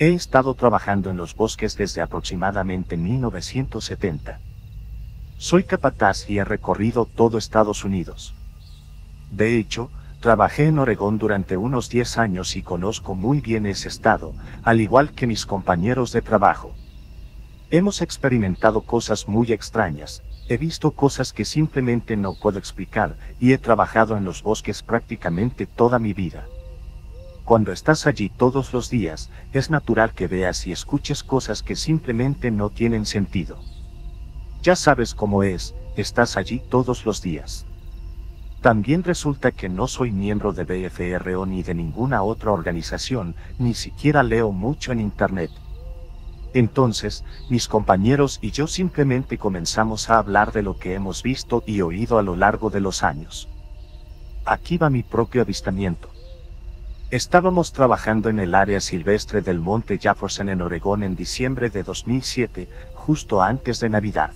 He estado trabajando en los bosques desde aproximadamente 1970. Soy capataz y he recorrido todo Estados Unidos. De hecho, trabajé en Oregón durante unos 10 años y conozco muy bien ese estado, al igual que mis compañeros de trabajo. Hemos experimentado cosas muy extrañas, he visto cosas que simplemente no puedo explicar, y he trabajado en los bosques prácticamente toda mi vida. Cuando estás allí todos los días, es natural que veas y escuches cosas que simplemente no tienen sentido. Ya sabes cómo es, estás allí todos los días. También resulta que no soy miembro de BFRO ni de ninguna otra organización, ni siquiera leo mucho en internet. Entonces, mis compañeros y yo simplemente comenzamos a hablar de lo que hemos visto y oído a lo largo de los años. Aquí va mi propio avistamiento. Estábamos trabajando en el área silvestre del Monte Jefferson en Oregón en diciembre de 2007, justo antes de Navidad.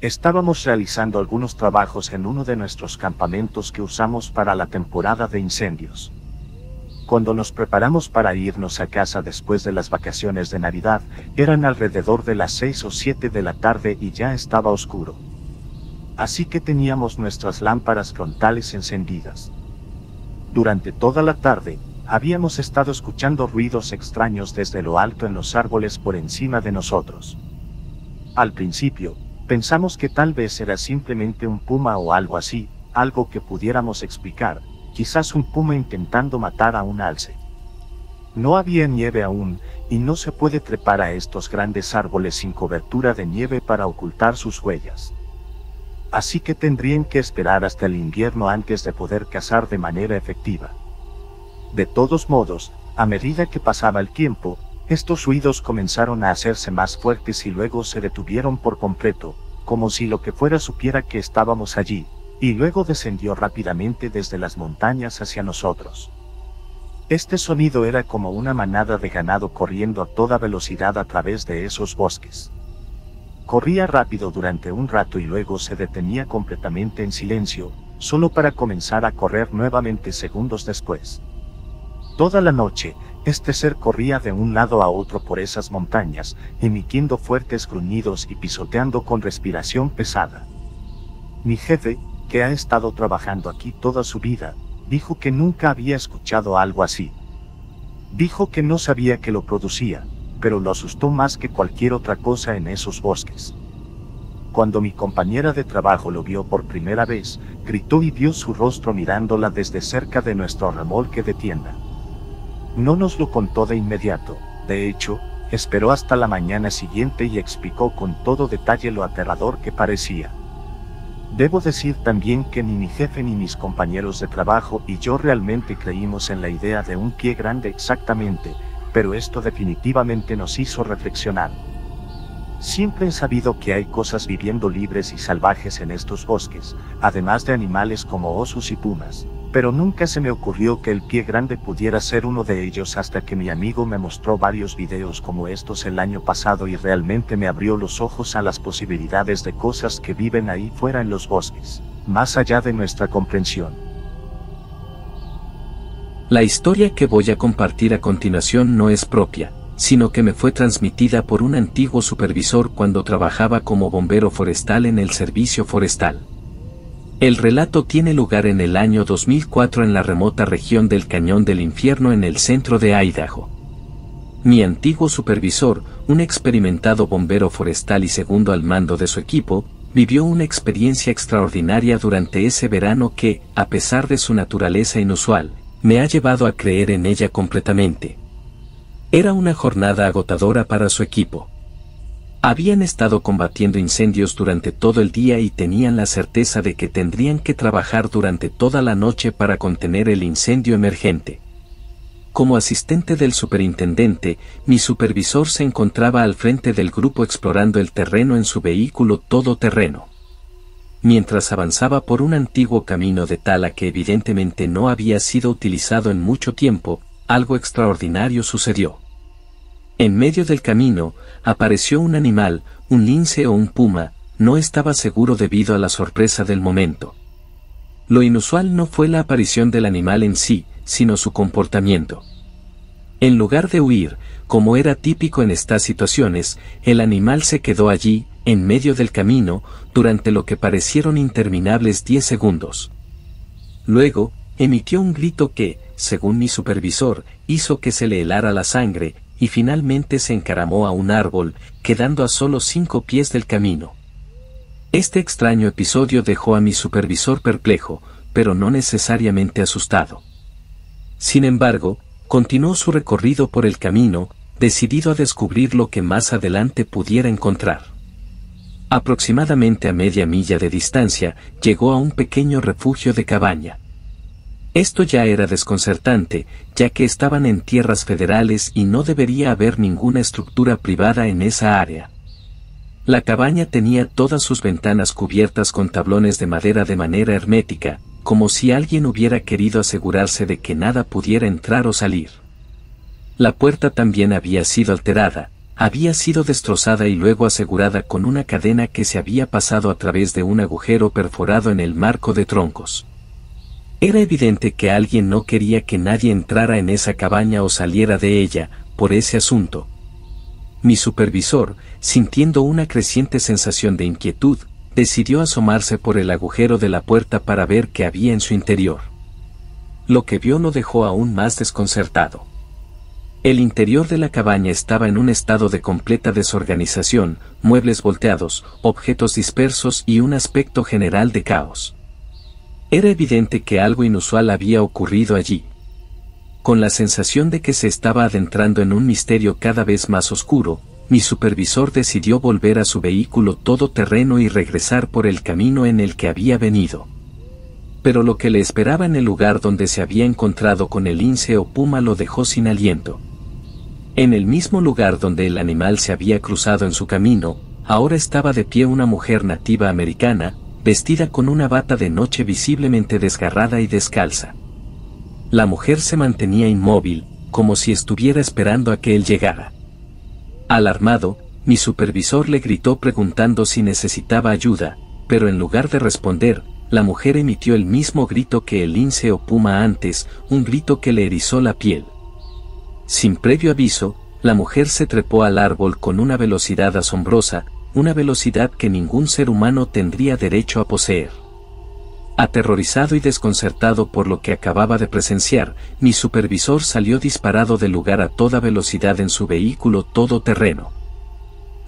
Estábamos realizando algunos trabajos en uno de nuestros campamentos que usamos para la temporada de incendios. Cuando nos preparamos para irnos a casa después de las vacaciones de Navidad, eran alrededor de las 6 o 7 de la tarde y ya estaba oscuro. Así que teníamos nuestras lámparas frontales encendidas. Durante toda la tarde, habíamos estado escuchando ruidos extraños desde lo alto en los árboles por encima de nosotros. Al principio, pensamos que tal vez era simplemente un puma o algo así, algo que pudiéramos explicar, quizás un puma intentando matar a un alce. No había nieve aún, y no se puede trepar a estos grandes árboles sin cobertura de nieve para ocultar sus huellas. Así que tendrían que esperar hasta el invierno antes de poder cazar de manera efectiva. De todos modos, a medida que pasaba el tiempo, estos ruidos comenzaron a hacerse más fuertes y luego se detuvieron por completo, como si lo que fuera supiera que estábamos allí, y luego descendió rápidamente desde las montañas hacia nosotros. Este sonido era como una manada de ganado corriendo a toda velocidad a través de esos bosques. Corría rápido durante un rato y luego se detenía completamente en silencio, solo para comenzar a correr nuevamente segundos después. Toda la noche, este ser corría de un lado a otro por esas montañas, emitiendo fuertes gruñidos y pisoteando con respiración pesada. Mi jefe, que ha estado trabajando aquí toda su vida, dijo que nunca había escuchado algo así. Dijo que no sabía que lo producía, pero lo asustó más que cualquier otra cosa en esos bosques. Cuando mi compañera de trabajo lo vio por primera vez, gritó y vio su rostro mirándola desde cerca de nuestro remolque de tienda. No nos lo contó de inmediato, de hecho, esperó hasta la mañana siguiente y explicó con todo detalle lo aterrador que parecía. Debo decir también que ni mi jefe ni mis compañeros de trabajo y yo realmente creímos en la idea de un pie grande exactamente, pero esto definitivamente nos hizo reflexionar. Siempre he sabido que hay cosas viviendo libres y salvajes en estos bosques, además de animales como osos y pumas, pero nunca se me ocurrió que el pie grande pudiera ser uno de ellos hasta que mi amigo me mostró varios videos como estos el año pasado y realmente me abrió los ojos a las posibilidades de cosas que viven ahí fuera en los bosques, más allá de nuestra comprensión. La historia que voy a compartir a continuación no es propia, sino que me fue transmitida por un antiguo supervisor cuando trabajaba como bombero forestal en el servicio forestal. El relato tiene lugar en el año 2004 en la remota región del Cañón del Infierno en el centro de Idaho. Mi antiguo supervisor, un experimentado bombero forestal y segundo al mando de su equipo, vivió una experiencia extraordinaria durante ese verano que, a pesar de su naturaleza inusual, me ha llevado a creer en ella completamente. Era una jornada agotadora para su equipo. Habían estado combatiendo incendios durante todo el día y tenían la certeza de que tendrían que trabajar durante toda la noche para contener el incendio emergente. Como asistente del superintendente, mi supervisor se encontraba al frente del grupo explorando el terreno en su vehículo todoterreno. Mientras avanzaba por un antiguo camino de tala que evidentemente no había sido utilizado en mucho tiempo, algo extraordinario sucedió. En medio del camino, apareció un animal, un lince o un puma, no estaba seguro debido a la sorpresa del momento. Lo inusual no fue la aparición del animal en sí, sino su comportamiento. En lugar de huir, como era típico en estas situaciones, el animal se quedó allí, en medio del camino, durante lo que parecieron interminables 10 segundos. Luego, emitió un grito que, según mi supervisor, hizo que se le helara la sangre, y finalmente se encaramó a un árbol, quedando a solo 5 pies del camino. Este extraño episodio dejó a mi supervisor perplejo, pero no necesariamente asustado. Sin embargo, continuó su recorrido por el camino, decidido a descubrir lo que más adelante pudiera encontrar. Aproximadamente a media milla de distancia, llegó a un pequeño refugio de cabaña. Esto ya era desconcertante, ya que estaban en tierras federales y no debería haber ninguna estructura privada en esa área. La cabaña tenía todas sus ventanas cubiertas con tablones de madera de manera hermética, como si alguien hubiera querido asegurarse de que nada pudiera entrar o salir. La puerta también había sido alterada, había sido destrozada y luego asegurada con una cadena que se había pasado a través de un agujero perforado en el marco de troncos. Era evidente que alguien no quería que nadie entrara en esa cabaña o saliera de ella, por ese asunto. Mi supervisor, sintiendo una creciente sensación de inquietud, decidió asomarse por el agujero de la puerta para ver qué había en su interior. Lo que vio lo dejó aún más desconcertado. El interior de la cabaña estaba en un estado de completa desorganización, muebles volteados, objetos dispersos y un aspecto general de caos. Era evidente que algo inusual había ocurrido allí. Con la sensación de que se estaba adentrando en un misterio cada vez más oscuro, mi supervisor decidió volver a su vehículo todoterreno y regresar por el camino en el que había venido. Pero lo que le esperaba en el lugar donde se había encontrado con el lince o puma lo dejó sin aliento. En el mismo lugar donde el animal se había cruzado en su camino, ahora estaba de pie una mujer nativa americana, vestida con una bata de noche visiblemente desgarrada y descalza. La mujer se mantenía inmóvil, como si estuviera esperando a que él llegara. Alarmado, mi supervisor le gritó preguntando si necesitaba ayuda, pero en lugar de responder, la mujer emitió el mismo grito que el lince o puma antes, un grito que le erizó la piel. Sin previo aviso, la mujer se trepó al árbol con una velocidad asombrosa, una velocidad que ningún ser humano tendría derecho a poseer. Aterrorizado y desconcertado por lo que acababa de presenciar, mi supervisor salió disparado del lugar a toda velocidad en su vehículo todoterreno.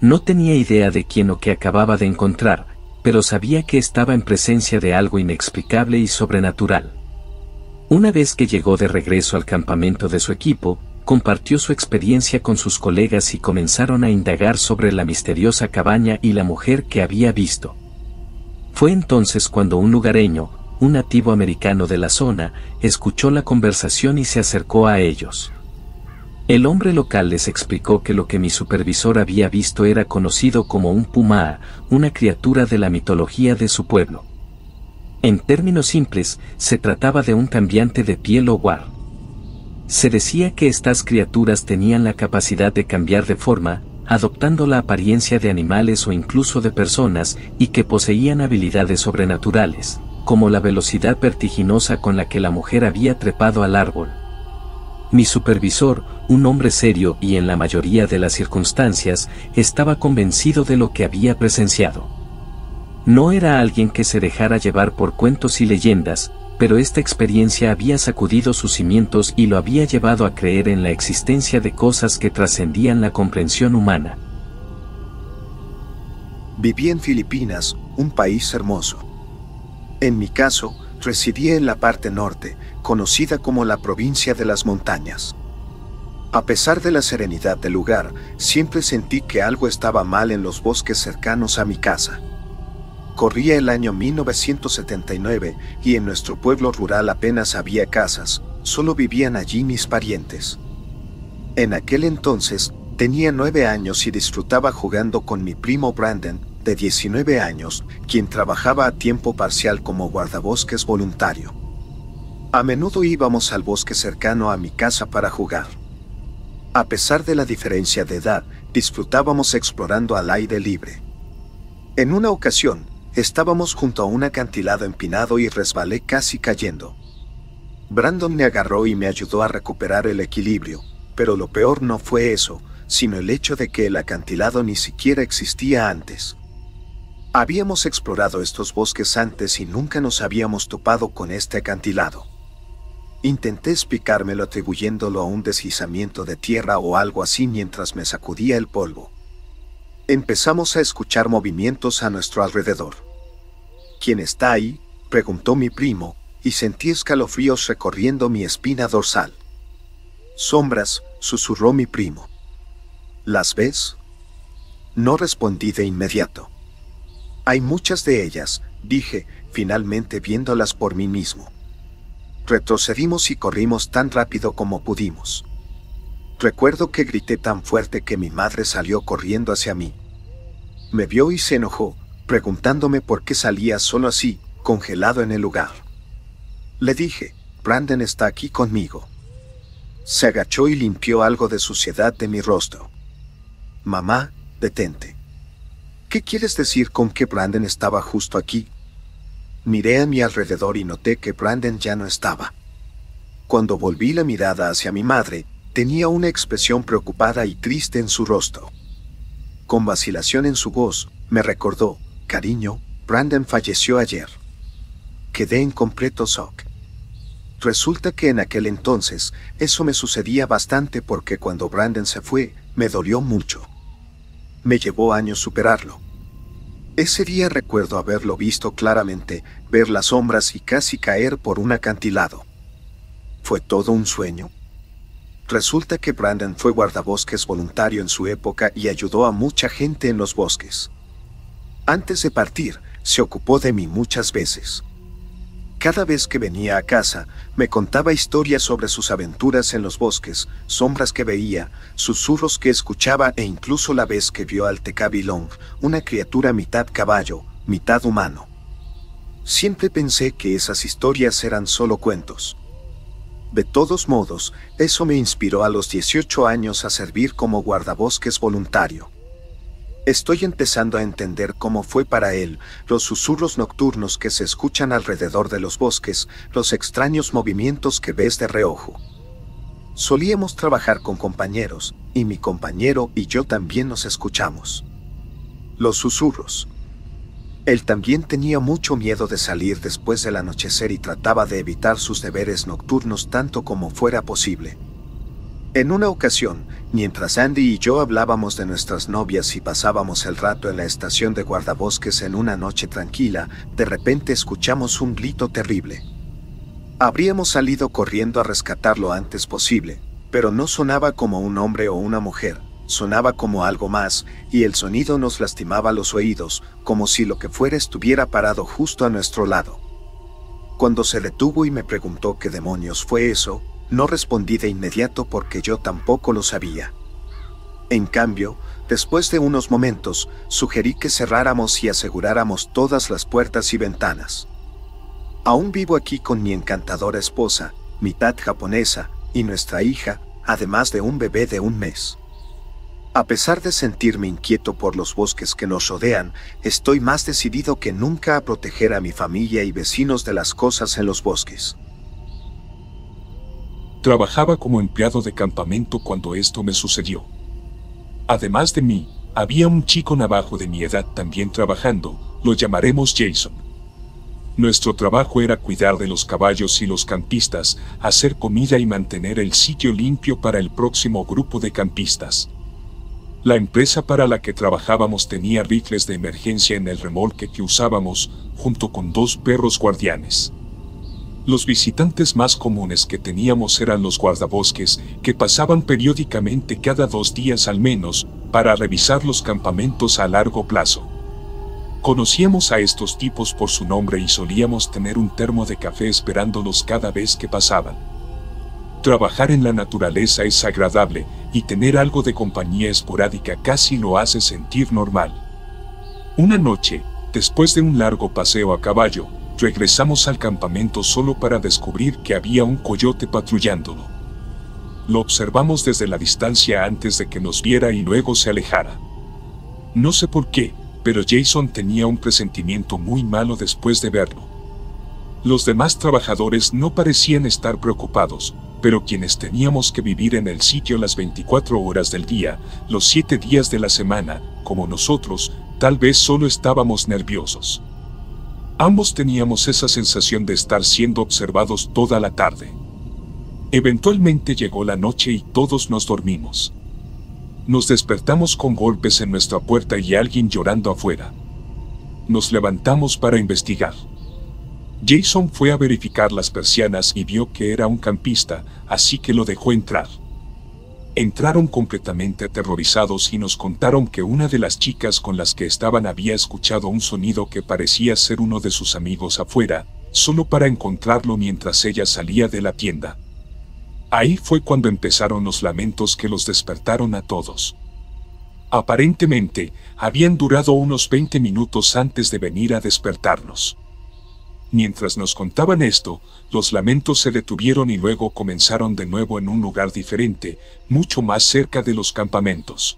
No tenía idea de quién o qué acababa de encontrar, pero sabía que estaba en presencia de algo inexplicable y sobrenatural. Una vez que llegó de regreso al campamento de su equipo, compartió su experiencia con sus colegas y comenzaron a indagar sobre la misteriosa cabaña y la mujer que había visto. Fue entonces cuando un lugareño, un nativo americano de la zona, escuchó la conversación y se acercó a ellos. El hombre local les explicó que lo que mi supervisor había visto era conocido como un pumaa, una criatura de la mitología de su pueblo. En términos simples, se trataba de un cambiante de piel o war. Se decía que estas criaturas tenían la capacidad de cambiar de forma, adoptando la apariencia de animales o incluso de personas, y que poseían habilidades sobrenaturales, como la velocidad vertiginosa con la que la mujer había trepado al árbol. Mi supervisor, un hombre serio y en la mayoría de las circunstancias, estaba convencido de lo que había presenciado. No era alguien que se dejara llevar por cuentos y leyendas, pero esta experiencia había sacudido sus cimientos y lo había llevado a creer en la existencia de cosas que trascendían la comprensión humana. Viví en Filipinas, un país hermoso. En mi caso, residía en la parte norte, conocida como la provincia de las montañas. A pesar de la serenidad del lugar, siempre sentí que algo estaba mal en los bosques cercanos a mi casa. Corría el año 1979 y en nuestro pueblo rural apenas había casas, solo vivían allí mis parientes. En aquel entonces, tenía 9 años y disfrutaba jugando con mi primo Brandon, de 19 años, quien trabajaba a tiempo parcial como guardabosques voluntario. A menudo íbamos al bosque cercano a mi casa para jugar. A pesar de la diferencia de edad, disfrutábamos explorando al aire libre. En una ocasión, estábamos junto a un acantilado empinado y resbalé casi cayendo. Brandon me agarró y me ayudó a recuperar el equilibrio, pero lo peor no fue eso, sino el hecho de que el acantilado ni siquiera existía antes. Habíamos explorado estos bosques antes y nunca nos habíamos topado con este acantilado. Intenté explicármelo atribuyéndolo a un deslizamiento de tierra o algo así mientras me sacudía el polvo. Empezamos a escuchar movimientos a nuestro alrededor. ¿Quién está ahí?, preguntó mi primo, y sentí escalofríos recorriendo mi espina dorsal. Sombras, susurró mi primo. ¿Las ves? No respondí de inmediato. Hay muchas de ellas, dije, finalmente viéndolas por mí mismo. Retrocedimos y corrimos tan rápido como pudimos. Recuerdo que grité tan fuerte que mi madre salió corriendo hacia mí. Me vio y se enojó, preguntándome por qué salía solo así, congelado en el lugar. Le dije, Brandon está aquí conmigo. Se agachó y limpió algo de suciedad de mi rostro. Mamá, detente. ¿Qué quieres decir con que Brandon estaba justo aquí? Miré a mi alrededor y noté que Brandon ya no estaba. Cuando volví la mirada hacia mi madre, tenía una expresión preocupada y triste en su rostro. Con vacilación en su voz, me recordó, cariño, Brandon falleció ayer. Quedé en completo shock. Resulta que en aquel entonces, eso me sucedía bastante porque cuando Brandon se fue, me dolió mucho. Me llevó años superarlo. Ese día recuerdo haberlo visto claramente, ver las sombras y casi caer por un acantilado. ¿Fue todo un sueño? Resulta que Brandon fue guardabosques voluntario en su época y ayudó a mucha gente en los bosques. Antes de partir, se ocupó de mí muchas veces. Cada vez que venía a casa, me contaba historias sobre sus aventuras en los bosques, sombras que veía, susurros que escuchaba e incluso la vez que vio al Tecavilón, una criatura mitad caballo, mitad humano. Siempre pensé que esas historias eran solo cuentos. De todos modos, eso me inspiró a los 18 años a servir como guardabosques voluntario. Estoy empezando a entender cómo fue para él, los susurros nocturnos que se escuchan alrededor de los bosques, los extraños movimientos que ves de reojo. Solíamos trabajar con compañeros, y mi compañero y yo también nos escuchamos. Los susurros. Él también tenía mucho miedo de salir después del anochecer y trataba de evitar sus deberes nocturnos tanto como fuera posible. En una ocasión, mientras Andy y yo hablábamos de nuestras novias y pasábamos el rato en la estación de guardabosques en una noche tranquila, de repente escuchamos un grito terrible. Habríamos salido corriendo a rescatarlo antes posible, pero no sonaba como un hombre o una mujer, sonaba como algo más, y el sonido nos lastimaba los oídos, como si lo que fuera estuviera parado justo a nuestro lado. Cuando se detuvo y me preguntó qué demonios fue eso, no respondí de inmediato porque yo tampoco lo sabía. En cambio, después de unos momentos, sugerí que cerráramos y aseguráramos todas las puertas y ventanas. Aún vivo aquí con mi encantadora esposa, mitad japonesa, y nuestra hija, además de un bebé de 1 mes. A pesar de sentirme inquieto por los bosques que nos rodean, estoy más decidido que nunca a proteger a mi familia y vecinos de las cosas en los bosques. Trabajaba como empleado de campamento cuando esto me sucedió. Además de mí, había un chico navajo de mi edad también trabajando, lo llamaremos Jason. Nuestro trabajo era cuidar de los caballos y los campistas, hacer comida y mantener el sitio limpio para el próximo grupo de campistas. La empresa para la que trabajábamos tenía rifles de emergencia en el remolque que usábamos, junto con 2 perros guardianes. Los visitantes más comunes que teníamos eran los guardabosques, que pasaban periódicamente cada 2 días al menos, para revisar los campamentos a largo plazo. Conocíamos a estos tipos por su nombre y solíamos tener un termo de café esperándolos cada vez que pasaban. Trabajar en la naturaleza es agradable, y tener algo de compañía esporádica casi lo hace sentir normal. Una noche, después de un largo paseo a caballo, regresamos al campamento solo para descubrir que había un coyote patrullándolo. Lo observamos desde la distancia antes de que nos viera y luego se alejara. No sé por qué, pero Jason tenía un presentimiento muy malo después de verlo. Los demás trabajadores no parecían estar preocupados, pero quienes teníamos que vivir en el sitio las 24 horas del día, los 7 días de la semana, como nosotros, tal vez solo estábamos nerviosos. Ambos teníamos esa sensación de estar siendo observados toda la tarde. Eventualmente llegó la noche y todos nos dormimos. Nos despertamos con golpes en nuestra puerta y alguien llorando afuera. Nos levantamos para investigar. Jason fue a verificar las persianas y vio que era un campista, así que lo dejó entrar. Entraron completamente aterrorizados y nos contaron que una de las chicas con las que estaban había escuchado un sonido que parecía ser uno de sus amigos afuera, solo para encontrarlo mientras ella salía de la tienda. Ahí fue cuando empezaron los lamentos que los despertaron a todos. Aparentemente, habían durado unos 20 minutos antes de venir a despertarnos. Mientras nos contaban esto, los lamentos se detuvieron y luego comenzaron de nuevo en un lugar diferente, mucho más cerca de los campamentos.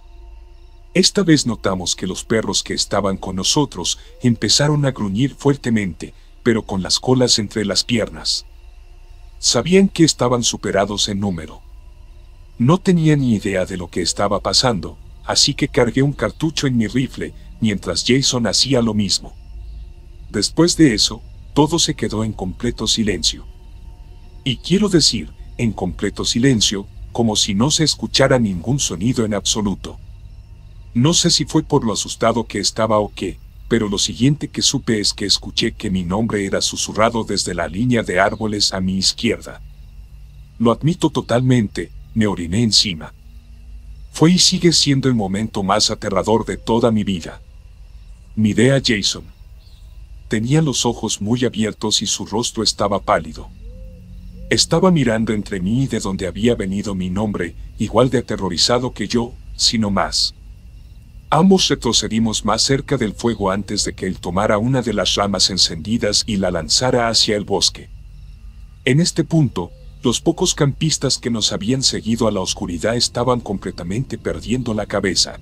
Esta vez notamos que los perros que estaban con nosotros empezaron a gruñir fuertemente, pero con las colas entre las piernas. Sabían que estaban superados en número. No tenía ni idea de lo que estaba pasando, así que cargué un cartucho en mi rifle, mientras Jason hacía lo mismo. Después de eso, todo se quedó en completo silencio. Y quiero decir, en completo silencio, como si no se escuchara ningún sonido en absoluto. No sé si fue por lo asustado que estaba o qué, pero lo siguiente que supe es que escuché que mi nombre era susurrado desde la línea de árboles a mi izquierda. Lo admito totalmente, me oriné encima. Fue y sigue siendo el momento más aterrador de toda mi vida. Miré a Jason. Tenía los ojos muy abiertos y su rostro estaba pálido. Estaba mirando entre mí y de donde había venido mi nombre, igual de aterrorizado que yo, sino más. Ambos retrocedimos más cerca del fuego antes de que él tomara una de las ramas encendidas y la lanzara hacia el bosque. En este punto, los pocos campistas que nos habían seguido a la oscuridad estaban completamente perdiendo la cabeza.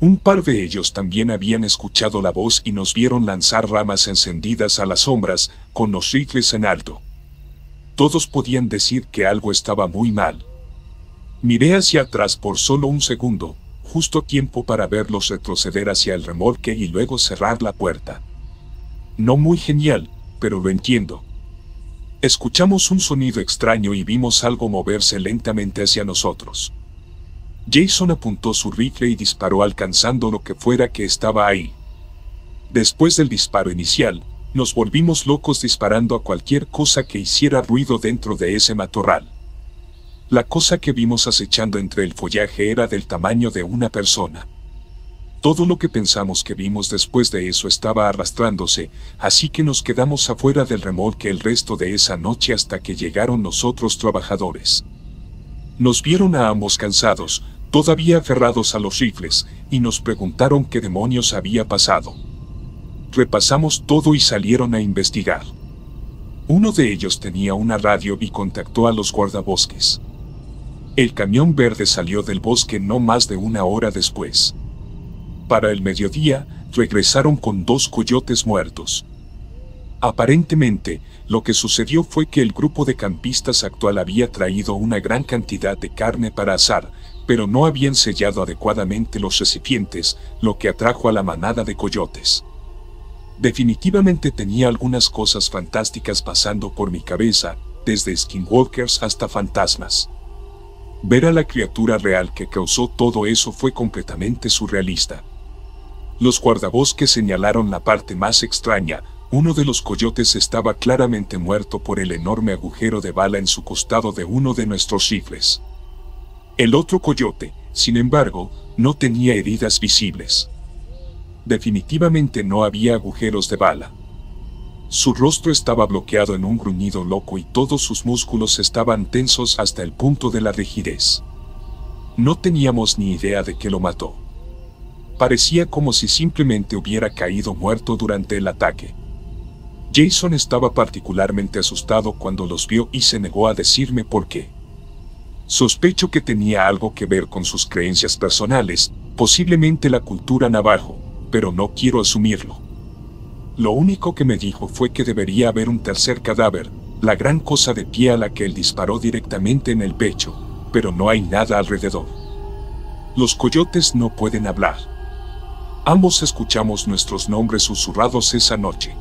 Un par de ellos también habían escuchado la voz y nos vieron lanzar ramas encendidas a las sombras, con los rifles en alto. Todos podían decir que algo estaba muy mal. Miré hacia atrás por solo un segundo, justo a tiempo para verlos retroceder hacia el remolque y luego cerrar la puerta. No muy genial, pero lo entiendo. Escuchamos un sonido extraño y vimos algo moverse lentamente hacia nosotros. Jason apuntó su rifle y disparó alcanzando lo que fuera que estaba ahí. Después del disparo inicial, nos volvimos locos disparando a cualquier cosa que hiciera ruido dentro de ese matorral. La cosa que vimos acechando entre el follaje era del tamaño de una persona. Todo lo que pensamos que vimos después de eso estaba arrastrándose, así que nos quedamos afuera del remolque el resto de esa noche hasta que llegaron los otros trabajadores. Nos vieron a ambos cansados, todavía aferrados a los rifles, y nos preguntaron qué demonios había pasado. Repasamos todo y salieron a investigar. Uno de ellos tenía una radio y contactó a los guardabosques. El camión verde salió del bosque no más de una hora después. Para el mediodía, regresaron con 2 coyotes muertos. Aparentemente, lo que sucedió fue que el grupo de campistas actual había traído una gran cantidad de carne para asar, pero no habían sellado adecuadamente los recipientes, lo que atrajo a la manada de coyotes. Definitivamente tenía algunas cosas fantásticas pasando por mi cabeza, desde skinwalkers hasta fantasmas. Ver a la criatura real que causó todo eso fue completamente surrealista. Los guardabosques señalaron la parte más extraña. Uno de los coyotes estaba claramente muerto por el enorme agujero de bala en su costado de uno de nuestros rifles. El otro coyote, sin embargo, no tenía heridas visibles. Definitivamente no había agujeros de bala. Su rostro estaba bloqueado en un gruñido loco y todos sus músculos estaban tensos hasta el punto de la rigidez. No teníamos ni idea de qué lo mató. Parecía como si simplemente hubiera caído muerto durante el ataque. Jason estaba particularmente asustado cuando los vio y se negó a decirme por qué. Sospecho que tenía algo que ver con sus creencias personales, posiblemente la cultura navajo, pero no quiero asumirlo. Lo único que me dijo fue que debería haber un tercer cadáver, la gran cosa de pie a la que él disparó directamente en el pecho, pero no hay nada alrededor. Los coyotes no pueden hablar. Ambos escuchamos nuestros nombres susurrados esa noche.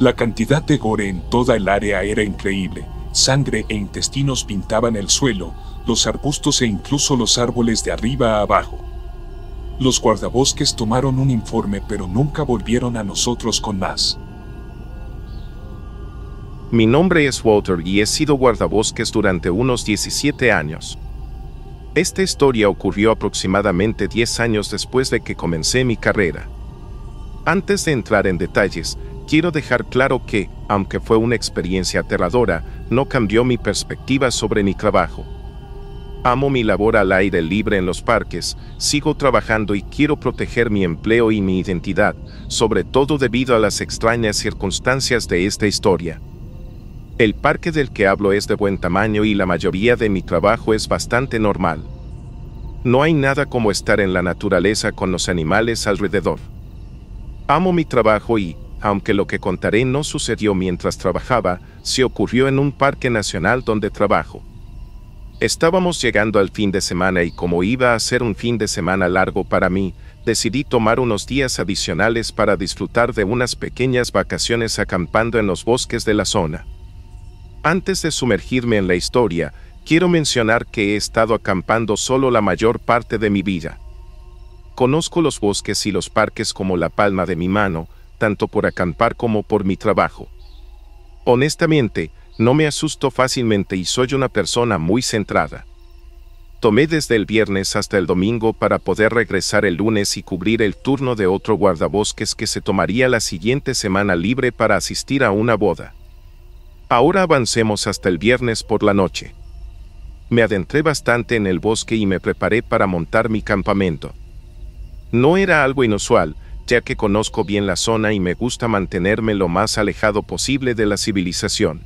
La cantidad de gore en toda el área era increíble. Sangre e intestinos pintaban el suelo, los arbustos e incluso los árboles de arriba a abajo. Los guardabosques tomaron un informe, pero nunca volvieron a nosotros con más. Mi nombre es Walter y he sido guardabosques durante unos 17 años. Esta historia ocurrió aproximadamente 10 años después de que comencé mi carrera. Antes de entrar en detalles, quiero dejar claro que, aunque fue una experiencia aterradora, no cambió mi perspectiva sobre mi trabajo. Amo mi labor al aire libre en los parques, sigo trabajando y quiero proteger mi empleo y mi identidad, sobre todo debido a las extrañas circunstancias de esta historia. El parque del que hablo es de buen tamaño y la mayoría de mi trabajo es bastante normal. No hay nada como estar en la naturaleza con los animales alrededor. Amo mi trabajo y, aunque lo que contaré no sucedió mientras trabajaba, se ocurrió en un parque nacional donde trabajo. Estábamos llegando al fin de semana y como iba a ser un fin de semana largo para mí, decidí tomar unos días adicionales para disfrutar de unas pequeñas vacaciones acampando en los bosques de la zona. Antes de sumergirme en la historia, quiero mencionar que he estado acampando solo la mayor parte de mi vida. Conozco los bosques y los parques como la palma de mi mano, tanto por acampar como por mi trabajo. Honestamente, no me asusto fácilmente y soy una persona muy centrada. Tomé desde el viernes hasta el domingo para poder regresar el lunes y cubrir el turno de otro guardabosques que se tomaría la siguiente semana libre para asistir a una boda. Ahora avancemos hasta el viernes por la noche. Me adentré bastante en el bosque y me preparé para montar mi campamento. No era algo inusual, ya que conozco bien la zona y me gusta mantenerme lo más alejado posible de la civilización.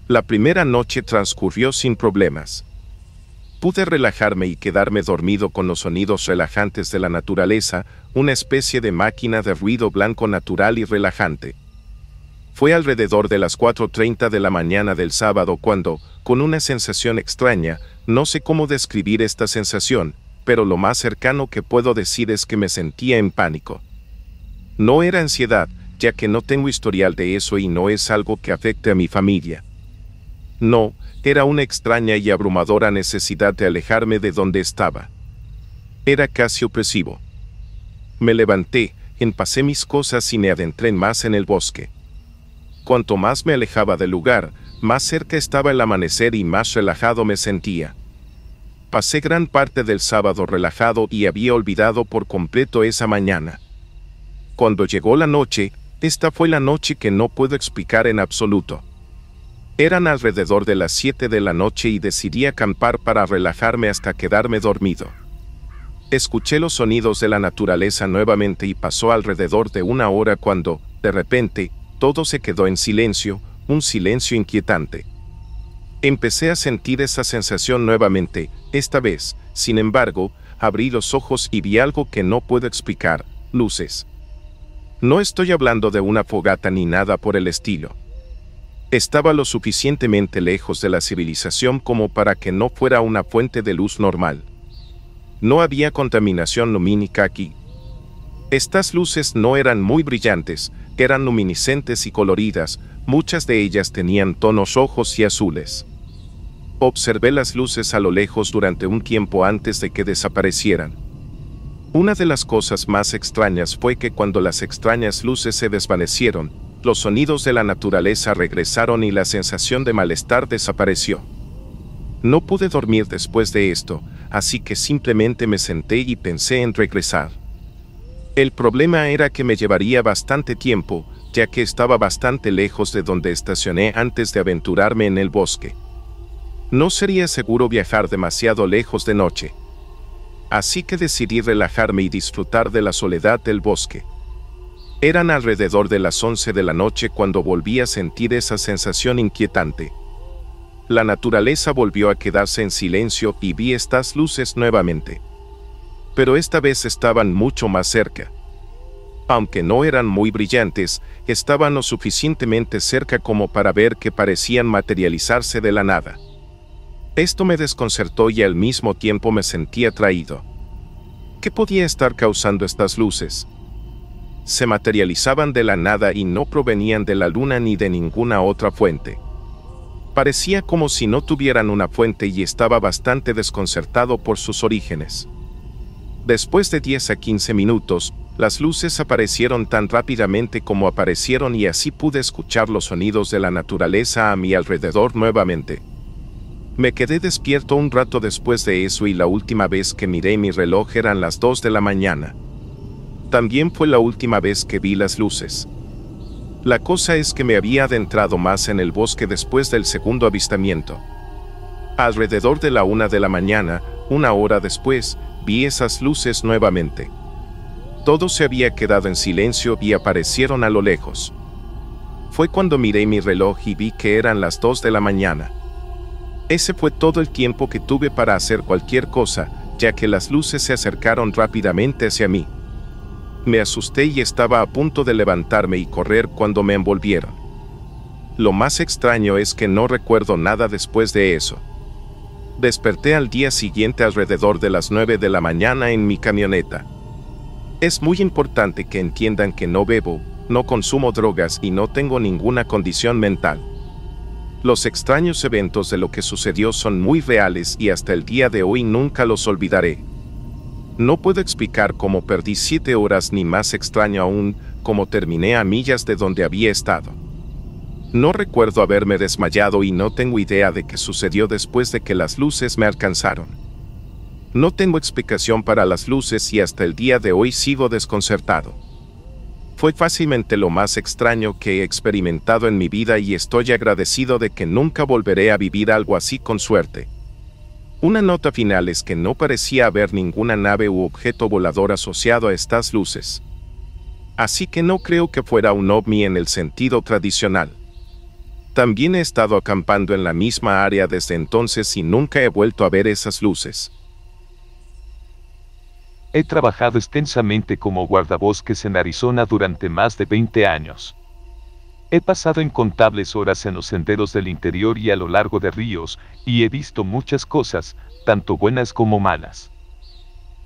La primera noche transcurrió sin problemas. Pude relajarme y quedarme dormido con los sonidos relajantes de la naturaleza, una especie de máquina de ruido blanco natural y relajante. Fue alrededor de las 4:30 de la mañana del sábado cuando, con una sensación extraña, no sé cómo describir esta sensación, pero lo más cercano que puedo decir es que me sentía en pánico. No era ansiedad, ya que no tengo historial de eso y no es algo que afecte a mi familia. No, era una extraña y abrumadora necesidad de alejarme de donde estaba. Era casi opresivo. Me levanté, empacé mis cosas y me adentré más en el bosque. Cuanto más me alejaba del lugar, más cerca estaba el amanecer y más relajado me sentía. Pasé gran parte del sábado relajado y había olvidado por completo esa mañana. Cuando llegó la noche, esta fue la noche que no puedo explicar en absoluto. Eran alrededor de las 7 de la noche y decidí acampar para relajarme hasta quedarme dormido. Escuché los sonidos de la naturaleza nuevamente y pasó alrededor de una hora cuando, de repente, todo se quedó en silencio, un silencio inquietante. Empecé a sentir esa sensación nuevamente, esta vez, sin embargo, abrí los ojos y vi algo que no puedo explicar, luces. No estoy hablando de una fogata ni nada por el estilo. Estaba lo suficientemente lejos de la civilización como para que no fuera una fuente de luz normal. No había contaminación lumínica aquí. Estas luces no eran muy brillantes, eran luminiscentes y coloridas, muchas de ellas tenían tonos rojos y azules. Observé las luces a lo lejos durante un tiempo antes de que desaparecieran. Una de las cosas más extrañas fue que cuando las extrañas luces se desvanecieron, los sonidos de la naturaleza regresaron y la sensación de malestar desapareció. No pude dormir después de esto, así que simplemente me senté y pensé en regresar. El problema era que me llevaría bastante tiempo, ya que estaba bastante lejos de donde estacioné antes de aventurarme en el bosque. No sería seguro viajar demasiado lejos de noche. Así que decidí relajarme y disfrutar de la soledad del bosque. Eran alrededor de las 11 de la noche cuando volví a sentir esa sensación inquietante. La naturaleza volvió a quedarse en silencio y vi estas luces nuevamente. Pero esta vez estaban mucho más cerca. Aunque no eran muy brillantes, estaban lo suficientemente cerca como para ver que parecían materializarse de la nada. Esto me desconcertó y al mismo tiempo me sentí atraído. ¿Qué podía estar causando estas luces? Se materializaban de la nada y no provenían de la luna ni de ninguna otra fuente. Parecía como si no tuvieran una fuente y estaba bastante desconcertado por sus orígenes. Después de 10 a 15 minutos, las luces aparecieron tan rápidamente como aparecieron y así pude escuchar los sonidos de la naturaleza a mi alrededor nuevamente. Me quedé despierto un rato después de eso y la última vez que miré mi reloj eran las 2 de la mañana. También fue la última vez que vi las luces. La cosa es que me había adentrado más en el bosque después del segundo avistamiento. Alrededor de la 1 de la mañana, una hora después, vi esas luces nuevamente. Todo se había quedado en silencio y aparecieron a lo lejos. Fue cuando miré mi reloj y vi que eran las 2 de la mañana. Ese fue todo el tiempo que tuve para hacer cualquier cosa, ya que las luces se acercaron rápidamente hacia mí. Me asusté y estaba a punto de levantarme y correr cuando me envolvieron. Lo más extraño es que no recuerdo nada después de eso. Desperté al día siguiente alrededor de las 9 de la mañana en mi camioneta. Es muy importante que entiendan que no bebo, no consumo drogas y no tengo ninguna condición mental. Los extraños eventos de lo que sucedió son muy reales y hasta el día de hoy nunca los olvidaré. No puedo explicar cómo perdí 7 horas ni más extraño aún, cómo terminé a millas de donde había estado. No recuerdo haberme desmayado y no tengo idea de qué sucedió después de que las luces me alcanzaron. No tengo explicación para las luces y hasta el día de hoy sigo desconcertado. Fue fácilmente lo más extraño que he experimentado en mi vida y estoy agradecido de que nunca volveré a vivir algo así con suerte. Una nota final es que no parecía haber ninguna nave u objeto volador asociado a estas luces. Así que no creo que fuera un ovni en el sentido tradicional. También he estado acampando en la misma área desde entonces y nunca he vuelto a ver esas luces. He trabajado extensamente como guardabosques en Arizona durante más de 20 años. He pasado incontables horas en los senderos del interior y a lo largo de ríos, y he visto muchas cosas, tanto buenas como malas.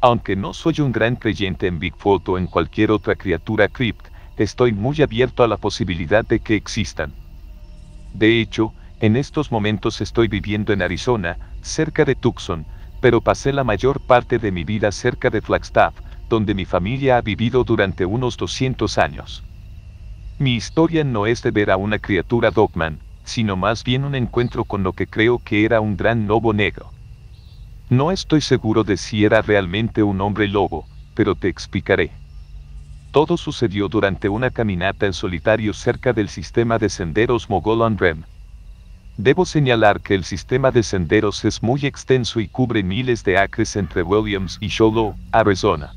Aunque no soy un gran creyente en Bigfoot o en cualquier otra criatura crypt, estoy muy abierto a la posibilidad de que existan. De hecho, en estos momentos estoy viviendo en Arizona, cerca de Tucson, pero pasé la mayor parte de mi vida cerca de Flagstaff, donde mi familia ha vivido durante unos 200 años. Mi historia no es de ver a una criatura Dogman, sino más bien un encuentro con lo que creo que era un gran lobo negro. No estoy seguro de si era realmente un hombre lobo, pero te explicaré. Todo sucedió durante una caminata en solitario cerca del sistema de senderos Mogollon Rim. Debo señalar que el sistema de senderos es muy extenso y cubre miles de acres entre Williams y Show Low, Arizona.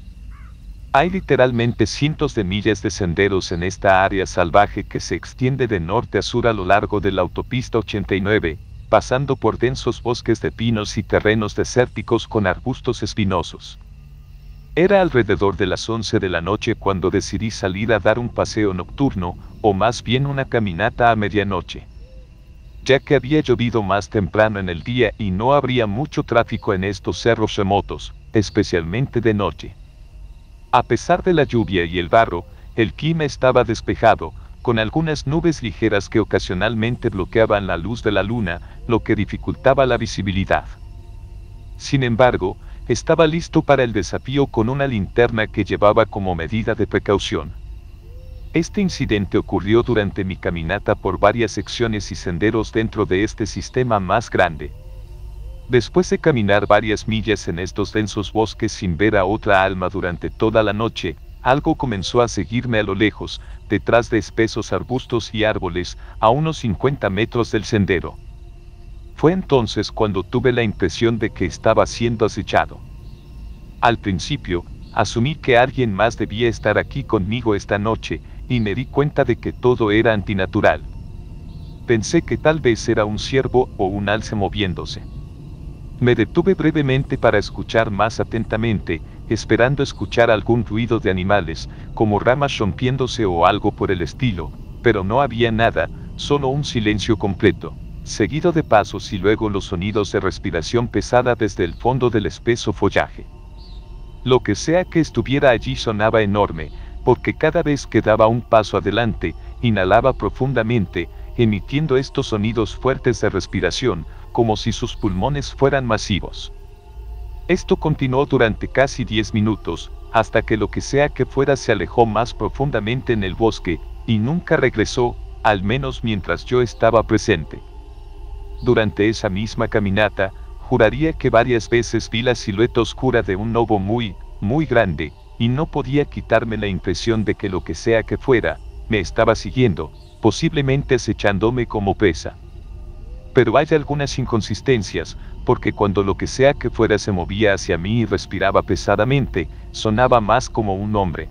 Hay literalmente cientos de millas de senderos en esta área salvaje que se extiende de norte a sur a lo largo de la autopista 89, pasando por densos bosques de pinos y terrenos desérticos con arbustos espinosos. Era alrededor de las 11 de la noche cuando decidí salir a dar un paseo nocturno, o más bien una caminata a medianoche. Ya que había llovido más temprano en el día y no habría mucho tráfico en estos cerros remotos, especialmente de noche. A pesar de la lluvia y el barro, el clima estaba despejado, con algunas nubes ligeras que ocasionalmente bloqueaban la luz de la luna, lo que dificultaba la visibilidad. Sin embargo, estaba listo para el desafío con una linterna que llevaba como medida de precaución. Este incidente ocurrió durante mi caminata por varias secciones y senderos dentro de este sistema más grande. Después de caminar varias millas en estos densos bosques sin ver a otra alma durante toda la noche, algo comenzó a seguirme a lo lejos, detrás de espesos arbustos y árboles, a unos 50 metros del sendero. Fue entonces cuando tuve la impresión de que estaba siendo acechado. Al principio, asumí que alguien más debía estar aquí conmigo esta noche, y me di cuenta de que todo era antinatural. Pensé que tal vez era un ciervo o un alce moviéndose. Me detuve brevemente para escuchar más atentamente, esperando escuchar algún ruido de animales, como ramas rompiéndose o algo por el estilo, pero no había nada, solo un silencio completo, seguido de pasos y luego los sonidos de respiración pesada desde el fondo del espeso follaje. Lo que sea que estuviera allí sonaba enorme, porque cada vez que daba un paso adelante, inhalaba profundamente, emitiendo estos sonidos fuertes de respiración, como si sus pulmones fueran masivos. Esto continuó durante casi 10 minutos, hasta que lo que sea que fuera se alejó más profundamente en el bosque, y nunca regresó, al menos mientras yo estaba presente. Durante esa misma caminata, juraría que varias veces vi la silueta oscura de un lobo muy, muy grande, y no podía quitarme la impresión de que lo que sea que fuera, me estaba siguiendo, posiblemente acechándome como presa. Pero hay algunas inconsistencias, porque cuando lo que sea que fuera se movía hacia mí y respiraba pesadamente, sonaba más como un hombre.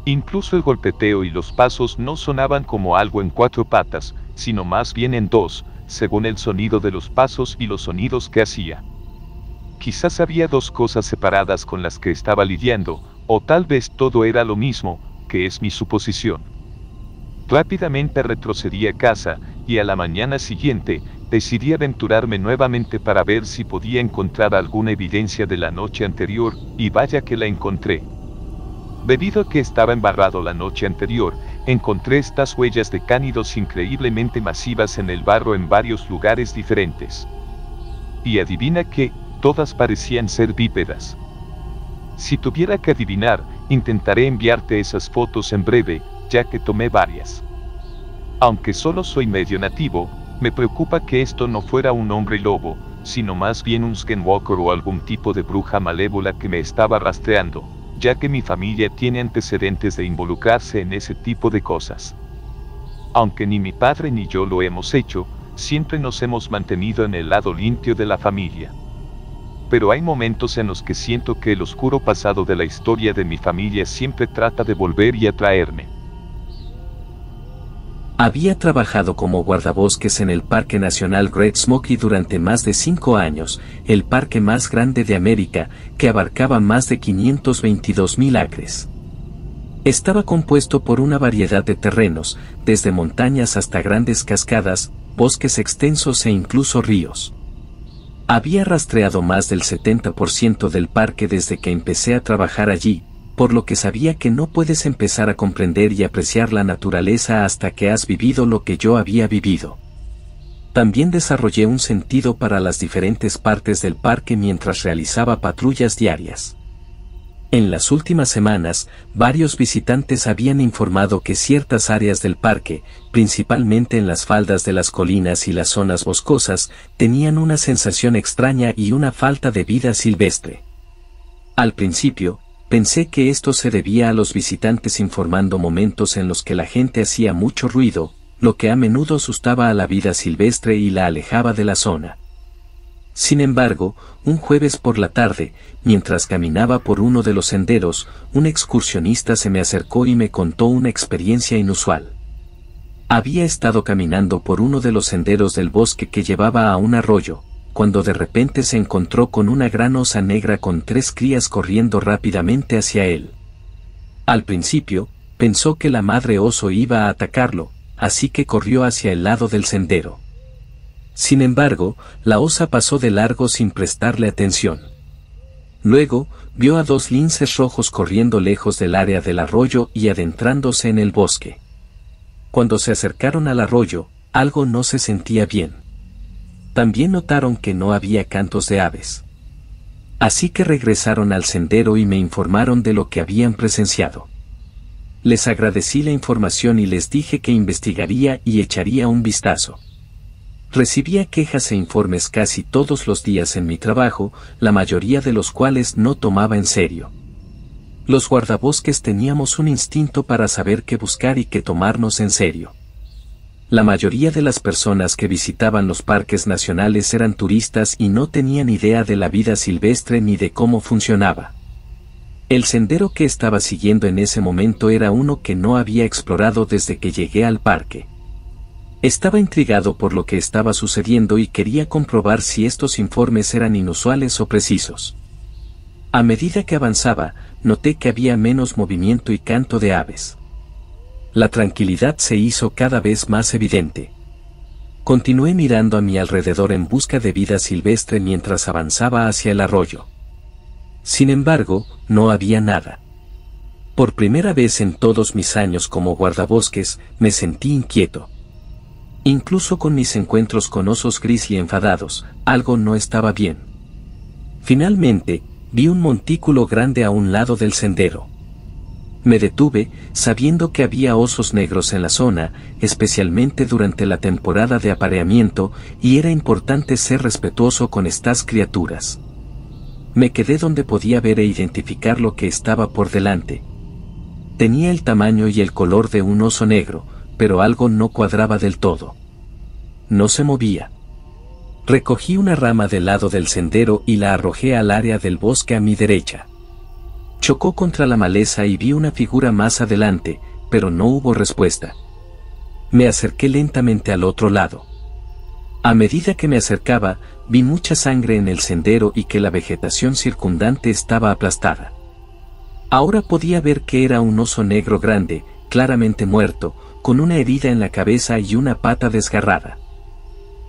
Incluso el golpeteo y los pasos no sonaban como algo en 4 patas, sino más bien en 2, según el sonido de los pasos y los sonidos que hacía. Quizás había 2 cosas separadas con las que estaba lidiando, o tal vez todo era lo mismo, que es mi suposición. Rápidamente retrocedí a casa, y a la mañana siguiente, decidí aventurarme nuevamente para ver si podía encontrar alguna evidencia de la noche anterior, y vaya que la encontré. Debido a que estaba embarrado la noche anterior, encontré estas huellas de cánidos increíblemente masivas en el barro en varios lugares diferentes. Y adivina qué, todas parecían ser bípedas. Si tuviera que adivinar, intentaré enviarte esas fotos en breve, ya que tomé varias. Aunque solo soy medio nativo, me preocupa que esto no fuera un hombre lobo, sino más bien un skinwalker o algún tipo de bruja malévola que me estaba rastreando, ya que mi familia tiene antecedentes de involucrarse en ese tipo de cosas. Aunque ni mi padre ni yo lo hemos hecho, siempre nos hemos mantenido en el lado limpio de la familia. Pero hay momentos en los que siento que el oscuro pasado de la historia de mi familia siempre trata de volver y atraerme. Había trabajado como guardabosques en el Parque Nacional Great Smoky durante más de 5 años, el parque más grande de América, que abarcaba más de 522,000 acres. Estaba compuesto por una variedad de terrenos, desde montañas hasta grandes cascadas, bosques extensos e incluso ríos. Había rastreado más del 70% del parque desde que empecé a trabajar allí, por lo que sabía que no puedes empezar a comprender y apreciar la naturaleza hasta que has vivido lo que yo había vivido. También desarrollé un sentido para las diferentes partes del parque mientras realizaba patrullas diarias. En las últimas semanas, varios visitantes habían informado que ciertas áreas del parque, principalmente en las faldas de las colinas y las zonas boscosas, tenían una sensación extraña y una falta de vida silvestre. Al principio, pensé que esto se debía a los visitantes informando momentos en los que la gente hacía mucho ruido, lo que a menudo asustaba a la vida silvestre y la alejaba de la zona. Sin embargo, un jueves por la tarde, mientras caminaba por uno de los senderos, un excursionista se me acercó y me contó una experiencia inusual. Había estado caminando por uno de los senderos del bosque que llevaba a un arroyo, cuando de repente se encontró con una gran osa negra con 3 crías corriendo rápidamente hacia él. Al principio, pensó que la madre oso iba a atacarlo, así que corrió hacia el lado del sendero. Sin embargo, la osa pasó de largo sin prestarle atención. Luego, vio a 2 linces rojos corriendo lejos del área del arroyo y adentrándose en el bosque. Cuando se acercaron al arroyo, algo no se sentía bien. También notaron que no había cantos de aves. Así que regresaron al sendero y me informaron de lo que habían presenciado. Les agradecí la información y les dije que investigaría y echaría un vistazo. Recibía quejas e informes casi todos los días en mi trabajo, la mayoría de los cuales no tomaba en serio. Los guardabosques teníamos un instinto para saber qué buscar y qué tomarnos en serio. La mayoría de las personas que visitaban los parques nacionales eran turistas y no tenían idea de la vida silvestre ni de cómo funcionaba. El sendero que estaba siguiendo en ese momento era uno que no había explorado desde que llegué al parque. Estaba intrigado por lo que estaba sucediendo y quería comprobar si estos informes eran inusuales o precisos. A medida que avanzaba, noté que había menos movimiento y canto de aves. La tranquilidad se hizo cada vez más evidente. Continué mirando a mi alrededor en busca de vida silvestre mientras avanzaba hacia el arroyo. Sin embargo, no había nada. Por primera vez en todos mis años como guardabosques, me sentí inquieto. Incluso con mis encuentros con osos grizzly enfadados, algo no estaba bien. Finalmente, vi un montículo grande a un lado del sendero. Me detuve, sabiendo que había osos negros en la zona, especialmente durante la temporada de apareamiento, y era importante ser respetuoso con estas criaturas. Me quedé donde podía ver e identificar lo que estaba por delante. Tenía el tamaño y el color de un oso negro, pero algo no cuadraba del todo. No se movía. Recogí una rama del lado del sendero y la arrojé al área del bosque a mi derecha. Chocó contra la maleza y vi una figura más adelante, pero no hubo respuesta. Me acerqué lentamente al otro lado. A medida que me acercaba, vi mucha sangre en el sendero y que la vegetación circundante estaba aplastada. Ahora podía ver que era un oso negro grande, claramente muerto, con una herida en la cabeza y una pata desgarrada.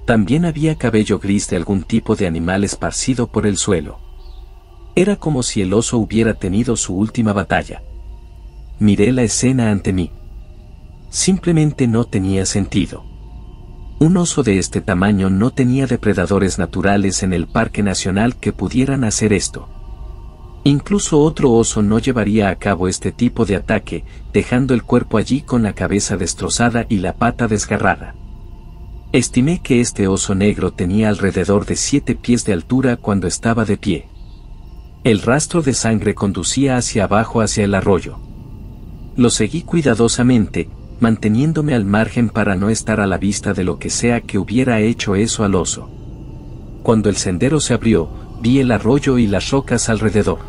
También había cabello gris de algún tipo de animal esparcido por el suelo. Era como si el oso hubiera tenido su última batalla. Miré la escena ante mí. Simplemente no tenía sentido. Un oso de este tamaño no tenía depredadores naturales en el parque nacional que pudieran hacer esto. Incluso otro oso no llevaría a cabo este tipo de ataque, dejando el cuerpo allí con la cabeza destrozada y la pata desgarrada. Estimé que este oso negro tenía alrededor de 7 pies de altura cuando estaba de pie. El rastro de sangre conducía hacia abajo hacia el arroyo. Lo seguí cuidadosamente, manteniéndome al margen para no estar a la vista de lo que sea que hubiera hecho eso al oso. Cuando el sendero se abrió, vi el arroyo y las rocas alrededor.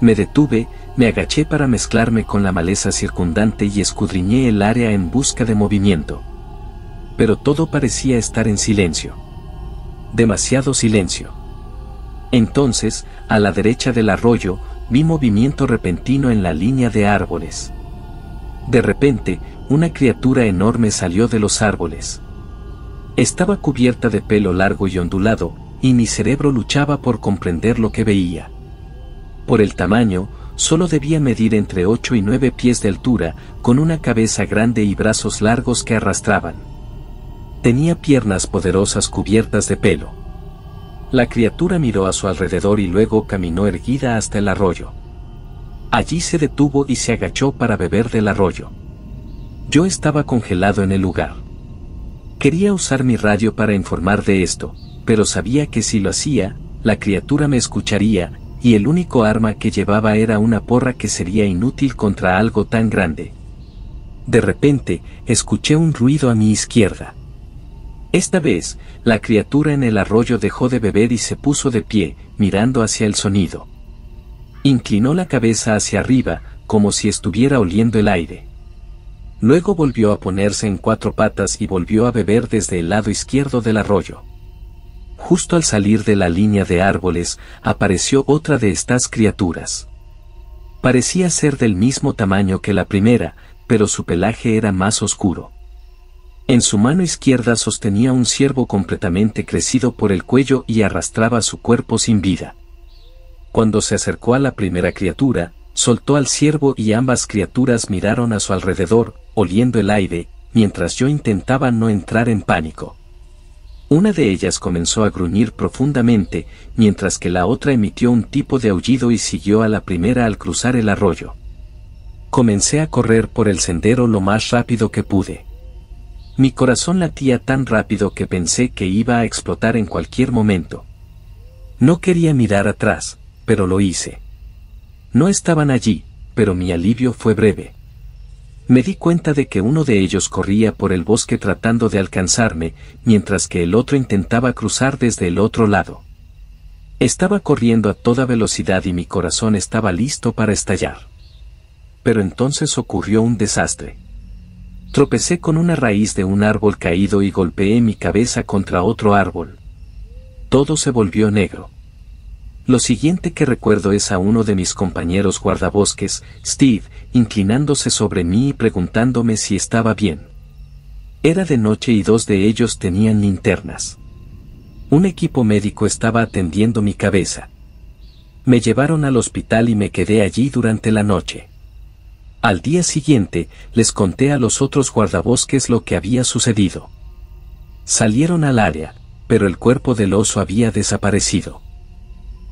Me detuve, me agaché para mezclarme con la maleza circundante y escudriñé el área en busca de movimiento. Pero todo parecía estar en silencio. Demasiado silencio. Entonces, a la derecha del arroyo, vi movimiento repentino en la línea de árboles. De repente, una criatura enorme salió de los árboles. Estaba cubierta de pelo largo y ondulado, y mi cerebro luchaba por comprender lo que veía. Por el tamaño, solo debía medir entre 8 y 9 pies de altura, con una cabeza grande y brazos largos que arrastraban. Tenía piernas poderosas cubiertas de pelo. La criatura miró a su alrededor y luego caminó erguida hasta el arroyo. Allí se detuvo y se agachó para beber del arroyo. Yo estaba congelado en el lugar. Quería usar mi radio para informar de esto, pero sabía que si lo hacía, la criatura me escucharía, y el único arma que llevaba era una porra que sería inútil contra algo tan grande. De repente, escuché un ruido a mi izquierda. Esta vez, la criatura en el arroyo dejó de beber y se puso de pie, mirando hacia el sonido. Inclinó la cabeza hacia arriba, como si estuviera oliendo el aire. Luego volvió a ponerse en 4 patas y volvió a beber desde el lado izquierdo del arroyo. Justo al salir de la línea de árboles, apareció otra de estas criaturas. Parecía ser del mismo tamaño que la primera, pero su pelaje era más oscuro. En su mano izquierda sostenía un ciervo completamente crecido por el cuello y arrastraba su cuerpo sin vida. Cuando se acercó a la primera criatura, soltó al ciervo y ambas criaturas miraron a su alrededor, oliendo el aire, mientras yo intentaba no entrar en pánico. Una de ellas comenzó a gruñir profundamente, mientras que la otra emitió un tipo de aullido y siguió a la primera al cruzar el arroyo. Comencé a correr por el sendero lo más rápido que pude. Mi corazón latía tan rápido que pensé que iba a explotar en cualquier momento. No quería mirar atrás, pero lo hice. No estaban allí, pero mi alivio fue breve. Me di cuenta de que uno de ellos corría por el bosque tratando de alcanzarme, mientras que el otro intentaba cruzar desde el otro lado. Estaba corriendo a toda velocidad y mi corazón estaba listo para estallar. Pero entonces ocurrió un desastre. Tropecé con una raíz de un árbol caído y golpeé mi cabeza contra otro árbol. Todo se volvió negro. Lo siguiente que recuerdo es a uno de mis compañeros guardabosques, Steve, inclinándose sobre mí y preguntándome si estaba bien. Era de noche y 2 de ellos tenían linternas. Un equipo médico estaba atendiendo mi cabeza. Me llevaron al hospital y me quedé allí durante la noche. Al día siguiente, les conté a los otros guardabosques lo que había sucedido. Salieron al área, pero el cuerpo del oso había desaparecido.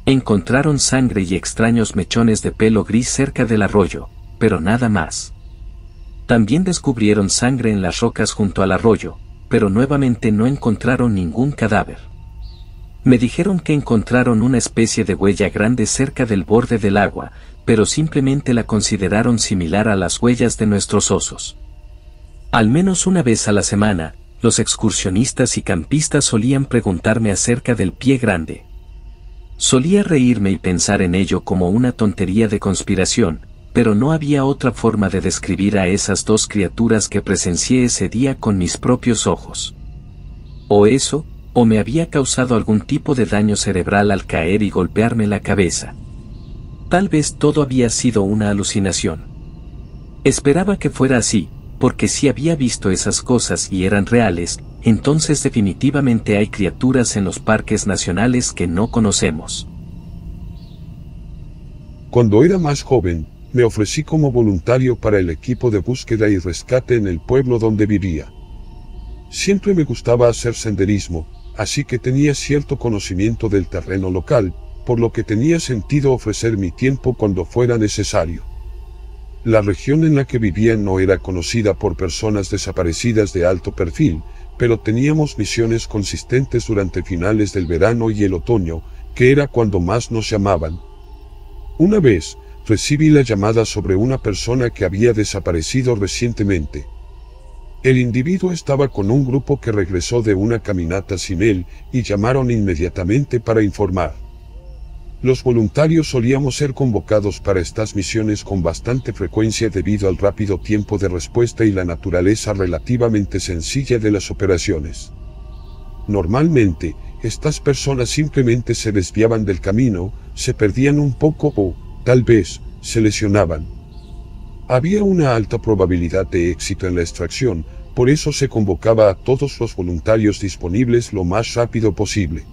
Encontraron sangre y extraños mechones de pelo gris cerca del arroyo, pero nada más. También descubrieron sangre en las rocas junto al arroyo, pero nuevamente no encontraron ningún cadáver. Me dijeron que encontraron una especie de huella grande cerca del borde del agua, pero simplemente la consideraron similar a las huellas de nuestros osos. Al menos una vez a la semana, los excursionistas y campistas solían preguntarme acerca del pie grande. Solía reírme y pensar en ello como una tontería de conspiración, pero no había otra forma de describir a esas 2 criaturas que presencié ese día con mis propios ojos. O eso, o me había causado algún tipo de daño cerebral al caer y golpearme la cabeza. Tal vez todo había sido una alucinación. Esperaba que fuera así, porque si había visto esas cosas y eran reales, entonces definitivamente hay criaturas en los parques nacionales que no conocemos. Cuando era más joven, me ofrecí como voluntario para el equipo de búsqueda y rescate en el pueblo donde vivía. Siempre me gustaba hacer senderismo, así que tenía cierto conocimiento del terreno local, por lo que tenía sentido ofrecer mi tiempo cuando fuera necesario. La región en la que vivía no era conocida por personas desaparecidas de alto perfil, pero teníamos misiones consistentes durante finales del verano y el otoño, que era cuando más nos llamaban. Una vez, recibí la llamada sobre una persona que había desaparecido recientemente. El individuo estaba con un grupo que regresó de una caminata sin él, y llamaron inmediatamente para informar. Los voluntarios solíamos ser convocados para estas misiones con bastante frecuencia debido al rápido tiempo de respuesta y la naturaleza relativamente sencilla de las operaciones. Normalmente, estas personas simplemente se desviaban del camino, se perdían un poco o, tal vez, se lesionaban. Había una alta probabilidad de éxito en la extracción, por eso se convocaba a todos los voluntarios disponibles lo más rápido posible.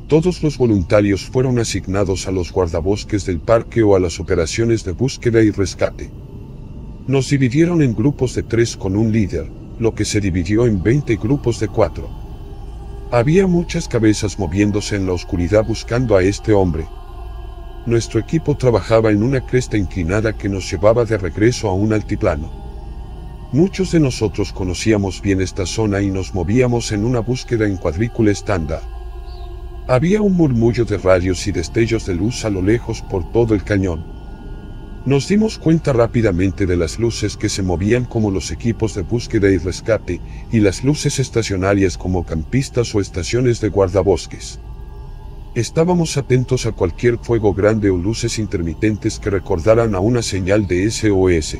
Todos los voluntarios fueron asignados a los guardabosques del parque o a las operaciones de búsqueda y rescate. Nos dividieron en grupos de 3 con un líder, lo que se dividió en 20 grupos de 4. Había muchas cabezas moviéndose en la oscuridad buscando a este hombre. Nuestro equipo trabajaba en una cresta inclinada que nos llevaba de regreso a un altiplano. Muchos de nosotros conocíamos bien esta zona y nos movíamos en una búsqueda en cuadrícula estándar. Había un murmullo de rayos y destellos de luz a lo lejos por todo el cañón. Nos dimos cuenta rápidamente de las luces que se movían como los equipos de búsqueda y rescate, y las luces estacionarias como campistas o estaciones de guardabosques. Estábamos atentos a cualquier fuego grande o luces intermitentes que recordaran a una señal de SOS.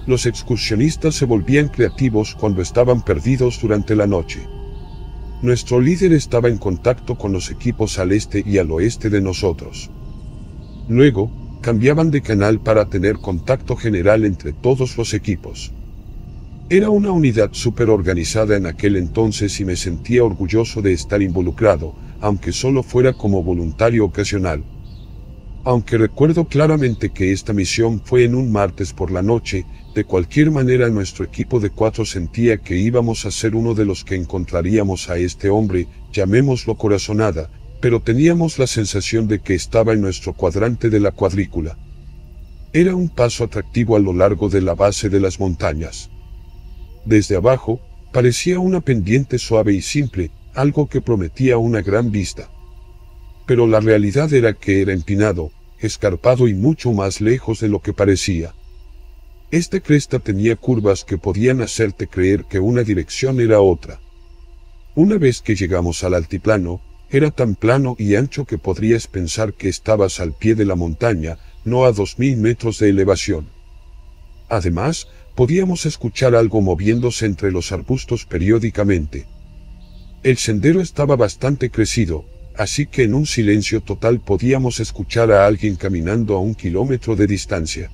Los excursionistas se volvían creativos cuando estaban perdidos durante la noche. Nuestro líder estaba en contacto con los equipos al este y al oeste de nosotros. Luego, cambiaban de canal para tener contacto general entre todos los equipos. Era una unidad súper organizada en aquel entonces y me sentía orgulloso de estar involucrado, aunque solo fuera como voluntario ocasional. Aunque recuerdo claramente que esta misión fue en un martes por la noche, de cualquier manera nuestro equipo de 4 sentía que íbamos a ser uno de los que encontraríamos a este hombre, llamémoslo corazonada, pero teníamos la sensación de que estaba en nuestro cuadrante de la cuadrícula. Era un paso atractivo a lo largo de la base de las montañas. Desde abajo, parecía una pendiente suave y simple, algo que prometía una gran vista. Pero la realidad era que era empinado, escarpado y mucho más lejos de lo que parecía. Esta cresta tenía curvas que podían hacerte creer que una dirección era otra. Una vez que llegamos al altiplano, era tan plano y ancho que podrías pensar que estabas al pie de la montaña, no a 2000 metros de elevación. Además, Podíamos escuchar algo moviéndose entre los arbustos periódicamente. El sendero estaba bastante crecido, así que en un silencio total podíamos escuchar a alguien caminando a 1 kilómetro de distancia.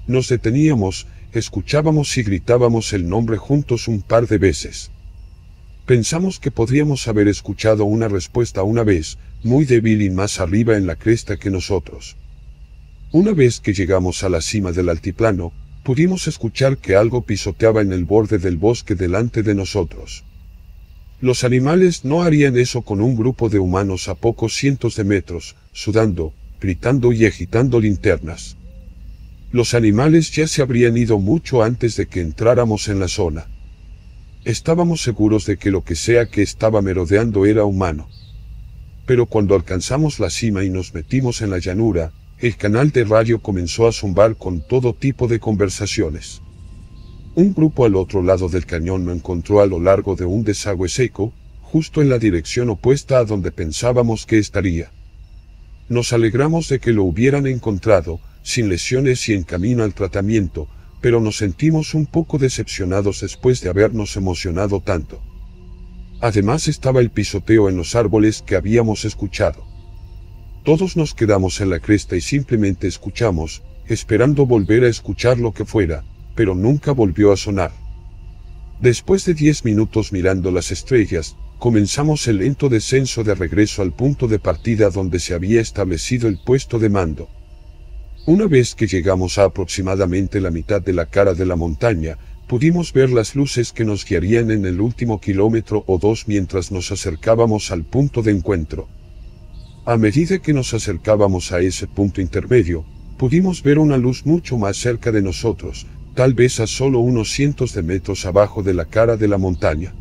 Nos deteníamos, escuchábamos y gritábamos el nombre juntos un par de veces. Pensamos que podríamos haber escuchado una respuesta una vez, muy débil y más arriba en la cresta que nosotros. Una vez que llegamos a la cima del altiplano, pudimos escuchar que algo pisoteaba en el borde del bosque delante de nosotros. Los animales no harían eso con un grupo de humanos a pocos cientos de metros, sudando, gritando y agitando linternas. Los animales ya se habrían ido mucho antes de que entráramos en la zona. Estábamos seguros de que lo que sea que estaba merodeando era humano. Pero cuando alcanzamos la cima y nos metimos en la llanura, el canal de radio comenzó a zumbar con todo tipo de conversaciones. Un grupo al otro lado del cañón lo encontró a lo largo de un desagüe seco, justo en la dirección opuesta a donde pensábamos que estaría. Nos alegramos de que lo hubieran encontrado, sin lesiones y en camino al tratamiento, pero nos sentimos un poco decepcionados después de habernos emocionado tanto. Además estaba el pisoteo en los árboles que habíamos escuchado. Todos nos quedamos en la cresta y simplemente escuchamos, esperando volver a escuchar lo que fuera, pero nunca volvió a sonar. Después de 10 minutos mirando las estrellas, comenzamos el lento descenso de regreso al punto de partida donde se había establecido el puesto de mando. Una vez que llegamos a aproximadamente la mitad de la cara de la montaña, pudimos ver las luces que nos guiarían en el último kilómetro o 2 mientras nos acercábamos al punto de encuentro. A medida que nos acercábamos a ese punto intermedio, pudimos ver una luz mucho más cerca de nosotros, tal vez a solo unos cientos de metros abajo de la cara de la montaña.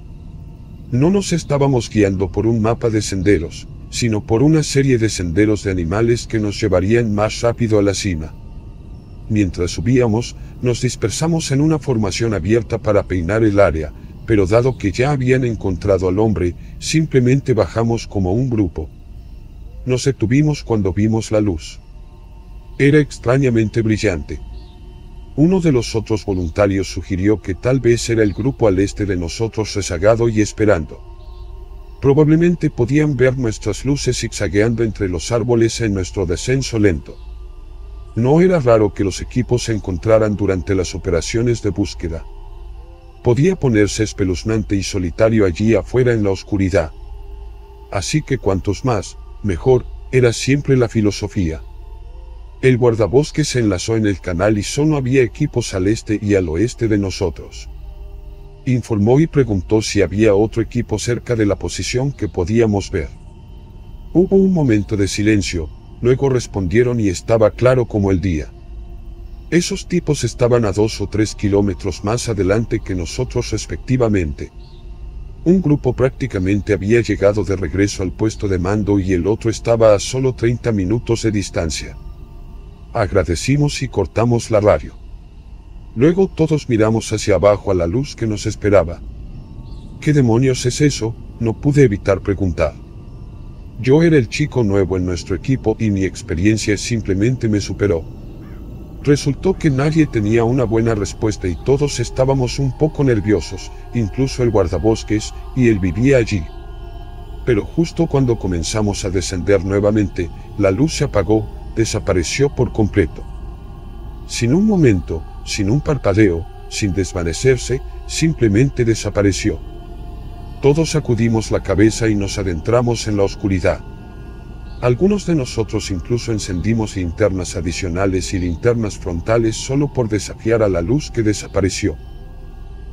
No nos estábamos guiando por un mapa de senderos, sino por una serie de senderos de animales que nos llevarían más rápido a la cima. Mientras subíamos, nos dispersamos en una formación abierta para peinar el área, pero dado que ya habían encontrado al hombre, simplemente bajamos como un grupo. Nos detuvimos cuando vimos la luz. Era extrañamente brillante. Uno de los otros voluntarios sugirió que tal vez era el grupo al este de nosotros rezagado y esperando. Probablemente podían ver nuestras luces zigzagueando entre los árboles en nuestro descenso lento. No era raro que los equipos se encontraran durante las operaciones de búsqueda. Podía ponerse espeluznante y solitario allí afuera en la oscuridad. Así que cuantos más, mejor, era siempre la filosofía. El guardabosques se enlazó en el canal y solo había equipos al este y al oeste de nosotros. Informó y preguntó si había otro equipo cerca de la posición que podíamos ver. Hubo un momento de silencio, luego respondieron y estaba claro como el día. Esos tipos estaban a 2 o 3 kilómetros más adelante que nosotros respectivamente. Un grupo prácticamente había llegado de regreso al puesto de mando y el otro estaba a solo 30 minutos de distancia. Agradecimos y cortamos la radio. Luego todos miramos hacia abajo a la luz que nos esperaba. ¿Qué demonios es eso?, no pude evitar preguntar. Yo era el chico nuevo en nuestro equipo y mi experiencia simplemente me superó. Resultó que nadie tenía una buena respuesta y todos estábamos un poco nerviosos, incluso el guardabosques, y él vivía allí. Pero justo cuando comenzamos a descender nuevamente, la luz se apagó, desapareció por completo. Sin un momento, sin un parpadeo, sin desvanecerse, simplemente desapareció. Todos sacudimos la cabeza y nos adentramos en la oscuridad. Algunos de nosotros incluso encendimos linternas adicionales y linternas frontales solo por desafiar a la luz que desapareció.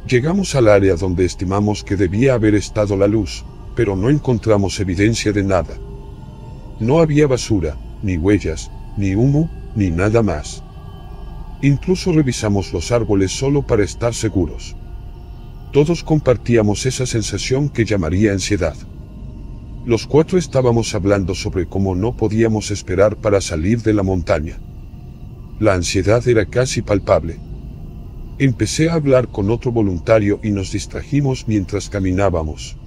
Llegamos al área donde estimamos que debía haber estado la luz, pero no encontramos evidencia de nada. No había basura, ni huellas, ni humo, ni nada más. Incluso revisamos los árboles solo para estar seguros. Todos compartíamos esa sensación que llamaría ansiedad. Los 4 estábamos hablando sobre cómo no podíamos esperar para salir de la montaña. La ansiedad era casi palpable. Empecé a hablar con otro voluntario y nos distrajimos mientras caminábamos.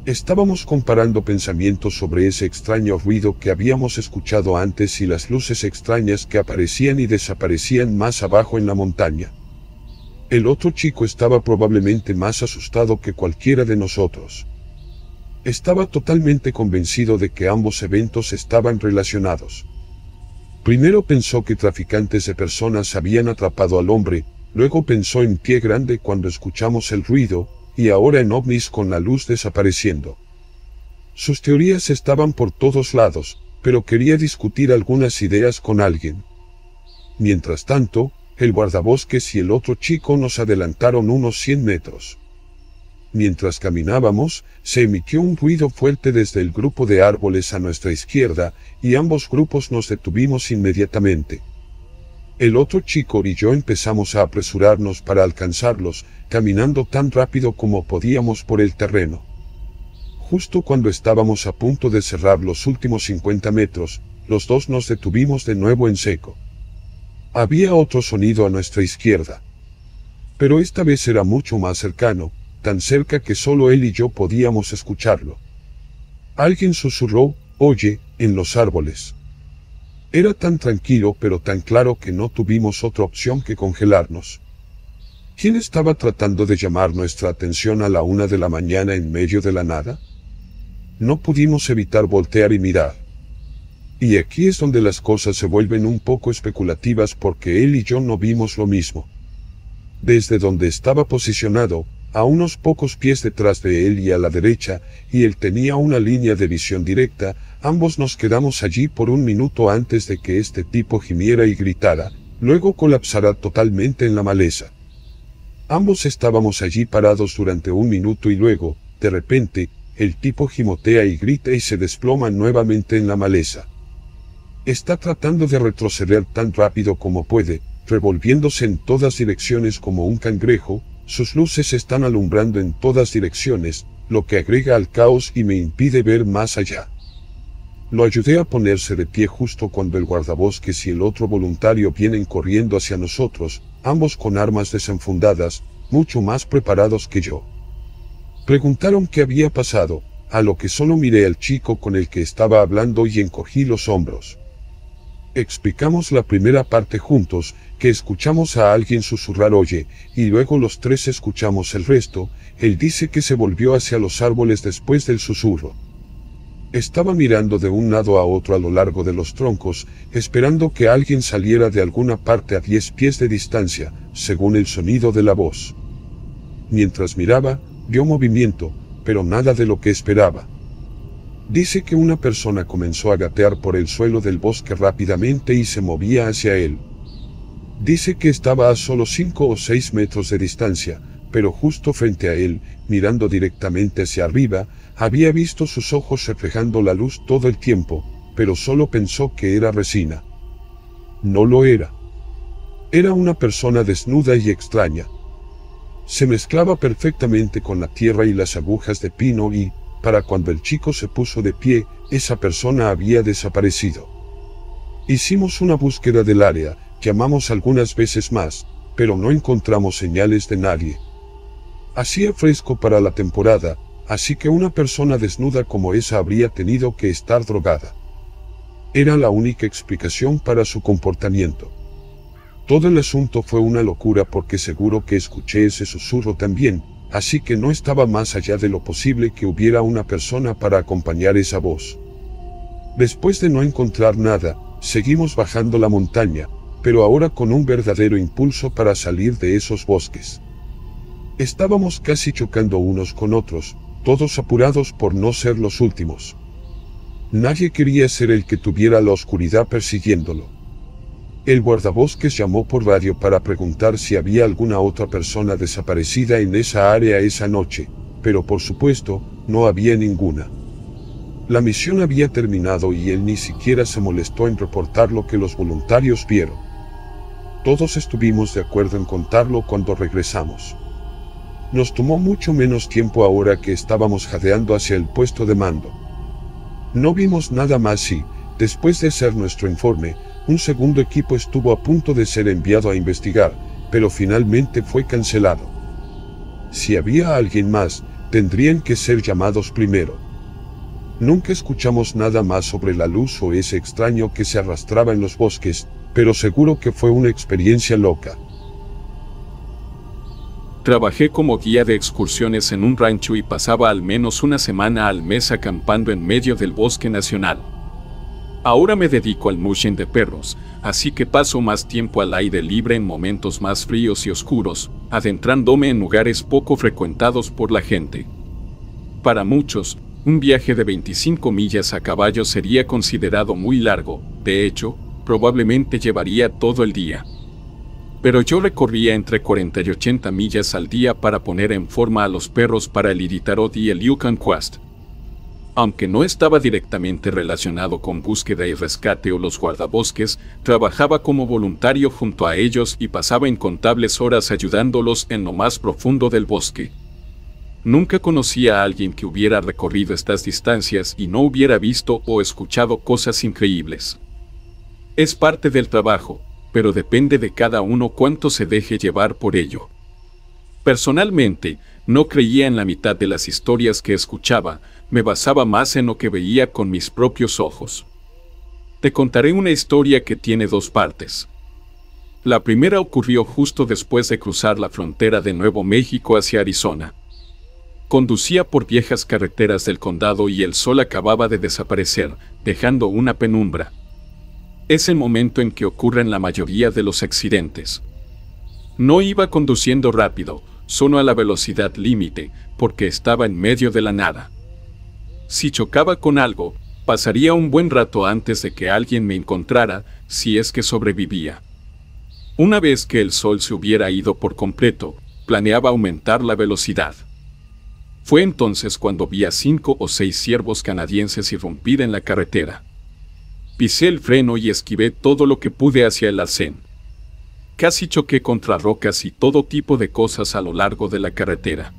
Estábamos comparando pensamientos sobre ese extraño ruido que habíamos escuchado antes y las luces extrañas que aparecían y desaparecían más abajo en la montaña. El otro chico estaba probablemente más asustado que cualquiera de nosotros. Estaba totalmente convencido de que ambos eventos estaban relacionados. Primero pensó que traficantes de personas habían atrapado al hombre, luego pensó en Pie Grande cuando escuchamos el ruido, y ahora en ovnis con la luz desapareciendo. Sus teorías estaban por todos lados, pero quería discutir algunas ideas con alguien. Mientras tanto, el guardabosques y el otro chico nos adelantaron unos 100 metros. Mientras caminábamos, se emitió un ruido fuerte desde el grupo de árboles a nuestra izquierda, y ambos grupos nos detuvimos inmediatamente. El otro chico y yo empezamos a apresurarnos para alcanzarlos, caminando tan rápido como podíamos por el terreno. Justo cuando estábamos a punto de cerrar los últimos 50 metros, los dos nos detuvimos de nuevo en seco. Había otro sonido a nuestra izquierda. Pero esta vez era mucho más cercano, tan cerca que solo él y yo podíamos escucharlo. Alguien susurró, «Oye», en los árboles. Era tan tranquilo pero tan claro que no tuvimos otra opción que congelarnos. ¿Quién estaba tratando de llamar nuestra atención a la 1 de la mañana en medio de la nada? No pudimos evitar voltear y mirar. Y aquí es donde las cosas se vuelven un poco especulativas porque él y yo no vimos lo mismo. Desde donde estaba posicionado, a unos pocos pies detrás de él y a la derecha, y él tenía una línea de visión directa, ambos nos quedamos allí por un minuto antes de que este tipo gimiera y gritara, luego colapsara totalmente en la maleza. Ambos estábamos allí parados durante un minuto y luego, de repente, el tipo gimotea y grita y se desploma nuevamente en la maleza. Está tratando de retroceder tan rápido como puede, revolviéndose en todas direcciones como un cangrejo. Sus luces están alumbrando en todas direcciones, lo que agrega al caos y me impide ver más allá. Lo ayudé a ponerse de pie justo cuando el guardabosques y el otro voluntario vienen corriendo hacia nosotros, ambos con armas desenfundadas, mucho más preparados que yo. Preguntaron qué había pasado, a lo que solo miré al chico con el que estaba hablando y encogí los hombros. Explicamos la primera parte juntos, que escuchamos a alguien susurrar «oye», y luego los tres escuchamos el resto. Él dice que se volvió hacia los árboles después del susurro. Estaba mirando de un lado a otro a lo largo de los troncos, esperando que alguien saliera de alguna parte a 10 pies de distancia, según el sonido de la voz. Mientras miraba, vio movimiento, pero nada de lo que esperaba. Dice que una persona comenzó a gatear por el suelo del bosque rápidamente y se movía hacia él. Dice que estaba a solo 5 o 6 metros de distancia, pero justo frente a él, mirando directamente hacia arriba, había visto sus ojos reflejando la luz todo el tiempo, pero solo pensó que era resina. No lo era. Era una persona desnuda y extraña. Se mezclaba perfectamente con la tierra y las agujas de pino y, para cuando el chico se puso de pie, esa persona había desaparecido. Hicimos una búsqueda del área, llamamos algunas veces más, pero no encontramos señales de nadie. Hacía fresco para la temporada, así que una persona desnuda como esa habría tenido que estar drogada. Era la única explicación para su comportamiento. Todo el asunto fue una locura porque seguro que escuché ese susurro también, así que no estaba más allá de lo posible que hubiera una persona para acompañar esa voz. Después de no encontrar nada, seguimos bajando la montaña, pero ahora con un verdadero impulso para salir de esos bosques. Estábamos casi chocando unos con otros, todos apurados por no ser los últimos. Nadie quería ser el que tuviera la oscuridad persiguiéndolo. El guardabosques llamó por radio para preguntar si había alguna otra persona desaparecida en esa área esa noche, pero por supuesto, no había ninguna. La misión había terminado y él ni siquiera se molestó en reportar lo que los voluntarios vieron. Todos estuvimos de acuerdo en contarlo cuando regresamos. Nos tomó mucho menos tiempo ahora que estábamos jadeando hacia el puesto de mando. No vimos nada más y, después de hacer nuestro informe, un segundo equipo estuvo a punto de ser enviado a investigar, pero finalmente fue cancelado. Si había alguien más, tendrían que ser llamados primero. Nunca escuchamos nada más sobre la luz o ese extraño que se arrastraba en los bosques, pero seguro que fue una experiencia loca. Trabajé como guía de excursiones en un rancho y pasaba al menos una semana al mes acampando en medio del bosque nacional. Ahora me dedico al mushing de perros, así que paso más tiempo al aire libre en momentos más fríos y oscuros, adentrándome en lugares poco frecuentados por la gente. Para muchos, un viaje de 25 millas a caballo sería considerado muy largo, de hecho, probablemente llevaría todo el día. Pero yo recorría entre 40 y 80 millas al día para poner en forma a los perros para el Iditarod y el Yukon Quest. Aunque no estaba directamente relacionado con búsqueda y rescate o los guardabosques, trabajaba como voluntario junto a ellos y pasaba incontables horas ayudándolos en lo más profundo del bosque. Nunca conocí a alguien que hubiera recorrido estas distancias y no hubiera visto o escuchado cosas increíbles. Es parte del trabajo, pero depende de cada uno cuánto se deje llevar por ello. Personalmente, no creía en la mitad de las historias que escuchaba, me basaba más en lo que veía con mis propios ojos. Te contaré una historia que tiene dos partes. La primera ocurrió justo después de cruzar la frontera de Nuevo México hacia Arizona. Conducía por viejas carreteras del condado y el sol acababa de desaparecer, dejando una penumbra. Es el momento en que ocurren la mayoría de los accidentes. No iba conduciendo rápido, solo a la velocidad límite, porque estaba en medio de la nada. Si chocaba con algo, pasaría un buen rato antes de que alguien me encontrara, si es que sobrevivía. Una vez que el sol se hubiera ido por completo, planeaba aumentar la velocidad. Fue entonces cuando vi a 5 o 6 ciervos canadienses irrumpir en la carretera. Pisé el freno y esquivé todo lo que pude hacia el arcén. Casi choqué contra rocas y todo tipo de cosas a lo largo de la carretera.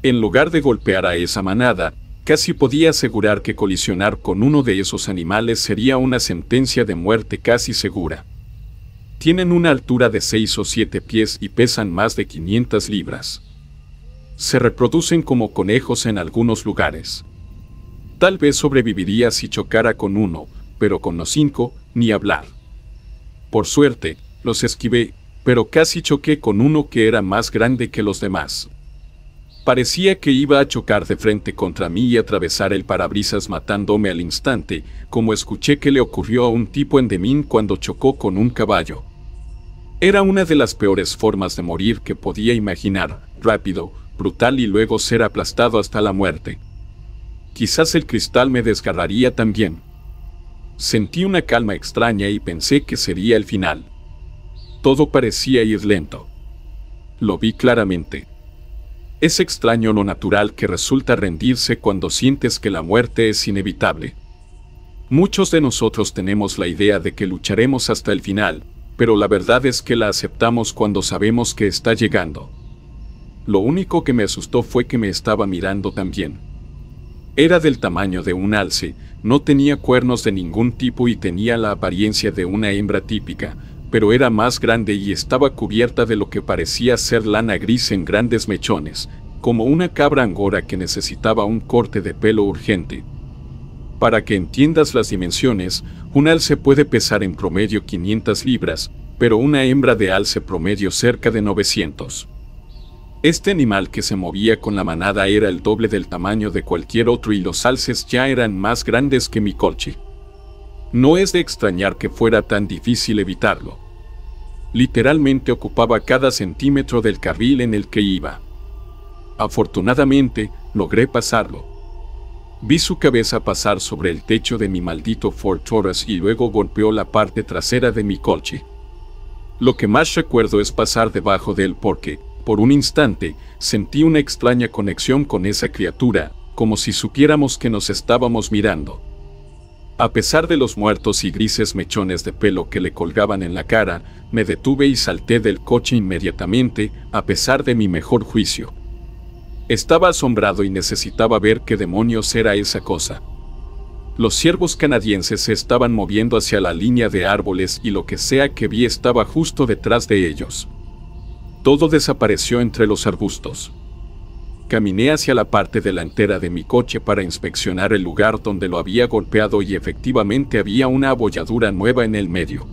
En lugar de golpear a esa manada, casi podía asegurar que colisionar con uno de esos animales sería una sentencia de muerte casi segura. Tienen una altura de 6 o 7 pies y pesan más de 500 libras. Se reproducen como conejos en algunos lugares. Tal vez sobreviviría si chocara con uno, pero con los 5, ni hablar. Por suerte, los esquivé, pero casi choqué con uno que era más grande que los demás. Parecía que iba a chocar de frente contra mí y atravesar el parabrisas matándome al instante, como escuché que le ocurrió a un tipo en Demín cuando chocó con un caballo. Era una de las peores formas de morir que podía imaginar, rápido, brutal y luego ser aplastado hasta la muerte. Quizás el cristal me desgarraría también. Sentí una calma extraña y pensé que sería el final. Todo parecía ir lento. Lo vi claramente. Es extraño lo natural que resulta rendirse cuando sientes que la muerte es inevitable. Muchos de nosotros tenemos la idea de que lucharemos hasta el final, pero la verdad es que la aceptamos cuando sabemos que está llegando. Lo único que me asustó fue que me estaba mirando también. Era del tamaño de un alce, no tenía cuernos de ningún tipo y tenía la apariencia de una hembra típica, pero era más grande y estaba cubierta de lo que parecía ser lana gris en grandes mechones, como una cabra angora que necesitaba un corte de pelo urgente. Para que entiendas las dimensiones, un alce puede pesar en promedio 500 libras, pero una hembra de alce promedio cerca de 900. Este animal que se movía con la manada era el doble del tamaño de cualquier otro y los alces ya eran más grandes que mi coche. No es de extrañar que fuera tan difícil evitarlo. Literalmente ocupaba cada centímetro del carril en el que iba. Afortunadamente, logré pasarlo. Vi su cabeza pasar sobre el techo de mi maldito Ford Taurus y luego golpeó la parte trasera de mi coche. Lo que más recuerdo es pasar debajo de él porque, por un instante, sentí una extraña conexión con esa criatura, como si supiéramos que nos estábamos mirando. A pesar de los muertos y grises mechones de pelo que le colgaban en la cara, me detuve y salté del coche inmediatamente, a pesar de mi mejor juicio. Estaba asombrado y necesitaba ver qué demonios era esa cosa. Los ciervos canadienses se estaban moviendo hacia la línea de árboles y lo que sea que vi estaba justo detrás de ellos. Todo desapareció entre los arbustos. Caminé hacia la parte delantera de mi coche para inspeccionar el lugar donde lo había golpeado y efectivamente había una abolladura nueva en el medio.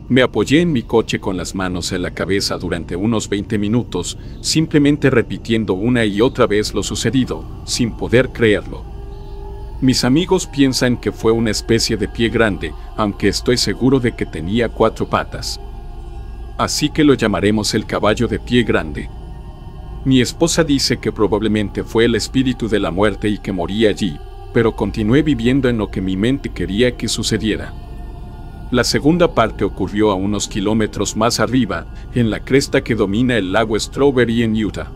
Me apoyé en mi coche con las manos en la cabeza durante unos 20 minutos, simplemente repitiendo una y otra vez lo sucedido, sin poder creerlo. Mis amigos piensan que fue una especie de pie grande, aunque estoy seguro de que tenía 4 patas. Así que lo llamaremos el caballo de pie grande. Mi esposa dice que probablemente fue el espíritu de la muerte y que moría allí, pero continué viviendo en lo que mi mente quería que sucediera. La segunda parte ocurrió a unos kilómetros más arriba, en la cresta que domina el lago Strawberry en Utah.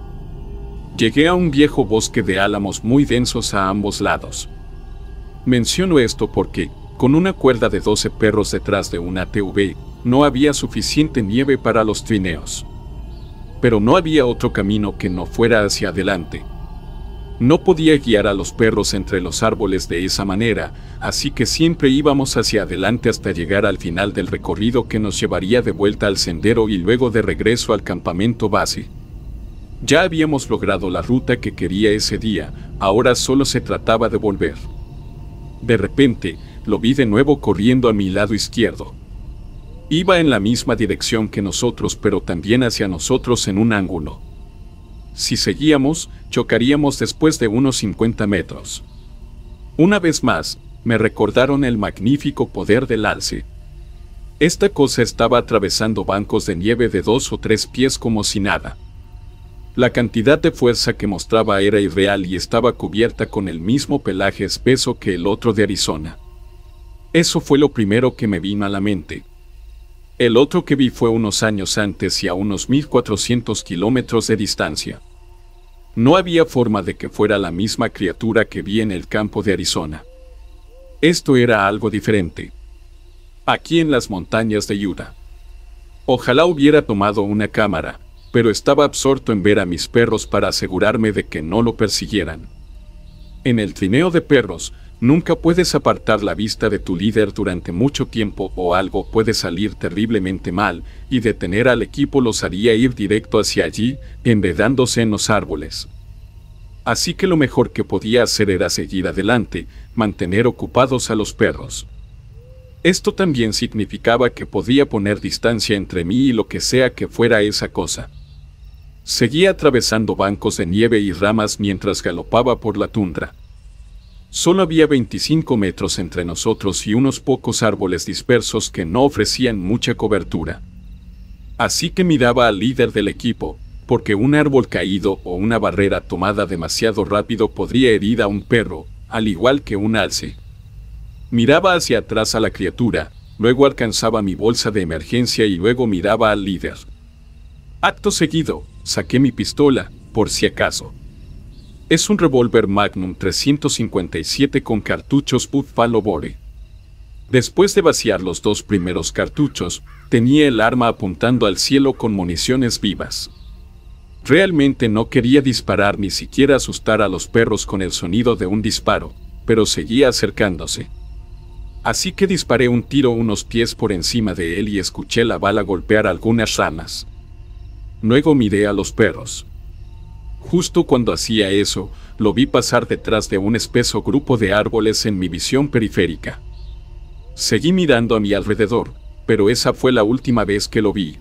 Llegué a un viejo bosque de álamos muy densos a ambos lados. Menciono esto porque, con una cuerda de 12 perros detrás de una ATV, no había suficiente nieve para los trineos. Pero no había otro camino que no fuera hacia adelante. No podía guiar a los perros entre los árboles de esa manera, así que siempre íbamos hacia adelante hasta llegar al final del recorrido que nos llevaría de vuelta al sendero y luego de regreso al campamento base. Ya habíamos logrado la ruta que quería ese día, ahora solo se trataba de volver. De repente, lo vi de nuevo corriendo a mi lado izquierdo. Iba en la misma dirección que nosotros, pero también hacia nosotros en un ángulo. Si seguíamos, chocaríamos después de unos 50 metros. Una vez más, me recordaron el magnífico poder del alce. Esta cosa estaba atravesando bancos de nieve de 2 o 3 pies como si nada. La cantidad de fuerza que mostraba era irreal y estaba cubierta con el mismo pelaje espeso que el otro de Arizona. Eso fue lo primero que me vino a la mente. El otro que vi fue unos años antes y a unos 1400 kilómetros de distancia. No había forma de que fuera la misma criatura que vi en el campo de Arizona. Esto era algo diferente. Aquí en las montañas de Utah. Ojalá hubiera tomado una cámara, pero estaba absorto en ver a mis perros para asegurarme de que no lo persiguieran. En el trineo de perros, nunca puedes apartar la vista de tu líder durante mucho tiempo o algo puede salir terriblemente mal, y detener al equipo los haría ir directo hacia allí, enredándose en los árboles. Así que lo mejor que podía hacer era seguir adelante, mantener ocupados a los perros. Esto también significaba que podía poner distancia entre mí y lo que sea que fuera esa cosa. Seguía atravesando bancos de nieve y ramas mientras galopaba por la tundra. Solo había 25 metros entre nosotros y unos pocos árboles dispersos que no ofrecían mucha cobertura. Así que miraba al líder del equipo, porque un árbol caído o una barrera tomada demasiado rápido podría herir a un perro, al igual que un alce. Miraba hacia atrás a la criatura, luego alcanzaba mi bolsa de emergencia y luego miraba al líder. Acto seguido, saqué mi pistola, por si acaso. Es un revólver Magnum 357 con cartuchos Buffalo Bore. Después de vaciar los 2 primeros cartuchos, tenía el arma apuntando al cielo con municiones vivas. Realmente no quería disparar ni siquiera asustar a los perros con el sonido de un disparo, pero seguía acercándose. Así que disparé un tiro unos pies por encima de él y escuché la bala golpear algunas ramas. Luego miré a los perros. Justo cuando hacía eso, lo vi pasar detrás de un espeso grupo de árboles en mi visión periférica. Seguí mirando a mi alrededor, pero esa fue la última vez que lo vi.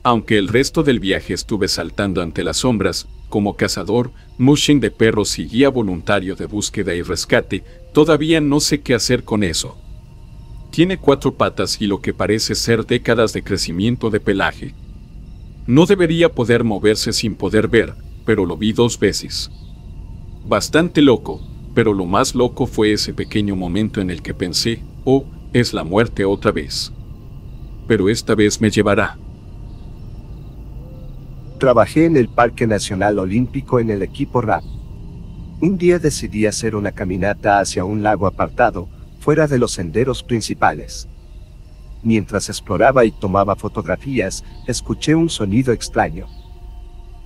Aunque el resto del viaje estuve saltando ante las sombras, como cazador, mushing de perros y guía voluntario de búsqueda y rescate, todavía no sé qué hacer con eso. Tiene 4 patas y lo que parece ser décadas de crecimiento de pelaje. No debería poder moverse sin poder ver, pero lo vi 2 veces. Bastante loco, pero lo más loco fue ese pequeño momento en el que pensé, oh, es la muerte otra vez. Pero esta vez me llevará. Trabajé en el Parque Nacional Olímpico en el equipo RAP. Un día decidí hacer una caminata hacia un lago apartado, fuera de los senderos principales. Mientras exploraba y tomaba fotografías, escuché un sonido extraño.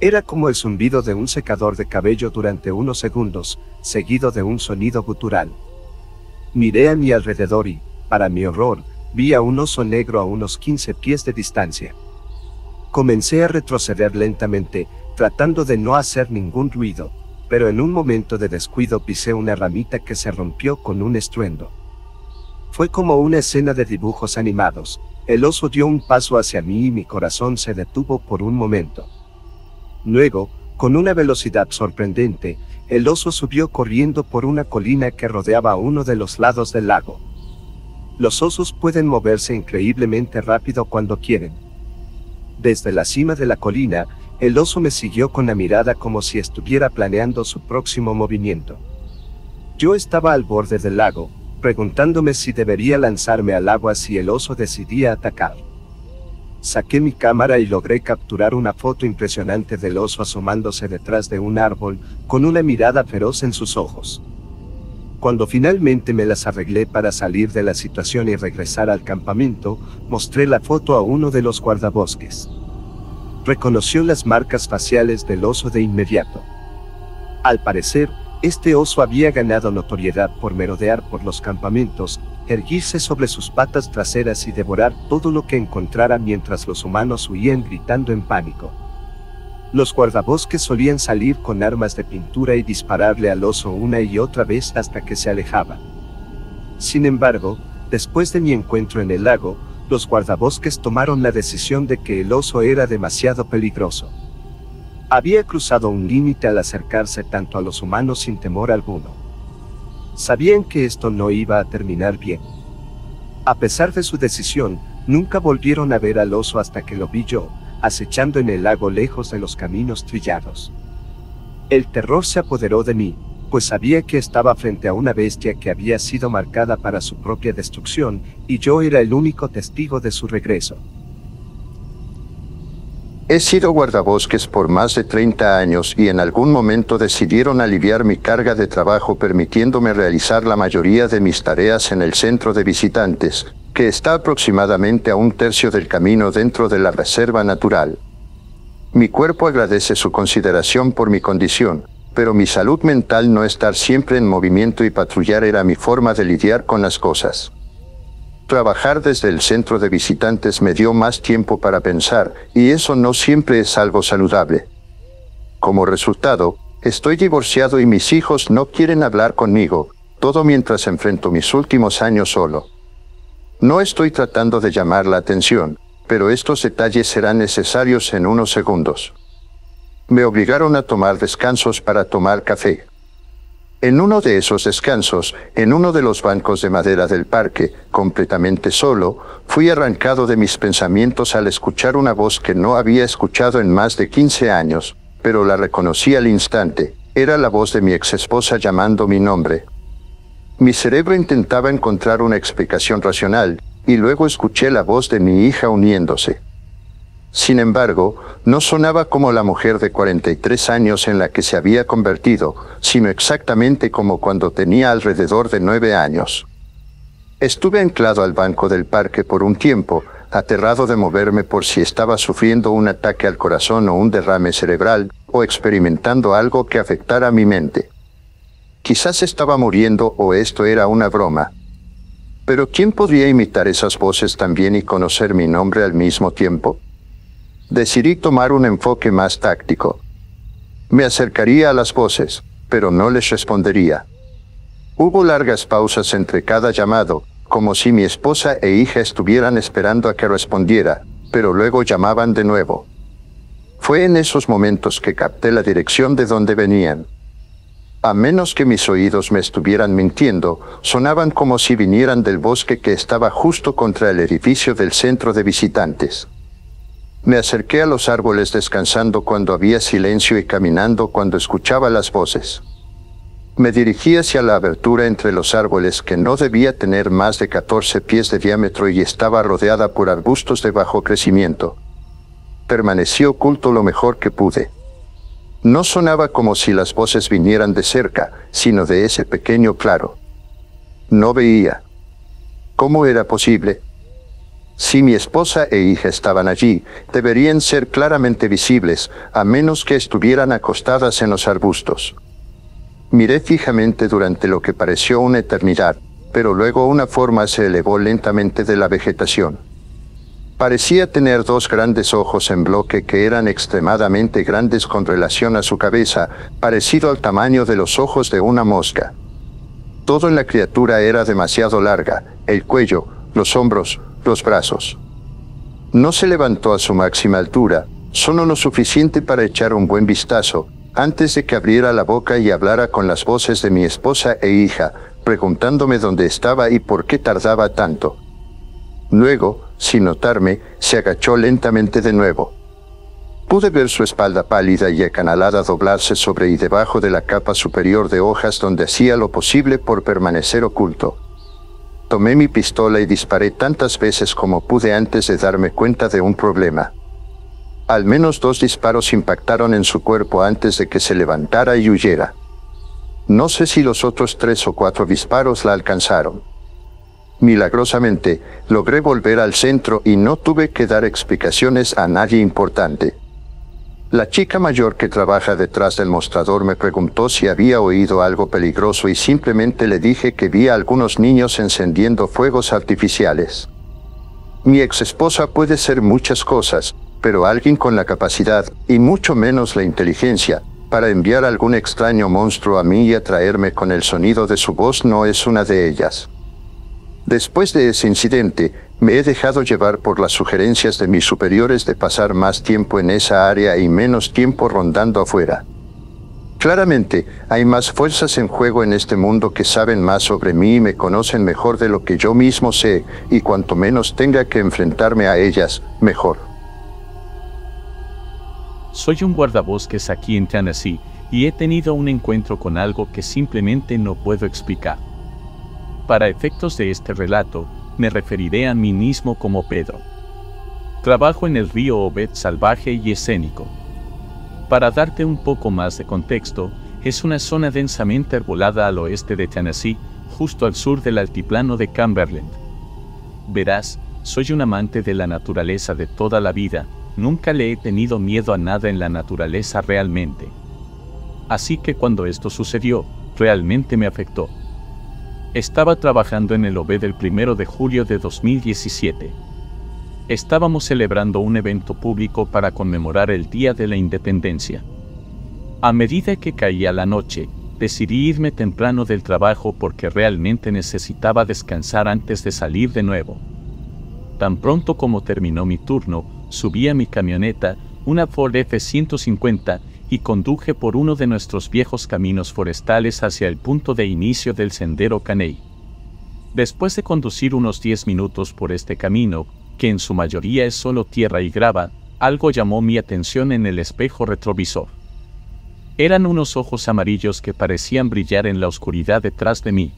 Era como el zumbido de un secador de cabello durante unos segundos, seguido de un sonido gutural. Miré a mi alrededor y, para mi horror, vi a un oso negro a unos 15 pies de distancia. Comencé a retroceder lentamente, tratando de no hacer ningún ruido, pero en un momento de descuido pisé una ramita que se rompió con un estruendo. Fue como una escena de dibujos animados, el oso dio un paso hacia mí y mi corazón se detuvo por un momento. Luego, con una velocidad sorprendente, el oso subió corriendo por una colina que rodeaba uno de los lados del lago. Los osos pueden moverse increíblemente rápido cuando quieren. Desde la cima de la colina, el oso me siguió con la mirada como si estuviera planeando su próximo movimiento. Yo estaba al borde del lago, preguntándome si debería lanzarme al agua si el oso decidía atacar. Saqué mi cámara y logré capturar una foto impresionante del oso asomándose detrás de un árbol, con una mirada feroz en sus ojos. Cuando finalmente me las arreglé para salir de la situación y regresar al campamento, mostré la foto a uno de los guardabosques. Reconoció las marcas faciales del oso de inmediato. Al parecer, este oso había ganado notoriedad por merodear por los campamentos, erguirse sobre sus patas traseras y devorar todo lo que encontrara mientras los humanos huían gritando en pánico. Los guardabosques solían salir con armas de pintura y dispararle al oso una y otra vez hasta que se alejaba. Sin embargo, después de mi encuentro en el lago, los guardabosques tomaron la decisión de que el oso era demasiado peligroso. Había cruzado un límite al acercarse tanto a los humanos sin temor alguno. Sabían que esto no iba a terminar bien. A pesar de su decisión, nunca volvieron a ver al oso hasta que lo vi yo, acechando en el lago lejos de los caminos trillados. El terror se apoderó de mí, pues sabía que estaba frente a una bestia que había sido marcada para su propia destrucción, y yo era el único testigo de su regreso. He sido guardabosques por más de 30 años y en algún momento decidieron aliviar mi carga de trabajo permitiéndome realizar la mayoría de mis tareas en el centro de visitantes, que está aproximadamente a un tercio del camino dentro de la reserva natural. Mi cuerpo agradece su consideración por mi condición, pero mi salud mental no estar siempre en movimiento y patrullar era mi forma de lidiar con las cosas. Trabajar desde el centro de visitantes me dio más tiempo para pensar, y eso no siempre es algo saludable. Como resultado, estoy divorciado y mis hijos no quieren hablar conmigo, todo mientras enfrento mis últimos años solo. No estoy tratando de llamar la atención, pero estos detalles serán necesarios en unos segundos. Me obligaron a tomar descansos para tomar café. En uno de esos descansos, en uno de los bancos de madera del parque, completamente solo, fui arrancado de mis pensamientos al escuchar una voz que no había escuchado en más de 15 años, pero la reconocí al instante. Era la voz de mi exesposa llamando mi nombre. Mi cerebro intentaba encontrar una explicación racional, y luego escuché la voz de mi hija uniéndose. Sin embargo, no sonaba como la mujer de 43 años en la que se había convertido, sino exactamente como cuando tenía alrededor de 9 años. Estuve anclado al banco del parque por un tiempo, aterrado de moverme por si estaba sufriendo un ataque al corazón o un derrame cerebral, o experimentando algo que afectara mi mente. Quizás estaba muriendo o esto era una broma. Pero ¿quién podría imitar esas voces también y conocer mi nombre al mismo tiempo? Decidí tomar un enfoque más táctico. Me acercaría a las voces, pero no les respondería. Hubo largas pausas entre cada llamado, como si mi esposa e hija estuvieran esperando a que respondiera, pero luego llamaban de nuevo. Fue en esos momentos que capté la dirección de donde venían. A menos que mis oídos me estuvieran mintiendo, sonaban como si vinieran del bosque que estaba justo contra el edificio del centro de visitantes. Me acerqué a los árboles descansando cuando había silencio y caminando cuando escuchaba las voces. Me dirigí hacia la abertura entre los árboles que no debía tener más de 14 pies de diámetro y estaba rodeada por arbustos de bajo crecimiento. Permanecí oculto lo mejor que pude. No sonaba como si las voces vinieran de cerca, sino de ese pequeño claro. No veía. ¿Cómo era posible? Si mi esposa e hija estaban allí, deberían ser claramente visibles, a menos que estuvieran acostadas en los arbustos. Miré fijamente durante lo que pareció una eternidad, pero luego una forma se elevó lentamente de la vegetación. Parecía tener dos grandes ojos en bloque que eran extremadamente grandes con relación a su cabeza, parecido al tamaño de los ojos de una mosca. Todo en la criatura era demasiado larga, el cuello, los hombros, los brazos. No se levantó a su máxima altura, solo lo suficiente para echar un buen vistazo, antes de que abriera la boca y hablara con las voces de mi esposa e hija, preguntándome dónde estaba y por qué tardaba tanto. Luego, sin notarme, se agachó lentamente de nuevo. Pude ver su espalda pálida y acanalada doblarse sobre y debajo de la capa superior de hojas donde hacía lo posible por permanecer oculto. Tomé mi pistola y disparé tantas veces como pude antes de darme cuenta de un problema. Al menos 2 disparos impactaron en su cuerpo antes de que se levantara y huyera. No sé si los otros 3 o 4 disparos la alcanzaron. Milagrosamente, logré volver al centro y no tuve que dar explicaciones a nadie importante. La chica mayor que trabaja detrás del mostrador me preguntó si había oído algo peligroso y simplemente le dije que vi a algunos niños encendiendo fuegos artificiales. Mi exesposa puede ser muchas cosas, pero alguien con la capacidad, y mucho menos la inteligencia, para enviar algún extraño monstruo a mí y atraerme con el sonido de su voz no es una de ellas. Después de ese incidente, me he dejado llevar por las sugerencias de mis superiores de pasar más tiempo en esa área y menos tiempo rondando afuera. Claramente, hay más fuerzas en juego en este mundo que saben más sobre mí y me conocen mejor de lo que yo mismo sé, y cuanto menos tenga que enfrentarme a ellas, mejor. Soy un guardabosques aquí en Tennessee, y he tenido un encuentro con algo que simplemente no puedo explicar. Para efectos de este relato, me referiré a mí mismo como Pedro. Trabajo en el río Obed salvaje y escénico. Para darte un poco más de contexto, es una zona densamente arbolada al oeste de Tennessee, justo al sur del altiplano de Cumberland. Verás, soy un amante de la naturaleza de toda la vida, nunca le he tenido miedo a nada en la naturaleza realmente. Así que cuando esto sucedió, realmente me afectó. Estaba trabajando en el Obed el 1 de julio de 2017. Estábamos celebrando un evento público para conmemorar el Día de la Independencia. A medida que caía la noche, decidí irme temprano del trabajo porque realmente necesitaba descansar antes de salir de nuevo. Tan pronto como terminó mi turno, subí a mi camioneta, una Ford F-150, y conduje por uno de nuestros viejos caminos forestales hacia el punto de inicio del sendero Caney. Después de conducir unos 10 minutos por este camino, que en su mayoría es solo tierra y grava, algo llamó mi atención en el espejo retrovisor. Eran unos ojos amarillos que parecían brillar en la oscuridad detrás de mí.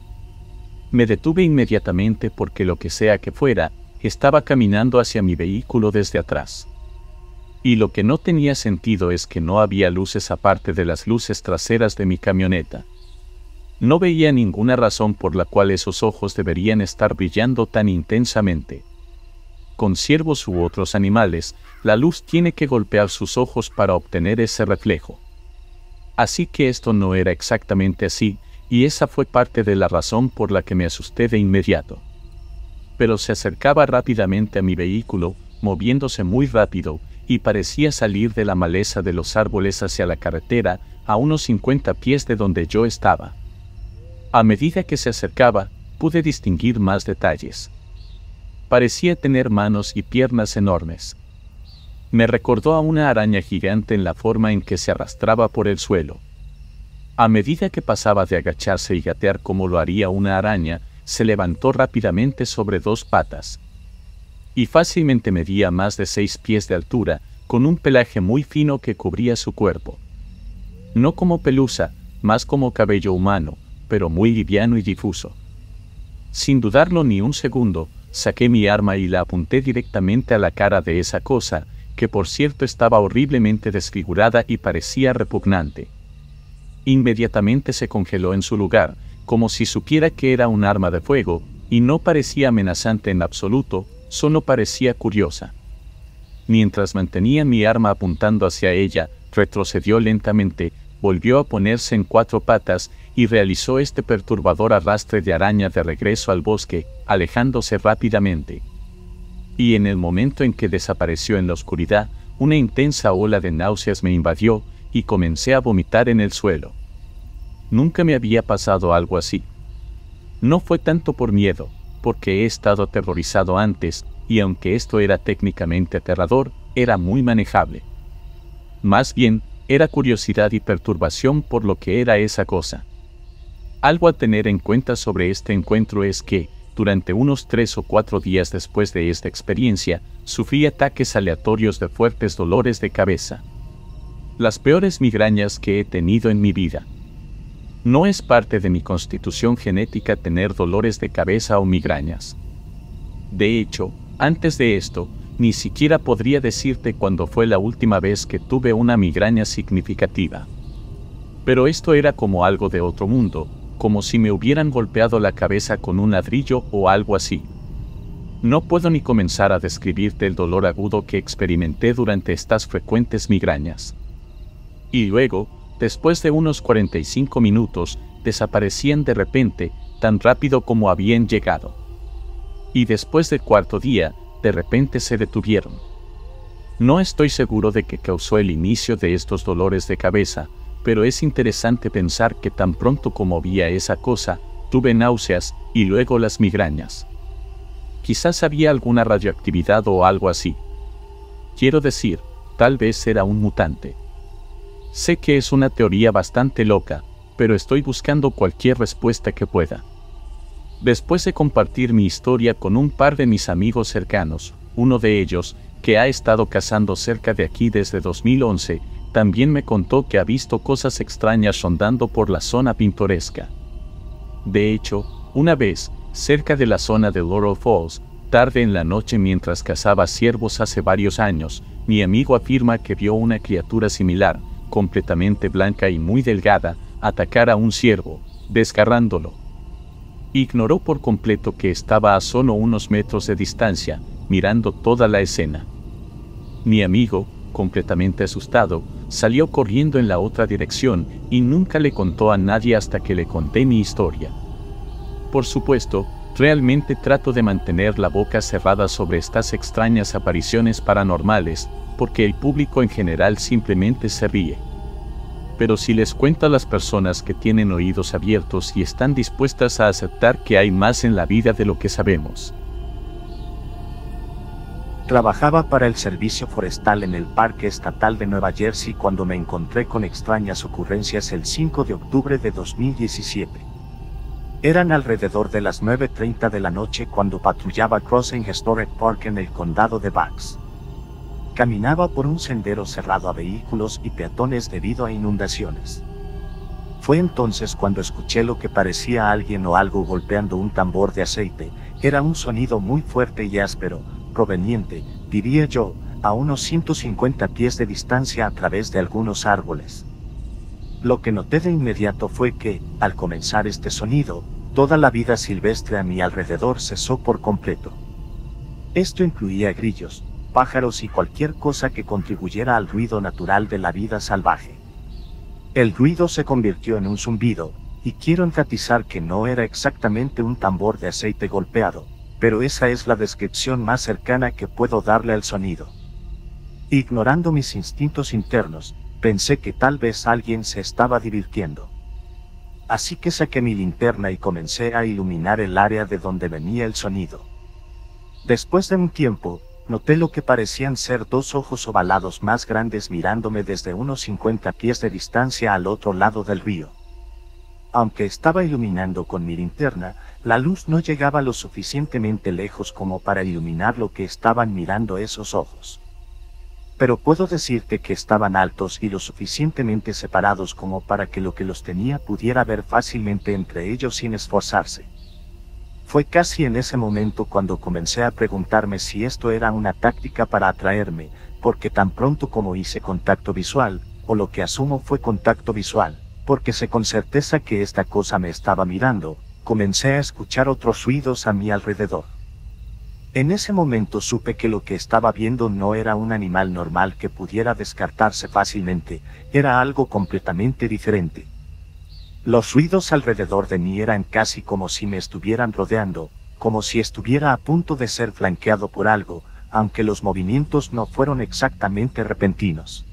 Me detuve inmediatamente porque lo que sea que fuera, estaba caminando hacia mi vehículo desde atrás. Y lo que no tenía sentido es que no había luces aparte de las luces traseras de mi camioneta. No veía ninguna razón por la cual esos ojos deberían estar brillando tan intensamente. Con ciervos u otros animales, la luz tiene que golpear sus ojos para obtener ese reflejo. Así que esto no era exactamente así, y esa fue parte de la razón por la que me asusté de inmediato. Pero se acercaba rápidamente a mi vehículo, moviéndose muy rápido, y parecía salir de la maleza de los árboles hacia la carretera, a unos 50 pies de donde yo estaba. A medida que se acercaba, pude distinguir más detalles. Parecía tener manos y piernas enormes. Me recordó a una araña gigante en la forma en que se arrastraba por el suelo. A medida que pasaba de agacharse y gatear como lo haría una araña, se levantó rápidamente sobre 2 patas. Y fácilmente medía más de 6 pies de altura, con un pelaje muy fino que cubría su cuerpo. No como pelusa, más como cabello humano, pero muy liviano y difuso. Sin dudarlo ni un segundo, saqué mi arma y la apunté directamente a la cara de esa cosa, que por cierto estaba horriblemente desfigurada y parecía repugnante. Inmediatamente se congeló en su lugar, como si supiera que era un arma de fuego, y no parecía amenazante en absoluto, solo parecía curiosa. Mientras mantenía mi arma apuntando hacia ella, retrocedió lentamente, volvió a ponerse en 4 patas, y realizó este perturbador arrastre de araña de regreso al bosque, alejándose rápidamente. Y en el momento en que desapareció en la oscuridad, una intensa ola de náuseas me invadió, y comencé a vomitar en el suelo. Nunca me había pasado algo así. No fue tanto por miedo, porque he estado aterrorizado antes, y aunque esto era técnicamente aterrador, era muy manejable. Más bien, era curiosidad y perturbación por lo que era esa cosa. Algo a tener en cuenta sobre este encuentro es que, durante unos 3 o 4 días después de esta experiencia, sufrí ataques aleatorios de fuertes dolores de cabeza. Las peores migrañas que he tenido en mi vida. No es parte de mi constitución genética tener dolores de cabeza o migrañas. De hecho, antes de esto, ni siquiera podría decirte cuándo fue la última vez que tuve una migraña significativa. Pero esto era como algo de otro mundo, como si me hubieran golpeado la cabeza con un ladrillo o algo así. No puedo ni comenzar a describirte el dolor agudo que experimenté durante estas frecuentes migrañas. Y luego, después de unos 45 minutos, desaparecían de repente, tan rápido como habían llegado. Y después del cuarto día, de repente se detuvieron. No estoy seguro de qué causó el inicio de estos dolores de cabeza, pero es interesante pensar que tan pronto como vi a esa cosa, tuve náuseas y luego las migrañas. Quizás había alguna radioactividad o algo así. Quiero decir, tal vez era un mutante. Sé que es una teoría bastante loca, pero estoy buscando cualquier respuesta que pueda. Después de compartir mi historia con un par de mis amigos cercanos, uno de ellos, que ha estado cazando cerca de aquí desde 2011, también me contó que ha visto cosas extrañas rondando por la zona pintoresca. De hecho, una vez, cerca de la zona de Laurel Falls, tarde en la noche mientras cazaba ciervos hace varios años, mi amigo afirma que vio una criatura similar, completamente blanca y muy delgada, atacar a un ciervo, desgarrándolo. Ignoró por completo que estaba a solo unos metros de distancia, mirando toda la escena. Mi amigo, completamente asustado, salió corriendo en la otra dirección y nunca le contó a nadie hasta que le conté mi historia. Por supuesto, realmente trato de mantener la boca cerrada sobre estas extrañas apariciones paranormales, porque el público en general simplemente se ríe. Pero si les cuento a las personas que tienen oídos abiertos y están dispuestas a aceptar que hay más en la vida de lo que sabemos. Trabajaba para el servicio forestal en el Parque Estatal de Nueva Jersey cuando me encontré con extrañas ocurrencias el 5 de octubre de 2017. Eran alrededor de las 9:30 de la noche cuando patrullaba Crossing Historic Park en el condado de Bucks. Caminaba por un sendero cerrado a vehículos y peatones debido a inundaciones. Fue entonces cuando escuché lo que parecía alguien o algo golpeando un tambor de aceite. Era un sonido muy fuerte y áspero, proveniente, diría yo, a unos 150 pies de distancia a través de algunos árboles. Lo que noté de inmediato fue que, al comenzar este sonido, toda la vida silvestre a mi alrededor cesó por completo. Esto incluía grillos, pájaros y cualquier cosa que contribuyera al ruido natural de la vida salvaje. El ruido se convirtió en un zumbido, y quiero enfatizar que no era exactamente un tambor de aceite golpeado, pero esa es la descripción más cercana que puedo darle al sonido. Ignorando mis instintos internos, pensé que tal vez alguien se estaba divirtiendo. Así que saqué mi linterna y comencé a iluminar el área de donde venía el sonido. Después de un tiempo, noté lo que parecían ser dos ojos ovalados más grandes mirándome desde unos 50 pies de distancia al otro lado del río. Aunque estaba iluminando con mi linterna, la luz no llegaba lo suficientemente lejos como para iluminar lo que estaban mirando esos ojos. Pero puedo decirte que estaban altos y lo suficientemente separados como para que lo que los tenía pudiera ver fácilmente entre ellos sin esforzarse. Fue casi en ese momento cuando comencé a preguntarme si esto era una táctica para atraerme, porque tan pronto como hice contacto visual, o lo que asumo fue contacto visual, porque sé con certeza que esta cosa me estaba mirando, comencé a escuchar otros ruidos a mi alrededor. En ese momento supe que lo que estaba viendo no era un animal normal que pudiera descartarse fácilmente, era algo completamente diferente. Los ruidos alrededor de mí eran casi como si me estuvieran rodeando, como si estuviera a punto de ser flanqueado por algo, aunque los movimientos no fueron exactamente repentinos.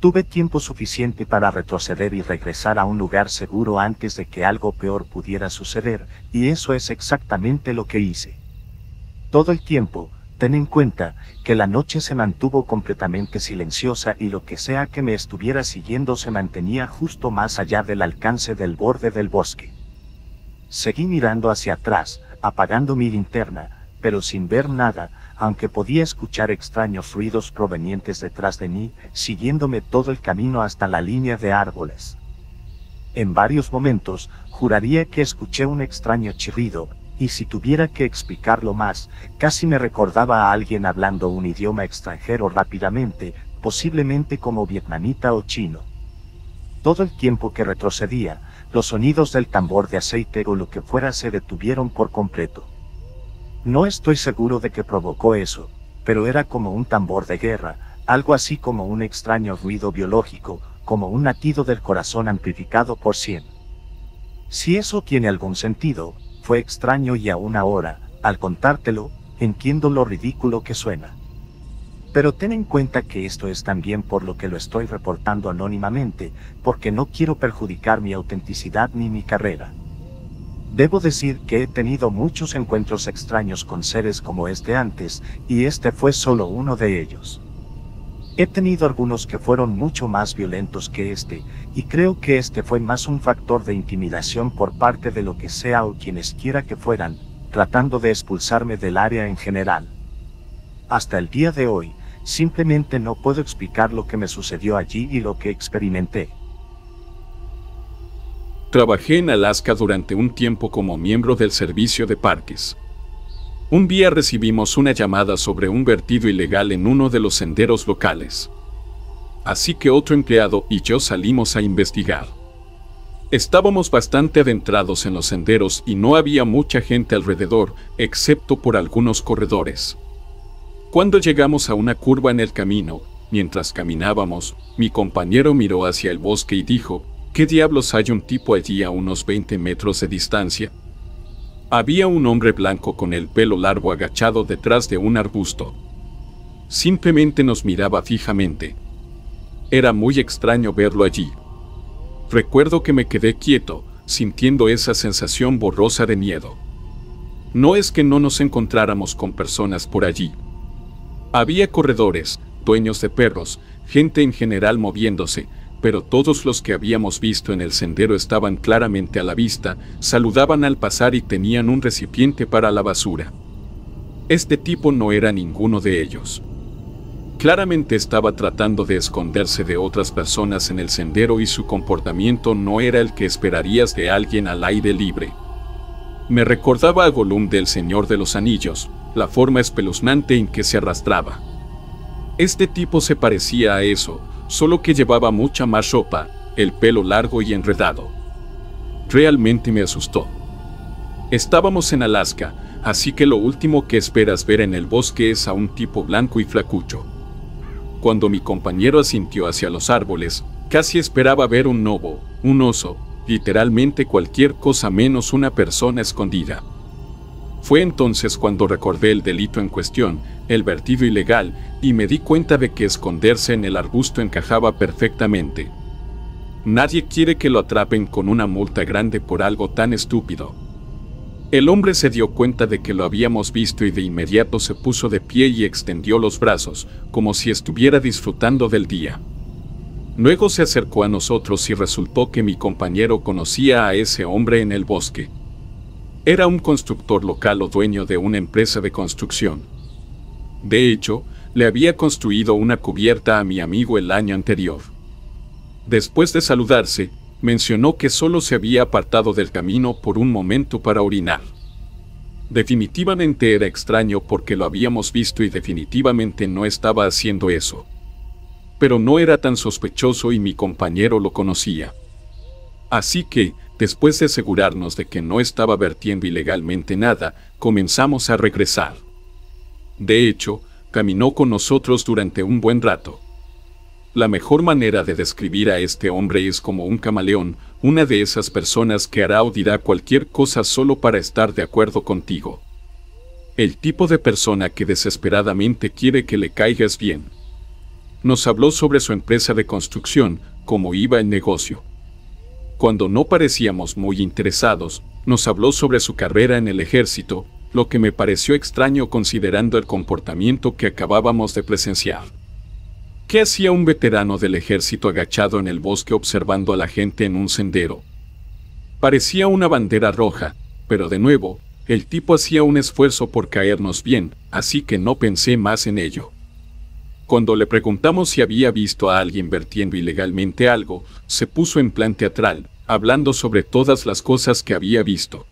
Tuve tiempo suficiente para retroceder y regresar a un lugar seguro antes de que algo peor pudiera suceder, y eso es exactamente lo que hice. Todo el tiempo, ten en cuenta, que la noche se mantuvo completamente silenciosa y lo que sea que me estuviera siguiendo se mantenía justo más allá del alcance del borde del bosque. Seguí mirando hacia atrás, apagando mi linterna, pero sin ver nada, aunque podía escuchar extraños ruidos provenientes detrás de mí, siguiéndome todo el camino hasta la línea de árboles. En varios momentos, juraría que escuché un extraño chirrido, y si tuviera que explicarlo más, casi me recordaba a alguien hablando un idioma extranjero rápidamente, posiblemente como vietnamita o chino. Todo el tiempo que retrocedía, los sonidos del tambor de aceite o lo que fuera se detuvieron por completo. No estoy seguro de qué provocó eso, pero era como un tambor de guerra, algo así como un extraño ruido biológico, como un latido del corazón amplificado por 100. Si eso tiene algún sentido, fue extraño y aún ahora, al contártelo, entiendo lo ridículo que suena. Pero ten en cuenta que esto es también por lo que lo estoy reportando anónimamente, porque no quiero perjudicar mi autenticidad ni mi carrera. Debo decir que he tenido muchos encuentros extraños con seres como este antes, y este fue solo uno de ellos. He tenido algunos que fueron mucho más violentos que este, y creo que este fue más un factor de intimidación por parte de lo que sea o quienes quiera que fueran, tratando de expulsarme del área en general. Hasta el día de hoy, simplemente no puedo explicar lo que me sucedió allí y lo que experimenté. Trabajé en Alaska durante un tiempo como miembro del servicio de parques. Un día recibimos una llamada sobre un vertido ilegal en uno de los senderos locales. Así que otro empleado y yo salimos a investigar. Estábamos bastante adentrados en los senderos y no había mucha gente alrededor, excepto por algunos corredores. Cuando llegamos a una curva en el camino, mientras caminábamos, mi compañero miró hacia el bosque y dijo: ¿qué diablos hay un tipo allí a unos 20 metros de distancia? Había un hombre blanco con el pelo largo agachado detrás de un arbusto. Simplemente nos miraba fijamente. Era muy extraño verlo allí. Recuerdo que me quedé quieto, sintiendo esa sensación borrosa de miedo. No es que no nos encontráramos con personas por allí. Había corredores, dueños de perros, gente en general moviéndose, pero todos los que habíamos visto en el sendero estaban claramente a la vista, saludaban al pasar y tenían un recipiente para la basura. Este tipo no era ninguno de ellos. Claramente estaba tratando de esconderse de otras personas en el sendero y su comportamiento no era el que esperarías de alguien al aire libre. Me recordaba a Gollum del Señor de los Anillos, la forma espeluznante en que se arrastraba. Este tipo se parecía a eso, solo que llevaba mucha más ropa, el pelo largo y enredado. Realmente me asustó. Estábamos en Alaska, así que lo último que esperas ver en el bosque es a un tipo blanco y flacucho. Cuando mi compañero asintió hacia los árboles, casi esperaba ver un lobo, un oso, literalmente cualquier cosa menos una persona escondida. Fue entonces cuando recordé el delito en cuestión, el vertido ilegal, y me di cuenta de que esconderse en el arbusto encajaba perfectamente. Nadie quiere que lo atrapen con una multa grande por algo tan estúpido. El hombre se dio cuenta de que lo habíamos visto y de inmediato se puso de pie y extendió los brazos, como si estuviera disfrutando del día. Luego se acercó a nosotros y resultó que mi compañero conocía a ese hombre en el bosque. Era un constructor local o dueño de una empresa de construcción. De hecho, le había construido una cubierta a mi amigo el año anterior. Después de saludarse, mencionó que solo se había apartado del camino por un momento para orinar. Definitivamente era extraño porque lo habíamos visto y definitivamente no estaba haciendo eso. Pero no era tan sospechoso y mi compañero lo conocía. Así que, después de asegurarnos de que no estaba vertiendo ilegalmente nada, comenzamos a regresar. De hecho, caminó con nosotros durante un buen rato. La mejor manera de describir a este hombre es como un camaleón, una de esas personas que hará o dirá cualquier cosa solo para estar de acuerdo contigo. El tipo de persona que desesperadamente quiere que le caigas bien. nos habló sobre su empresa de construcción, cómo iba el negocio. Cuando no parecíamos muy interesados, nos habló sobre su carrera en el ejército, lo que me pareció extraño considerando el comportamiento que acabábamos de presenciar. ¿Qué hacía un veterano del ejército agachado en el bosque observando a la gente en un sendero? Parecía una bandera roja, pero de nuevo, el tipo hacía un esfuerzo por caernos bien, así que no pensé más en ello. Cuando le preguntamos si había visto a alguien vertiendo ilegalmente algo, se puso en plan teatral, hablando sobre todas las cosas que había visto.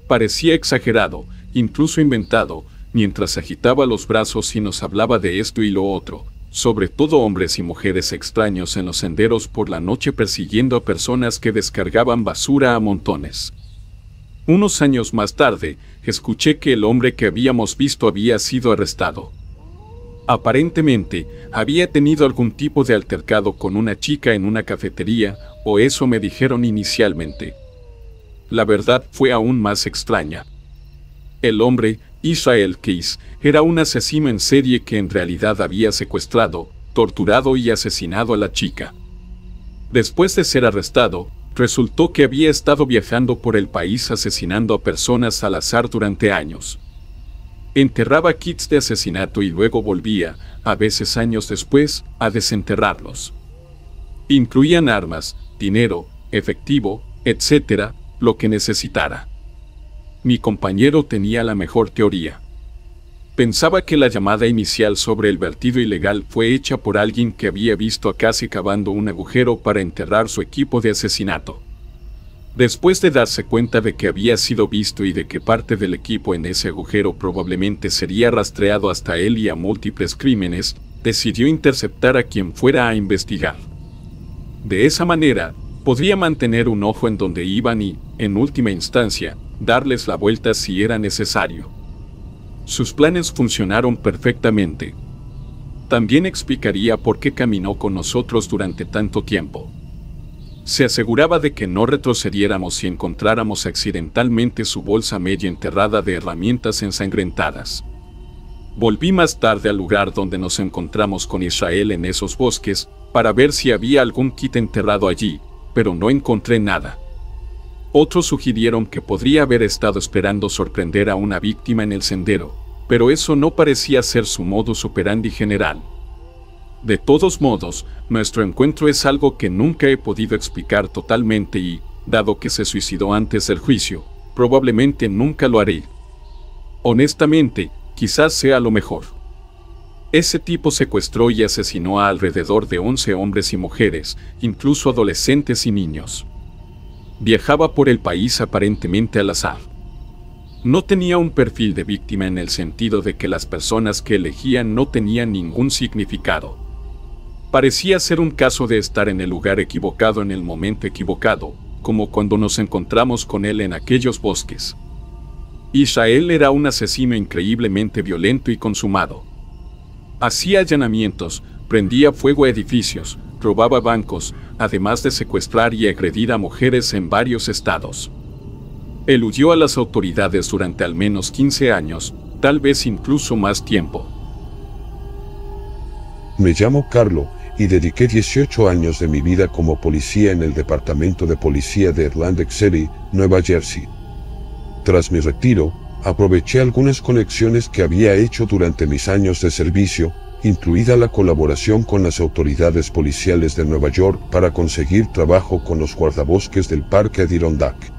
Parecía exagerado, incluso inventado, mientras agitaba los brazos y nos hablaba de esto y lo otro, sobre todo hombres y mujeres extraños en los senderos por la noche persiguiendo a personas que descargaban basura a montones. Unos años más tarde, escuché que el hombre que habíamos visto había sido arrestado. Aparentemente, había tenido algún tipo de altercado con una chica en una cafetería, o eso me dijeron inicialmente. La verdad fue aún más extraña. El hombre, Israel Keys, era un asesino en serie que en realidad había secuestrado, torturado y asesinado a la chica. Después de ser arrestado, resultó que había estado viajando por el país asesinando a personas al azar durante años. Enterraba kits de asesinato y luego volvía, a veces años después, a desenterrarlos. Incluían armas, dinero, efectivo, etc., lo que necesitara. Mi compañero tenía la mejor teoría. Pensaba que la llamada inicial sobre el vertido ilegal fue hecha por alguien que había visto a Cassie cavando un agujero para enterrar su equipo de asesinato. Después de darse cuenta de que había sido visto y de que parte del equipo en ese agujero probablemente sería rastreado hasta él y a múltiples crímenes, decidió interceptar a quien fuera a investigar. De esa manera, podría mantener un ojo en donde iban y, en última instancia, darles la vuelta si era necesario. Sus planes funcionaron perfectamente. También explicaría por qué caminó con nosotros durante tanto tiempo. Se aseguraba de que no retrocediéramos si encontráramos accidentalmente su bolsa medio enterrada de herramientas ensangrentadas. Volví más tarde al lugar donde nos encontramos con Israel en esos bosques, para ver si había algún kit enterrado allí, pero no encontré nada. Otros sugirieron que podría haber estado esperando sorprender a una víctima en el sendero, pero eso no parecía ser su modus operandi general. De todos modos, nuestro encuentro es algo que nunca he podido explicar totalmente y, dado que se suicidó antes del juicio, probablemente nunca lo haré. Honestamente, quizás sea lo mejor. Ese tipo secuestró y asesinó a alrededor de 11 hombres y mujeres, incluso adolescentes y niños. Viajaba por el país aparentemente al azar. No tenía un perfil de víctima en el sentido de que las personas que elegían no tenían ningún significado. Parecía ser un caso de estar en el lugar equivocado en el momento equivocado, como cuando nos encontramos con él en aquellos bosques. Israel era un asesino increíblemente violento y consumado. Hacía allanamientos, prendía fuego a edificios, robaba bancos, además de secuestrar y agredir a mujeres en varios estados. Eludió a las autoridades durante al menos 15 años, tal vez incluso más tiempo. Me llamo Carlo, y dediqué 18 años de mi vida como policía en el Departamento de Policía de Atlantic City, Nueva Jersey. Tras mi retiro, aproveché algunas conexiones que había hecho durante mis años de servicio, incluida la colaboración con las autoridades policiales de Nueva York para conseguir trabajo con los guardabosques del Parque Adirondack.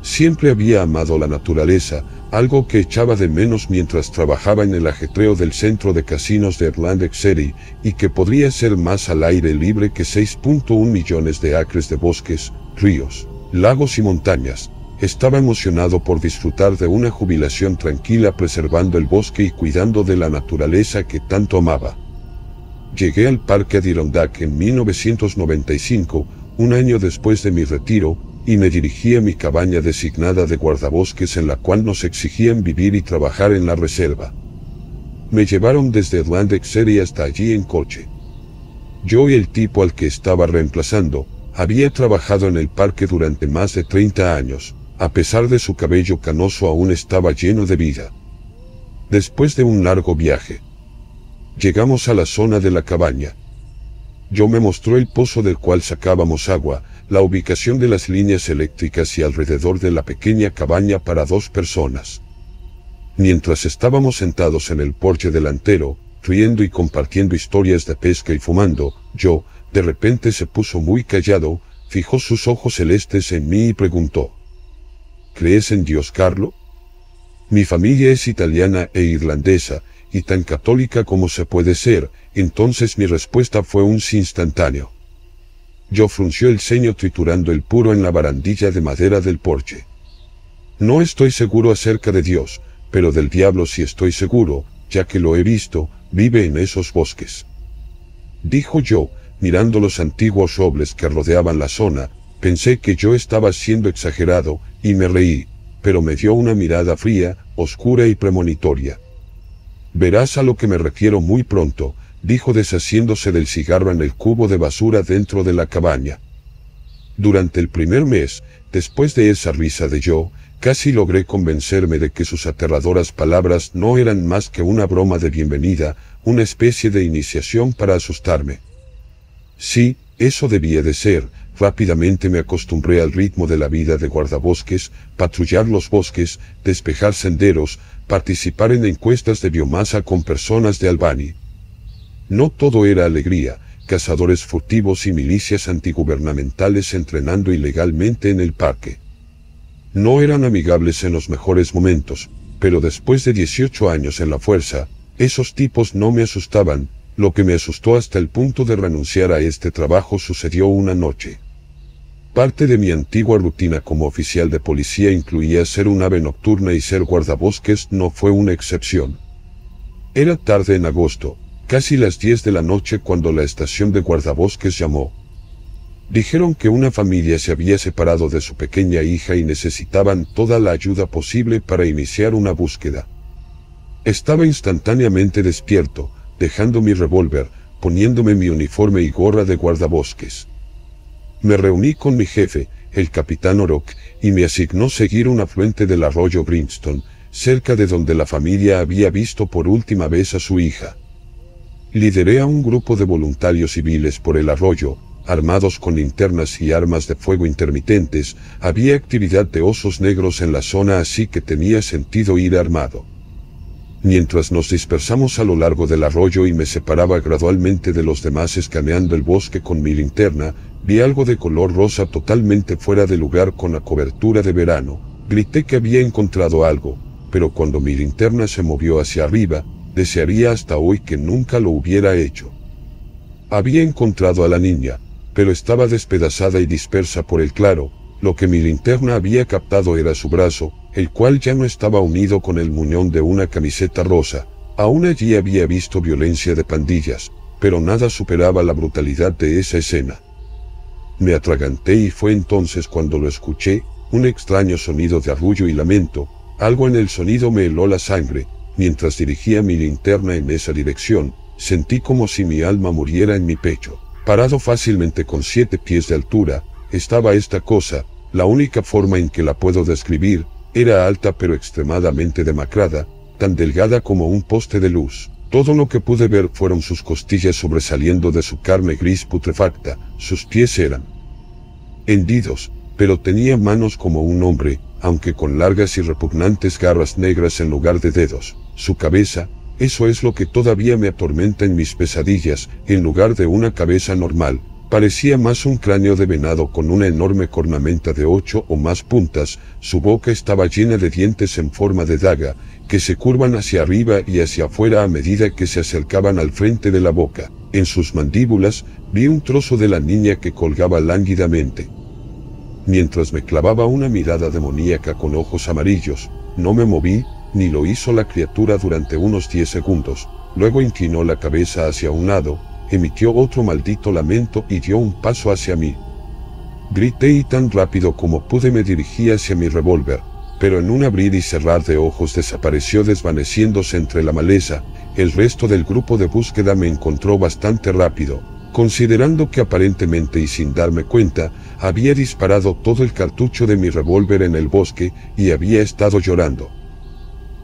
Siempre había amado la naturaleza, algo que echaba de menos mientras trabajaba en el ajetreo del centro de casinos de Atlantic City, y que podría ser más al aire libre que 6.1 millones de acres de bosques, ríos, lagos y montañas. Estaba emocionado por disfrutar de una jubilación tranquila preservando el bosque y cuidando de la naturaleza que tanto amaba. Llegué al Parque Adirondack en 1995, un año después de mi retiro, y me dirigí a mi cabaña designada de guardabosques en la cual nos exigían vivir y trabajar en la reserva. Me llevaron desde Atlantic City hasta allí en coche. Yo y el tipo al que estaba reemplazando, había trabajado en el parque durante más de 30 años, a pesar de su cabello canoso aún estaba lleno de vida. Después de un largo viaje, Llegamos a la zona de la cabaña. Yo me mostró el pozo del cual sacábamos agua, la ubicación de las líneas eléctricas y alrededor de la pequeña cabaña para 2 personas. Mientras estábamos sentados en el porche delantero, riendo y compartiendo historias de pesca y fumando, yo, de repente se puso muy callado, fijó sus ojos celestes en mí y preguntó: ¿Crees en Dios, Carlo? Mi familia es italiana e irlandesa, y tan católica como se puede ser, entonces mi respuesta fue un sí instantáneo. Yo frunció el ceño triturando el puro en la barandilla de madera del porche. No estoy seguro acerca de Dios, pero del diablo sí estoy seguro, ya que lo he visto, vive en esos bosques. Dijo yo, mirando los antiguos robles que rodeaban la zona. Pensé que yo estaba siendo exagerado, y me reí, pero me dio una mirada fría, oscura y premonitoria. Verás a lo que me refiero muy pronto, dijo deshaciéndose del cigarro en el cubo de basura dentro de la cabaña. Durante el primer mes, después de esa risa de yo, casi logré convencerme de que sus aterradoras palabras no eran más que una broma de bienvenida, una especie de iniciación para asustarme. Sí, eso debía de ser. Rápidamente me acostumbré al ritmo de la vida de guardabosques, patrullar los bosques, despejar senderos, participar en encuestas de biomasa con personas de Albany. No todo era alegría, cazadores furtivos y milicias antigubernamentales entrenando ilegalmente en el parque. No eran amigables en los mejores momentos, pero después de 18 años en la fuerza, esos tipos no me asustaban. Lo que me asustó hasta el punto de renunciar a este trabajo sucedió una noche. Parte de mi antigua rutina como oficial de policía incluía ser un ave nocturna y ser guardabosques no fue una excepción. Era tarde en agosto, casi las 10 de la noche cuando la estación de guardabosques llamó. Dijeron que una familia se había separado de su pequeña hija y necesitaban toda la ayuda posible para iniciar una búsqueda. Estaba instantáneamente despierto, dejando mi revólver, poniéndome mi uniforme y gorra de guardabosques. Me reuní con mi jefe, el capitán Orok, y me asignó seguir un afluente del arroyo Brimstone, cerca de donde la familia había visto por última vez a su hija. Lideré a un grupo de voluntarios civiles por el arroyo, armados con linternas y armas de fuego intermitentes. Había actividad de osos negros en la zona, así que tenía sentido ir armado. Mientras nos dispersamos a lo largo del arroyo y me separaba gradualmente de los demás escaneando el bosque con mi linterna, vi algo de color rosa totalmente fuera de lugar con la cobertura de verano. Grité que había encontrado algo, pero cuando mi linterna se movió hacia arriba, desearía hasta hoy que nunca lo hubiera hecho. Había encontrado a la niña, pero estaba despedazada y dispersa por el claro. Lo que mi linterna había captado era su brazo, el cual ya no estaba unido con el muñón de una camiseta rosa. Aún allí había visto violencia de pandillas, pero nada superaba la brutalidad de esa escena. Me atraganté y fue entonces cuando lo escuché, un extraño sonido de arrullo y lamento. Algo en el sonido me heló la sangre. Mientras dirigía mi linterna en esa dirección, sentí como si mi alma muriera en mi pecho. Parado fácilmente con 7 pies de altura, estaba esta cosa. La única forma en que la puedo describir, era alta pero extremadamente demacrada, tan delgada como un poste de luz. Todo lo que pude ver fueron sus costillas sobresaliendo de su carne gris putrefacta. Sus pies eran hendidos, pero tenía manos como un hombre, aunque con largas y repugnantes garras negras en lugar de dedos. Su cabeza, eso es lo que todavía me atormenta en mis pesadillas, en lugar de una cabeza normal, parecía más un cráneo de venado con una enorme cornamenta de 8 o más puntas. Su boca estaba llena de dientes en forma de daga, que se curvan hacia arriba y hacia afuera a medida que se acercaban al frente de la boca. En sus mandíbulas, vi un trozo de la niña que colgaba lánguidamente. Mientras me clavaba una mirada demoníaca con ojos amarillos, no me moví, ni lo hizo la criatura durante unos 10 segundos. Luego inclinó la cabeza hacia un lado, emitió otro maldito lamento y dio un paso hacia mí. Grité y tan rápido como pude me dirigí hacia mi revólver, pero en un abrir y cerrar de ojos desapareció desvaneciéndose entre la maleza. El resto del grupo de búsqueda me encontró bastante rápido, considerando que aparentemente y sin darme cuenta, había disparado todo el cartucho de mi revólver en el bosque y había estado llorando.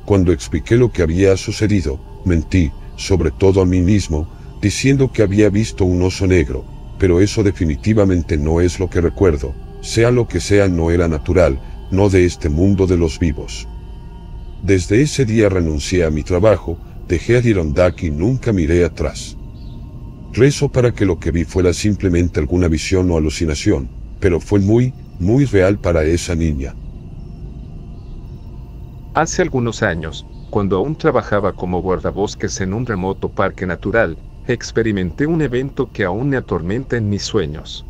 Cuando expliqué lo que había sucedido, mentí. sobre todo a mí mismo, diciendo que había visto un oso negro, pero eso definitivamente no es lo que recuerdo, sea lo que sea no era natural, no de este mundo de los vivos. Desde ese día renuncié a mi trabajo, dejé a Dirondack y nunca miré atrás. Rezo para que lo que vi fuera simplemente alguna visión o alucinación, pero fue muy real para esa niña. Hace algunos años, cuando aún trabajaba como guardabosques en un remoto parque natural, experimenté un evento que aún me atormenta en mis sueños.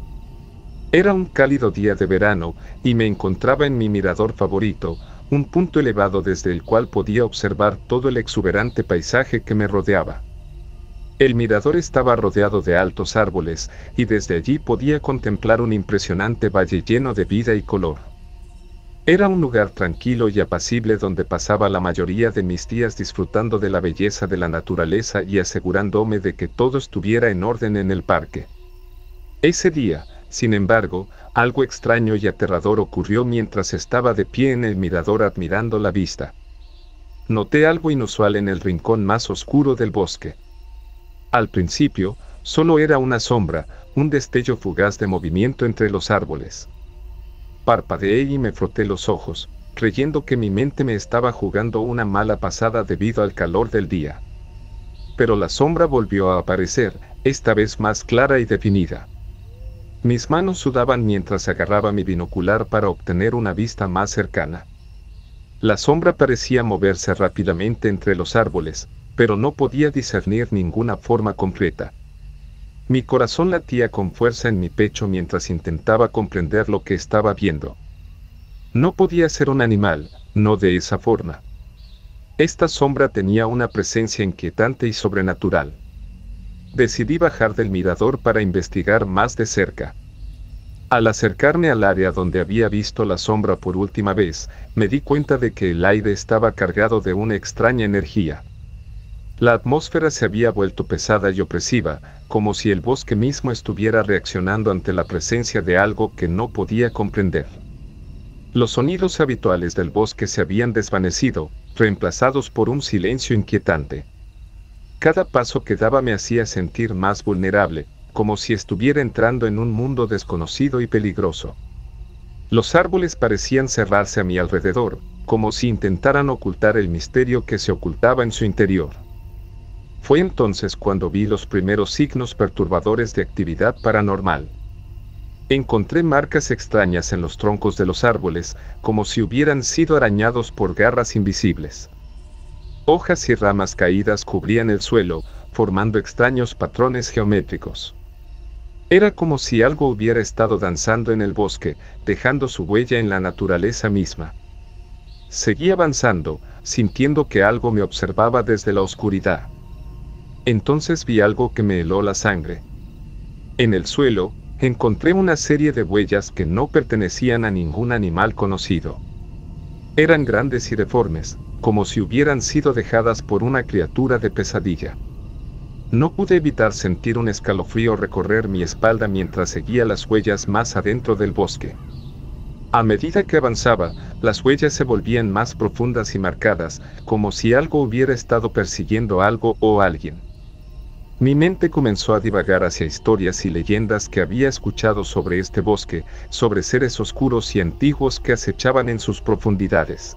Era un cálido día de verano, y me encontraba en mi mirador favorito, un punto elevado desde el cual podía observar todo el exuberante paisaje que me rodeaba. El mirador estaba rodeado de altos árboles, y desde allí podía contemplar un impresionante valle lleno de vida y color. Era un lugar tranquilo y apacible donde pasaba la mayoría de mis días disfrutando de la belleza de la naturaleza y asegurándome de que todo estuviera en orden en el parque. Ese día, sin embargo, algo extraño y aterrador ocurrió mientras estaba de pie en el mirador admirando la vista. Noté algo inusual en el rincón más oscuro del bosque. Al principio, solo era una sombra, un destello fugaz de movimiento entre los árboles. Parpadeé y me froté los ojos, creyendo que mi mente me estaba jugando una mala pasada debido al calor del día. Pero la sombra volvió a aparecer, esta vez más clara y definida. Mis manos sudaban mientras agarraba mi binocular para obtener una vista más cercana. La sombra parecía moverse rápidamente entre los árboles, pero no podía discernir ninguna forma concreta. Mi corazón latía con fuerza en mi pecho mientras intentaba comprender lo que estaba viendo. No podía ser un animal, no de esa forma. Esta sombra tenía una presencia inquietante y sobrenatural. Decidí bajar del mirador para investigar más de cerca. Al acercarme al área donde había visto la sombra por última vez, me di cuenta de que el aire estaba cargado de una extraña energía. La atmósfera se había vuelto pesada y opresiva, como si el bosque mismo estuviera reaccionando ante la presencia de algo que no podía comprender. Los sonidos habituales del bosque se habían desvanecido, reemplazados por un silencio inquietante. Cada paso que daba me hacía sentir más vulnerable, como si estuviera entrando en un mundo desconocido y peligroso. Los árboles parecían cerrarse a mi alrededor, como si intentaran ocultar el misterio que se ocultaba en su interior. Fue entonces cuando vi los primeros signos perturbadores de actividad paranormal. Encontré marcas extrañas en los troncos de los árboles, como si hubieran sido arañados por garras invisibles. Hojas y ramas caídas cubrían el suelo, formando extraños patrones geométricos. Era como si algo hubiera estado danzando en el bosque, dejando su huella en la naturaleza misma. Seguí avanzando, sintiendo que algo me observaba desde la oscuridad. Entonces vi algo que me heló la sangre. En el suelo, encontré una serie de huellas que no pertenecían a ningún animal conocido. Eran grandes y deformes, como si hubieran sido dejadas por una criatura de pesadilla. No pude evitar sentir un escalofrío recorrer mi espalda mientras seguía las huellas más adentro del bosque. A medida que avanzaba, las huellas se volvían más profundas y marcadas, como si algo hubiera estado persiguiendo algo o alguien. Mi mente comenzó a divagar hacia historias y leyendas que había escuchado sobre este bosque, sobre seres oscuros y antiguos que acechaban en sus profundidades.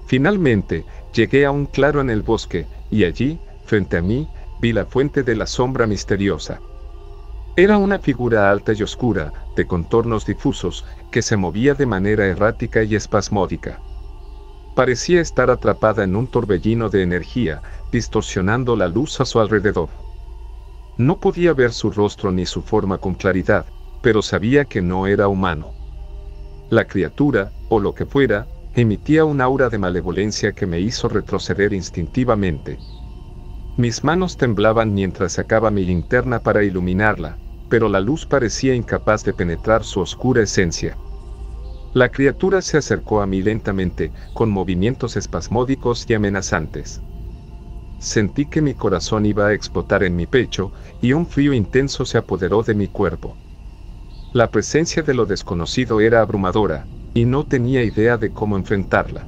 Finalmente, llegué a un claro en el bosque, y allí, frente a mí, vi la fuente de la sombra misteriosa. Era una figura alta y oscura, de contornos difusos, que se movía de manera errática y espasmódica. Parecía estar atrapada en un torbellino de energía, distorsionando la luz a su alrededor. No podía ver su rostro ni su forma con claridad, pero sabía que no era humano. La criatura, o lo que fuera, emitía un aura de malevolencia que me hizo retroceder instintivamente. Mis manos temblaban mientras sacaba mi linterna para iluminarla, pero la luz parecía incapaz de penetrar su oscura esencia. La criatura se acercó a mí lentamente, con movimientos espasmódicos y amenazantes. Sentí que mi corazón iba a explotar en mi pecho, y un frío intenso se apoderó de mi cuerpo. La presencia de lo desconocido era abrumadora, y no tenía idea de cómo enfrentarla.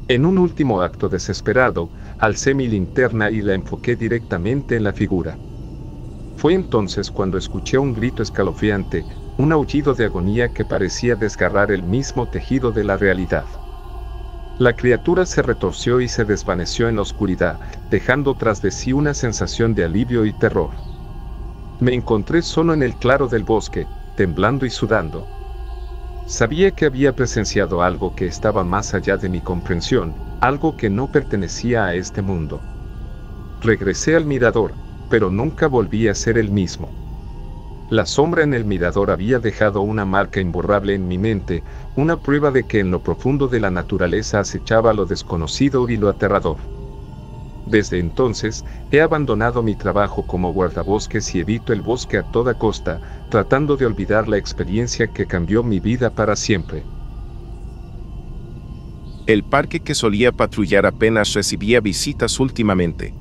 En un último acto desesperado, Alcé mi linterna y la enfoqué directamente en la figura. Fue entonces cuando escuché un grito escalofriante, un aullido de agonía que parecía desgarrar el mismo tejido de la realidad. La criatura se retorció y se desvaneció en la oscuridad, dejando tras de sí una sensación de alivio y terror. Me encontré solo en el claro del bosque, temblando y sudando. Sabía que había presenciado algo que estaba más allá de mi comprensión, algo que no pertenecía a este mundo. Regresé al mirador, pero nunca volví a ser el mismo. La sombra en el mirador había dejado una marca imborrable en mi mente, una prueba de que en lo profundo de la naturaleza acechaba lo desconocido y lo aterrador. Desde entonces, he abandonado mi trabajo como guardabosques y evito el bosque a toda costa, tratando de olvidar la experiencia que cambió mi vida para siempre. El parque que solía patrullar apenas recibía visitas últimamente.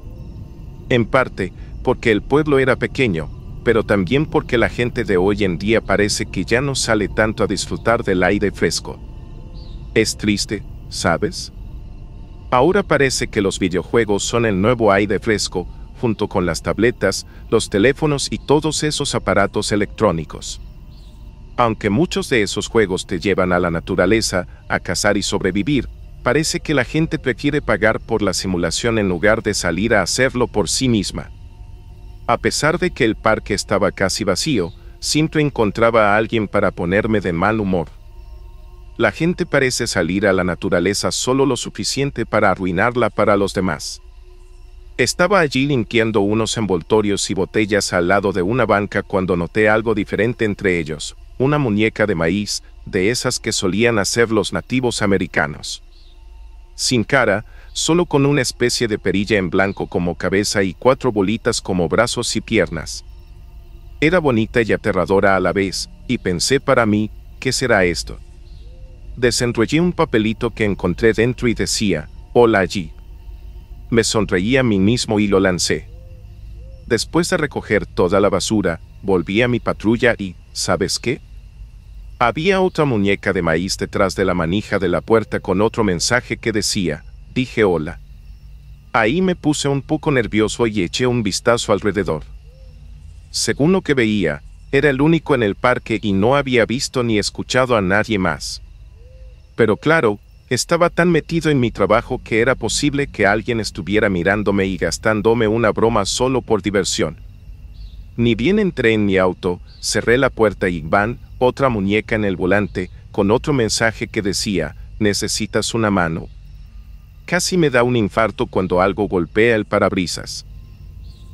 En parte, porque el pueblo era pequeño, pero también porque la gente de hoy en día parece que ya no sale tanto a disfrutar del aire fresco. Es triste, ¿sabes? Ahora parece que los videojuegos son el nuevo aire fresco, junto con las tabletas, los teléfonos y todos esos aparatos electrónicos. Aunque muchos de esos juegos te llevan a la naturaleza, a cazar y sobrevivir, parece que la gente prefiere pagar por la simulación en lugar de salir a hacerlo por sí misma. A pesar de que el parque estaba casi vacío, siempre encontraba a alguien para ponerme de mal humor. La gente parece salir a la naturaleza solo lo suficiente para arruinarla para los demás. Estaba allí limpiando unos envoltorios y botellas al lado de una banca cuando noté algo diferente entre ellos, una muñeca de maíz, de esas que solían hacer los nativos americanos. Sin cara, solo con una especie de perilla en blanco como cabeza y 4 bolitas como brazos y piernas. Era bonita y aterradora a la vez, y pensé para mí, ¿qué será esto? Desenrollé un papelito que encontré dentro y decía, «Hola allí». Me sonreí a mí mismo y lo lancé. Después de recoger toda la basura, volví a mi patrulla y, ¿sabes qué? Había otra muñeca de maíz detrás de la manija de la puerta con otro mensaje que decía, dije hola. Ahí me puse un poco nervioso y eché un vistazo alrededor. Según lo que veía, era el único en el parque y no había visto ni escuchado a nadie más. Pero claro, estaba tan metido en mi trabajo que era posible que alguien estuviera mirándome y gastándome una broma solo por diversión. Ni bien entré en mi auto, cerré la puerta y ¡bam!, otra muñeca en el volante, con otro mensaje que decía, ¿necesitas una mano? Casi me da un infarto cuando algo golpea el parabrisas.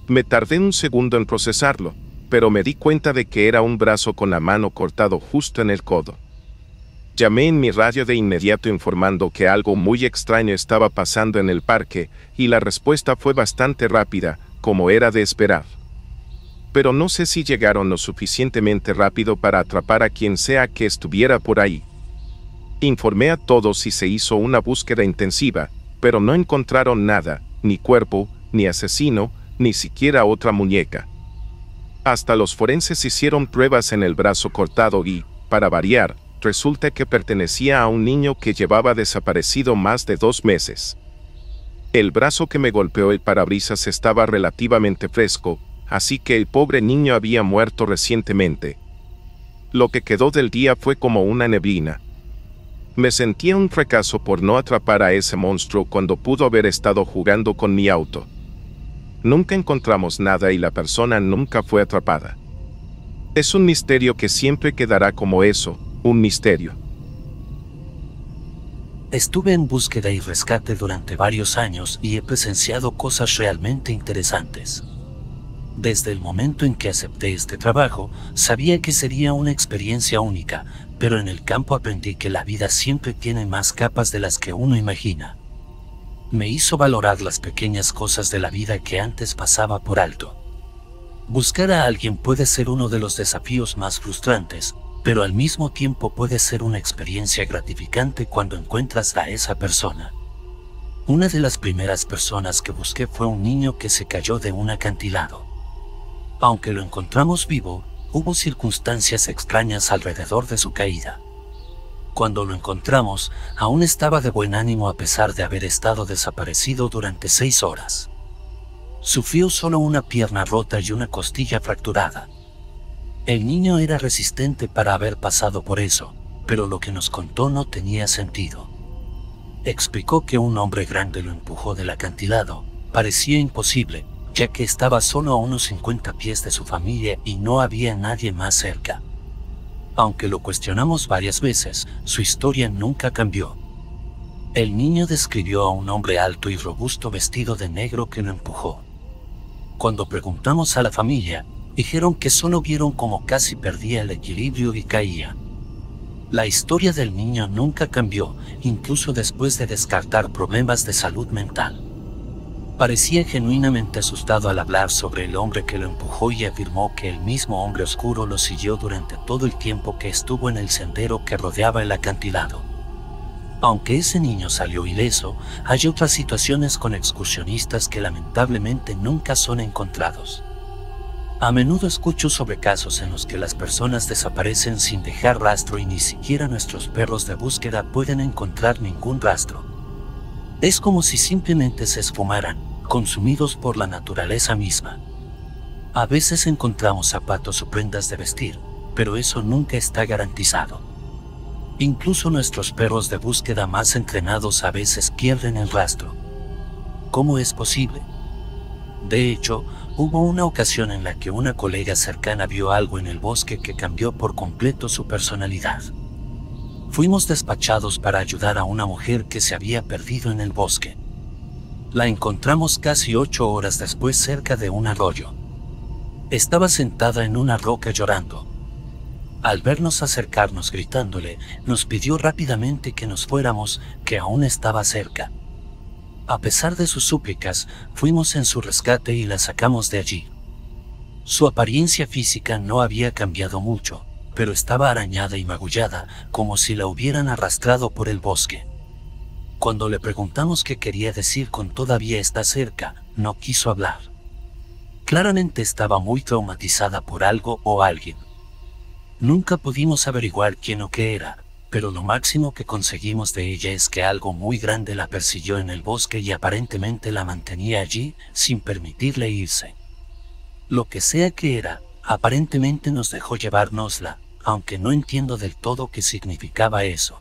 Me tardé un segundo en procesarlo, pero me di cuenta de que era un brazo con la mano cortado justo en el codo. Llamé en mi radio de inmediato informando que algo muy extraño estaba pasando en el parque, y la respuesta fue bastante rápida, como era de esperar. Pero no sé si llegaron lo suficientemente rápido para atrapar a quien sea que estuviera por ahí. Informé a todos y se hizo una búsqueda intensiva, pero no encontraron nada, ni cuerpo, ni asesino, ni siquiera otra muñeca. Hasta los forenses hicieron pruebas en el brazo cortado y, para variar, resulta que pertenecía a un niño que llevaba desaparecido más de 2 meses. El brazo que me golpeó el parabrisas estaba relativamente fresco, así que el pobre niño había muerto recientemente. Lo que quedó del día fue como una neblina. Me sentía un fracaso por no atrapar a ese monstruo cuando pudo haber estado jugando con mi auto. Nunca encontramos nada y la persona nunca fue atrapada. Es un misterio que siempre quedará como eso, un misterio. Estuve en búsqueda y rescate durante varios años y he presenciado cosas realmente interesantes. Desde el momento en que acepté este trabajo, sabía que sería una experiencia única, pero en el campo aprendí que la vida siempre tiene más capas de las que uno imagina. Me hizo valorar las pequeñas cosas de la vida que antes pasaba por alto. Buscar a alguien puede ser uno de los desafíos más frustrantes, pero al mismo tiempo puede ser una experiencia gratificante cuando encuentras a esa persona. Una de las primeras personas que busqué fue un niño que se cayó de un acantilado. Aunque lo encontramos vivo, hubo circunstancias extrañas alrededor de su caída. Cuando lo encontramos, aún estaba de buen ánimo a pesar de haber estado desaparecido durante 6 horas. Sufrió solo una pierna rota y una costilla fracturada. El niño era resistente para haber pasado por eso, pero lo que nos contó no tenía sentido. Explicó que un hombre grande lo empujó del acantilado. Parecía imposible, ya que estaba solo a unos 50 pies de su familia y no había nadie más cerca. Aunque lo cuestionamos varias veces, su historia nunca cambió. El niño describió a un hombre alto y robusto vestido de negro que lo empujó. Cuando preguntamos a la familia, dijeron que solo vieron cómo casi perdía el equilibrio y caía. La historia del niño nunca cambió, incluso después de descartar problemas de salud mental. Parecía genuinamente asustado al hablar sobre el hombre que lo empujó y afirmó que el mismo hombre oscuro lo siguió durante todo el tiempo que estuvo en el sendero que rodeaba el acantilado. Aunque ese niño salió ileso, hay otras situaciones con excursionistas que lamentablemente nunca son encontrados. A menudo escucho sobre casos en los que las personas desaparecen sin dejar rastro y ni siquiera nuestros perros de búsqueda pueden encontrar ningún rastro. Es como si simplemente se esfumaran, consumidos por la naturaleza misma. A veces encontramos zapatos o prendas de vestir, pero eso nunca está garantizado. Incluso nuestros perros de búsqueda más entrenados a veces pierden el rastro. ¿Cómo es posible? De hecho, hubo una ocasión en la que una colega cercana vio algo en el bosque que cambió por completo su personalidad. Fuimos despachados para ayudar a una mujer que se había perdido en el bosque. La encontramos casi 8 horas después cerca de un arroyo. Estaba sentada en una roca llorando. Al vernos acercarnos gritándole, nos pidió rápidamente que nos fuéramos, que aún estaba cerca. A pesar de sus súplicas, fuimos en su rescate y la sacamos de allí. Su apariencia física no había cambiado mucho, pero estaba arañada y magullada, como si la hubieran arrastrado por el bosque. Cuando le preguntamos qué quería decir con "todavía está cerca", no quiso hablar. Claramente estaba muy traumatizada por algo o alguien. Nunca pudimos averiguar quién o qué era, pero lo máximo que conseguimos de ella es que algo muy grande la persiguió en el bosque y aparentemente la mantenía allí, sin permitirle irse. Lo que sea que era, aparentemente nos dejó llevárnosla, aunque no entiendo del todo qué significaba eso.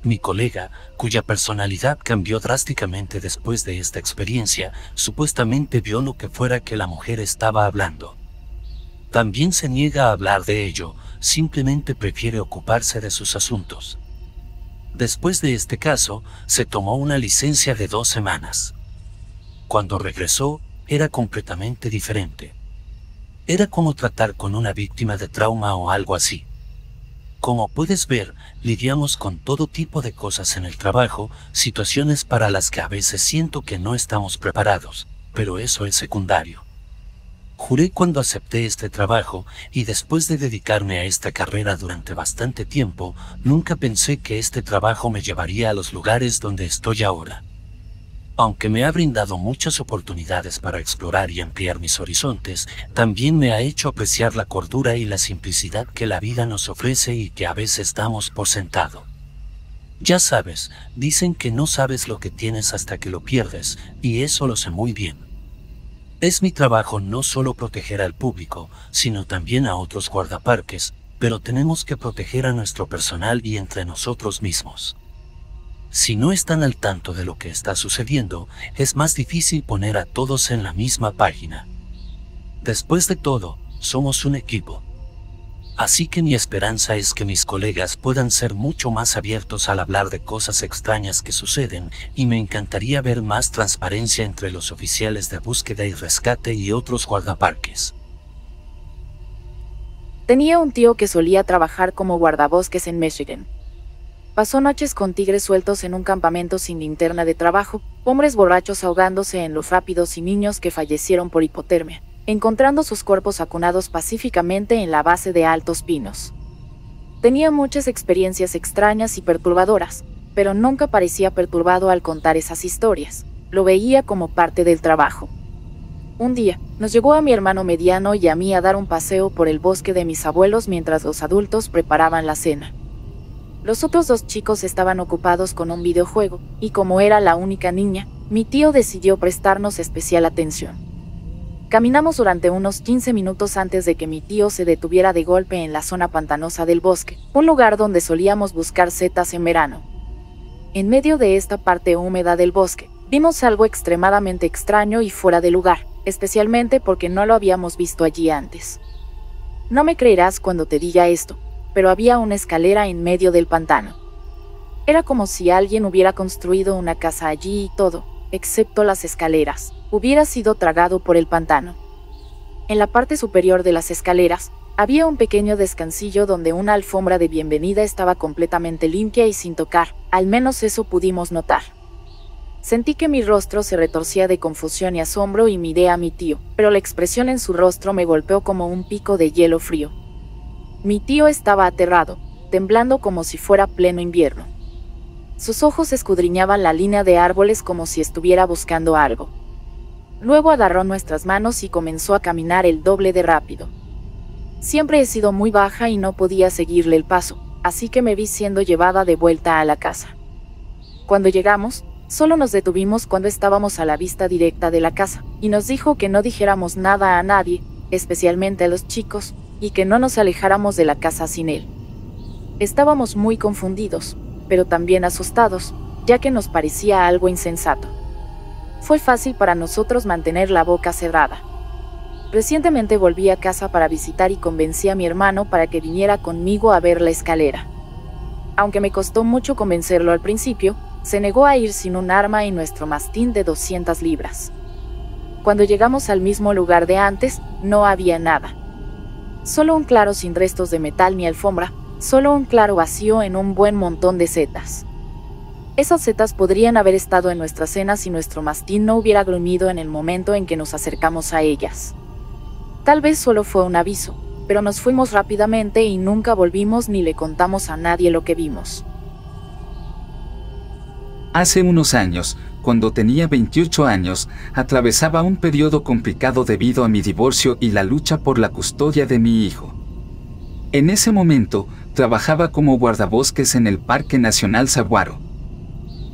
Mi colega, cuya personalidad cambió drásticamente después de esta experiencia, supuestamente vio lo que fuera que la mujer estaba hablando. También se niega a hablar de ello, simplemente prefiere ocuparse de sus asuntos. Después de este caso, se tomó una licencia de 2 semanas. Cuando regresó, era completamente diferente. Era como tratar con una víctima de trauma o algo así. Como puedes ver, lidiamos con todo tipo de cosas en el trabajo, situaciones para las que a veces siento que no estamos preparados, pero eso es secundario. Juré cuando acepté este trabajo, y después de dedicarme a esta carrera durante bastante tiempo, nunca pensé que este trabajo me llevaría a los lugares donde estoy ahora. Aunque me ha brindado muchas oportunidades para explorar y ampliar mis horizontes, también me ha hecho apreciar la cordura y la simplicidad que la vida nos ofrece y que a veces damos por sentado. Ya sabes, dicen que no sabes lo que tienes hasta que lo pierdes, y eso lo sé muy bien. Es mi trabajo no solo proteger al público, sino también a otros guardaparques, pero tenemos que proteger a nuestro personal y entre nosotros mismos. Si no están al tanto de lo que está sucediendo, es más difícil poner a todos en la misma página. Después de todo, somos un equipo. Así que mi esperanza es que mis colegas puedan ser mucho más abiertos al hablar de cosas extrañas que suceden, y me encantaría ver más transparencia entre los oficiales de búsqueda y rescate y otros guardaparques. Tenía un tío que solía trabajar como guardabosques en Michigan. Pasó noches con tigres sueltos en un campamento sin linterna de trabajo, hombres borrachos ahogándose en los rápidos y niños que fallecieron por hipotermia, encontrando sus cuerpos acunados pacíficamente en la base de altos pinos. Tenía muchas experiencias extrañas y perturbadoras, pero nunca parecía perturbado al contar esas historias. Lo veía como parte del trabajo. Un día, nos llevó a mi hermano mediano y a mí a dar un paseo por el bosque de mis abuelos mientras los adultos preparaban la cena. Los otros 2 chicos estaban ocupados con un videojuego, y como era la única niña, mi tío decidió prestarnos especial atención. Caminamos durante unos 15 minutos antes de que mi tío se detuviera de golpe en la zona pantanosa del bosque, un lugar donde solíamos buscar setas en verano. En medio de esta parte húmeda del bosque, vimos algo extremadamente extraño y fuera de lugar, especialmente porque no lo habíamos visto allí antes. No me creerás cuando te diga esto, pero había una escalera en medio del pantano. Era como si alguien hubiera construido una casa allí y todo, excepto las escaleras, hubiera sido tragado por el pantano. En la parte superior de las escaleras, había un pequeño descansillo donde una alfombra de bienvenida estaba completamente limpia y sin tocar, al menos eso pudimos notar. Sentí que mi rostro se retorcía de confusión y asombro y miré a mi tío, pero la expresión en su rostro me golpeó como un pico de hielo frío. Mi tío estaba aterrado, temblando como si fuera pleno invierno. Sus ojos escudriñaban la línea de árboles como si estuviera buscando algo. Luego agarró nuestras manos y comenzó a caminar el doble de rápido. Siempre he sido muy baja y no podía seguirle el paso, así que me vi siendo llevada de vuelta a la casa. Cuando llegamos, solo nos detuvimos cuando estábamos a la vista directa de la casa, y nos dijo que no dijéramos nada a nadie, especialmente a los chicos, y que no nos alejáramos de la casa sin él. Estábamos muy confundidos, pero también asustados, ya que nos parecía algo insensato. Fue fácil para nosotros mantener la boca cerrada. Recientemente volví a casa para visitar y convencí a mi hermano para que viniera conmigo a ver la escalera. Aunque me costó mucho convencerlo al principio, se negó a ir sin un arma y nuestro mastín de 200 libras. Cuando llegamos al mismo lugar de antes, no había nada. Solo un claro sin restos de metal ni alfombra, solo un claro vacío en un buen montón de setas. Esas setas podrían haber estado en nuestra cena si nuestro mastín no hubiera gruñido en el momento en que nos acercamos a ellas. Tal vez solo fue un aviso, pero nos fuimos rápidamente y nunca volvimos ni le contamos a nadie lo que vimos. Hace unos años, cuando tenía 28 años, atravesaba un periodo complicado debido a mi divorcio y la lucha por la custodia de mi hijo. En ese momento, trabajaba como guardabosques en el Parque Nacional Saguaro.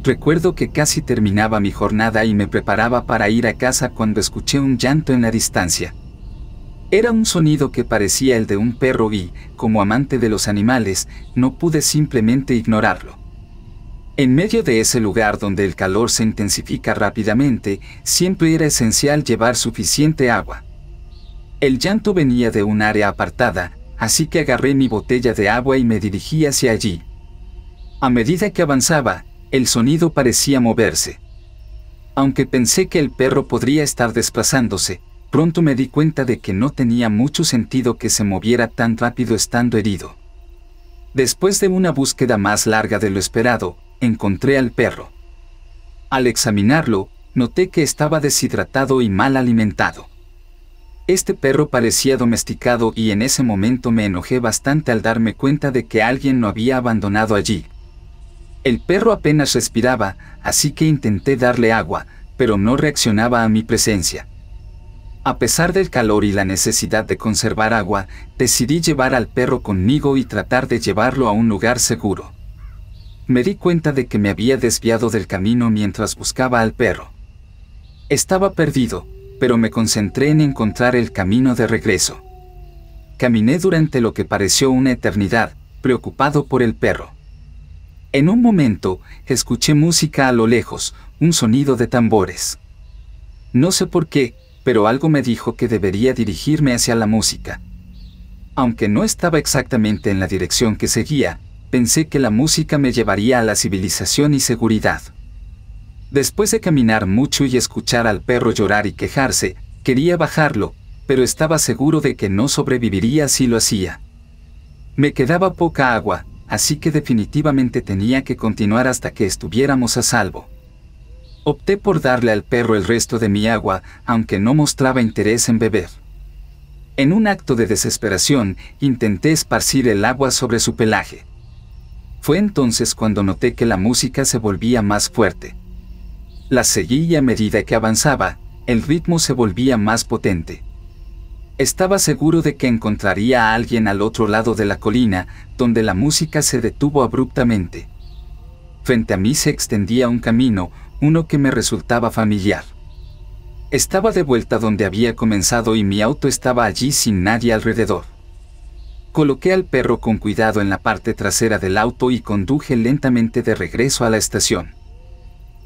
Recuerdo que casi terminaba mi jornada y me preparaba para ir a casa cuando escuché un llanto en la distancia. Era un sonido que parecía el de un perro y, como amante de los animales, no pude simplemente ignorarlo. En medio de ese lugar donde el calor se intensifica rápidamente, siempre era esencial llevar suficiente agua. El llanto venía de un área apartada, así que agarré mi botella de agua y me dirigí hacia allí. A medida que avanzaba, el sonido parecía moverse. Aunque pensé que el perro podría estar desplazándose, pronto me di cuenta de que no tenía mucho sentido que se moviera tan rápido estando herido. Después de una búsqueda más larga de lo esperado, encontré al perro. Al examinarlo, noté que estaba deshidratado y mal alimentado. Este perro parecía domesticado y en ese momento me enojé bastante al darme cuenta de que alguien lo había abandonado allí. El perro apenas respiraba, así que intenté darle agua, pero no reaccionaba a mi presencia. A pesar del calor y la necesidad de conservar agua, decidí llevar al perro conmigo y tratar de llevarlo a un lugar seguro. Me di cuenta de que me había desviado del camino mientras buscaba al perro. Estaba perdido, pero me concentré en encontrar el camino de regreso. Caminé durante lo que pareció una eternidad, preocupado por el perro. En un momento, escuché música a lo lejos, un sonido de tambores. No sé por qué, pero algo me dijo que debería dirigirme hacia la música. Aunque no estaba exactamente en la dirección que seguía, pensé que la música me llevaría a la civilización y seguridad. Después de caminar mucho y escuchar al perro llorar y quejarse, quería bajarlo, pero estaba seguro de que no sobreviviría si lo hacía. Me quedaba poca agua, así que definitivamente tenía que continuar hasta que estuviéramos a salvo. Opté por darle al perro el resto de mi agua, aunque no mostraba interés en beber. En un acto de desesperación, intenté esparcir el agua sobre su pelaje. Fue entonces cuando noté que la música se volvía más fuerte. La seguí y a medida que avanzaba, el ritmo se volvía más potente. Estaba seguro de que encontraría a alguien al otro lado de la colina, donde la música se detuvo abruptamente. Frente a mí se extendía un camino, uno que me resultaba familiar. Estaba de vuelta donde había comenzado y mi auto estaba allí sin nadie alrededor. Coloqué al perro con cuidado en la parte trasera del auto y conduje lentamente de regreso a la estación.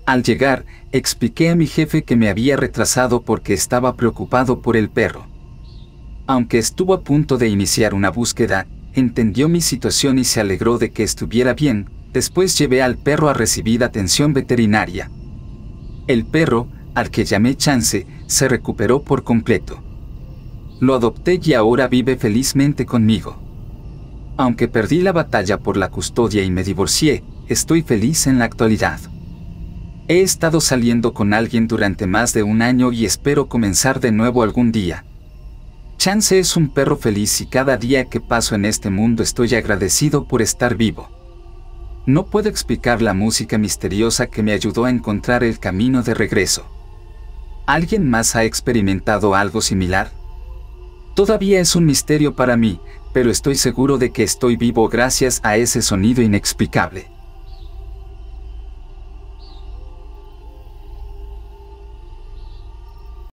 Al llegar, expliqué a mi jefe que me había retrasado porque estaba preocupado por el perro. Aunque estuvo a punto de iniciar una búsqueda, entendió mi situación y se alegró de que estuviera bien. Después llevé al perro a recibir atención veterinaria. El perro, al que llamé Chance, se recuperó por completo. Lo adopté y ahora vive felizmente conmigo. Aunque perdí la batalla por la custodia y me divorcié, estoy feliz en la actualidad. He estado saliendo con alguien durante más de un año y espero comenzar de nuevo algún día. Chance es un perro feliz y cada día que paso en este mundo estoy agradecido por estar vivo. No puedo explicar la música misteriosa que me ayudó a encontrar el camino de regreso. ¿Alguien más ha experimentado algo similar? Todavía es un misterio para mí, pero estoy seguro de que estoy vivo gracias a ese sonido inexplicable.